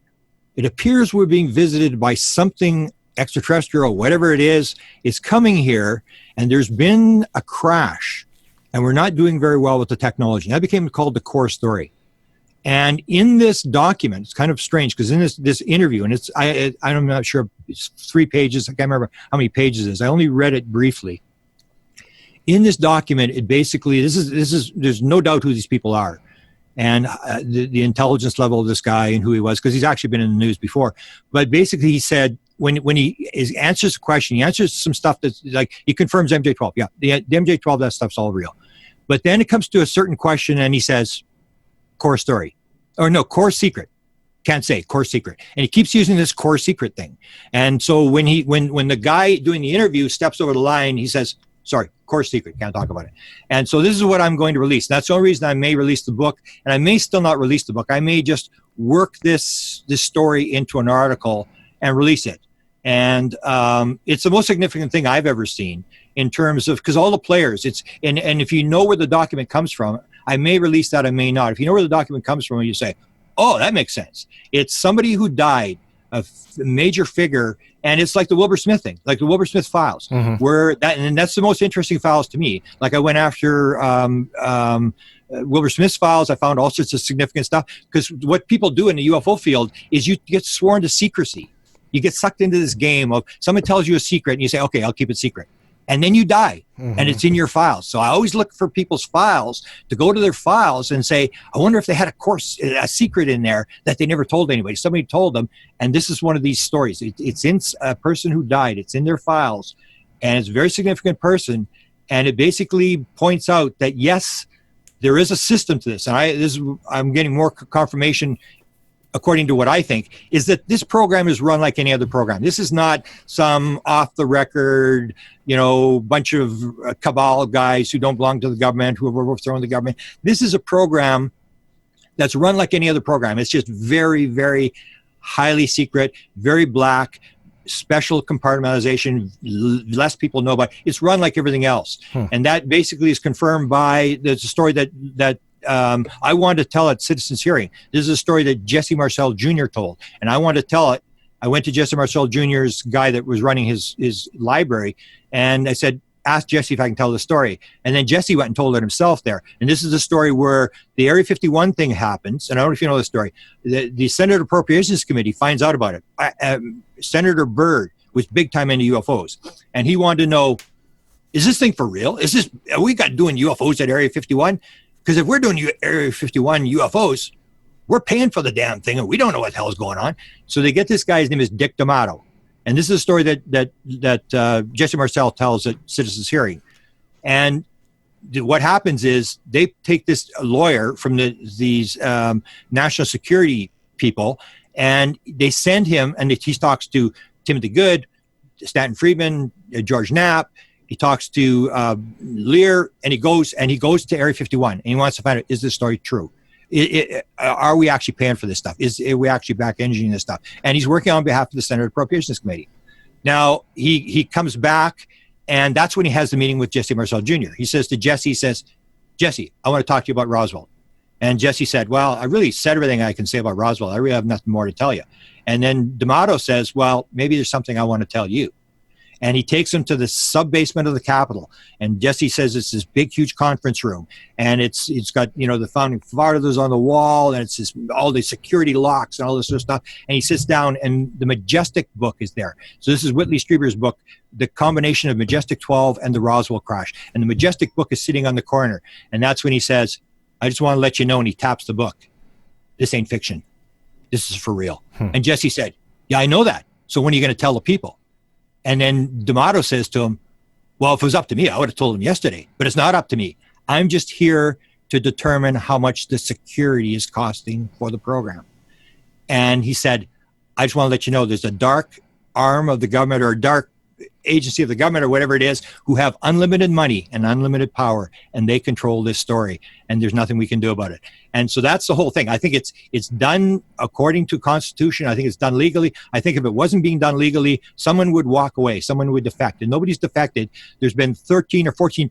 it appears we're being visited by something extraterrestrial, whatever it is coming here, and there's been a crash, and we're not doing very well with the technology. That became called the core story. And in this document, it's kind of strange because in this interview, and I'm not sure, it's 3 pages. I can't remember how many pages it is. I only read it briefly. In this document, it basically, there's no doubt who these people are. And the intelligence level of this guy and who he was, because he's actually been in the news before. But basically, he said when he answers the question, he answers some stuff that's like, he confirms MJ-12. Yeah, the MJ-12, that stuff's all real. But then it comes to a certain question, and he says, core story. Or no, core secret. Can't say, core secret. And he keeps using this core secret thing. And so when the guy doing the interview steps over the line, he says, sorry, core secret, can't talk about it. And so this is what I'm going to release. That's the only reason I may release the book, and I may still not release the book. I may just work this story into an article and release it. And it's the most significant thing I've ever seen in terms of, because all the players, and if you know where the document comes from, I may release that, I may not. If you know where the document comes from, you say, oh, that makes sense. It's somebody who died, a major figure, and it's like the Wilbur Smith thing, like the Wilbur Smith files, where and that's the most interesting files to me. Like I went after Wilbur Smith's files. I found all sorts of significant stuff, because what people do in the UFO field is you get sworn to secrecy. You get sucked into this game of someone tells you a secret and you say, okay, I'll keep it secret. And then you die, and it's in your files. So I always look for people's files to go to their files and say, I wonder if they had a secret in there that they never told anybody. Somebody told them, and this is one of these stories. It's in a person who died. It's in their files, and it's a very significant person. And it basically points out that, yes, there is a system to this. And I'm getting more confirmation, according to what I think, is that this program is run like any other program. This is not some off-the-record, bunch of cabal guys who don't belong to the government, who have overthrown the government. This is a program that's run like any other program. It's just very, very highly secret, very black, special compartmentalization, less people know about. It's run like everything else. And that basically is confirmed by the story that I wanted to tell at Citizens Hearing. This is a story that Jesse Marcel Jr. told, and I wanted to tell it. I went to Jesse Marcel Jr.'s guy that was running his library, and I said, ask Jesse if I can tell the story. And then Jesse went and told it himself there. And this is a story where the Area 51 thing happens, and I don't know if you know the story. The Senate Appropriations Committee finds out about it. Senator Byrd was big time into UFOs, and he wanted to know, is this thing for real? Are we doing UFOs at Area 51? Because if we're doing Area 51 UFOs, we're paying for the damn thing, and we don't know what the hell is going on. So they get this guy's name is Dick D'Amato. And this is a story that Jesse Marcel tells at Citizens Hearing. And what happens is they take this lawyer from these national security people, and they send him, and he talks to Timothy Good, Stanton Friedman, George Knapp. He talks to Lear, and he goes to Area 51, and he wants to find out, is this story true? Are we actually paying for this stuff? Are we actually back engineering this stuff? And he's working on behalf of the Senate Appropriations Committee. Now, he comes back, and that's when he has the meeting with Jesse Marcel Jr. He says to Jesse, Jesse, I want to talk to you about Roswell. And Jesse said, well, I really said everything I can say about Roswell. I really have nothing more to tell you. And then D'Amato says, well, maybe there's something I want to tell you. And he takes him to the sub-basement of the Capitol. And Jesse says it's this big, huge conference room. And it's got, the founding fathers on the wall. And it's all the security locks and all this sort of stuff. And he sits down, and the Majestic book is there. So this is Whitley Strieber's book, the combination of Majestic 12 and the Roswell crash. And the Majestic book is sitting on the corner. And that's when he says, I just want to let you know, and he taps the book. This ain't fiction. This is for real. And Jesse said, yeah, I know that. So when are you going to tell the people? And then D'Amato says to him, well, if it was up to me, I would have told him yesterday, but it's not up to me. I'm just here to determine how much the security is costing for the program. And he said, I just want to let you know there's a dark arm of the government, or a dark agency of the government, or whatever it is, who have unlimited money and unlimited power, and they control this story, and there's nothing we can do about it. And so that's the whole thing. I think it's done according to Constitution. I think it's done legally. I think if it wasn't being done legally, someone would walk away, someone would defect, and nobody's defected. There's been 13 or 14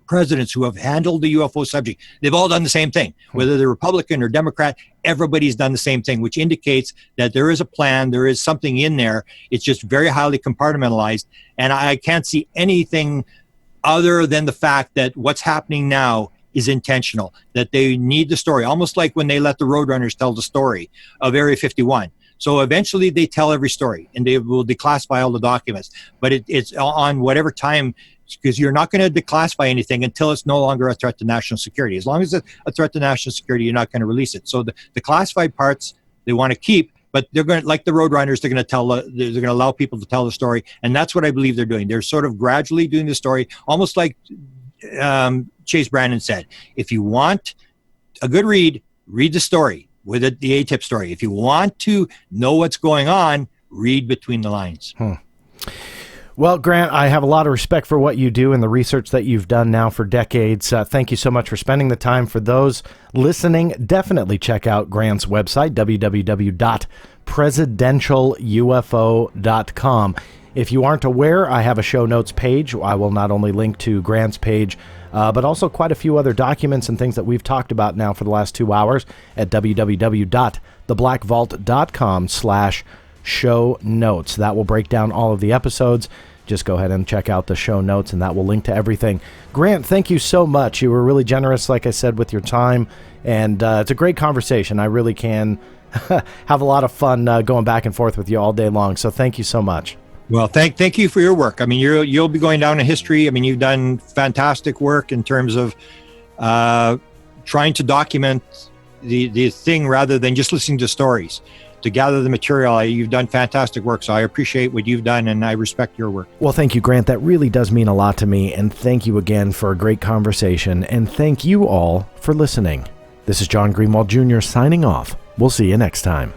presidents who have handled the UFO subject. They've all done the same thing, whether they're Republican or Democrat. Everybody's done the same thing, which indicates that there is a plan, there is something in there. It's just very highly compartmentalized, and I can't see anything other than the fact that what's happening now is intentional, that they need the story, almost like when they let the Roadrunners tell the story of Area 51. So eventually they tell every story, and they will declassify all the documents, but it's on whatever time, because you're not going to declassify anything until it's no longer a threat to national security. As long as it's a threat to national security, you're not going to release it. So the classified parts they want to keep, but they're going to, like the Roadrunners, they're going to allow people to tell the story, and that's what I believe they're doing. They're sort of gradually doing the story, almost like Chase Brandon said. If you want a good read the story, with it, the ATIP story. If you want to know what's going on, read between the lines. Well, Grant, I have a lot of respect for what you do and the research that you've done now for decades. Thank you so much for spending the time. For those listening, definitely check out Grant's website, www.presidentialufo.com. If you aren't aware, I have a show notes page. I will not only link to Grant's page, but also quite a few other documents and things that we've talked about now for the last 2 hours at www.theblackvault.com/show notes. That will break down all of the episodes. Just go ahead and check out the show notes, and that will link to everything. Grant, thank you so much. You were really generous, like I said, with your time, and it's a great conversation. I really can have a lot of fun going back and forth with you all day long, so thank you so much. Well, thank you for your work. I mean, you'll be going down in history. I mean, you've done fantastic work in terms of trying to document the thing rather than just listening to stories. To gather the material, you've done fantastic work, so I appreciate what you've done, and I respect your work. Well, thank you, Grant. That really does mean a lot to me, and thank you again for a great conversation, and thank you all for listening. This is John Greenewald Jr. signing off. We'll see you next time.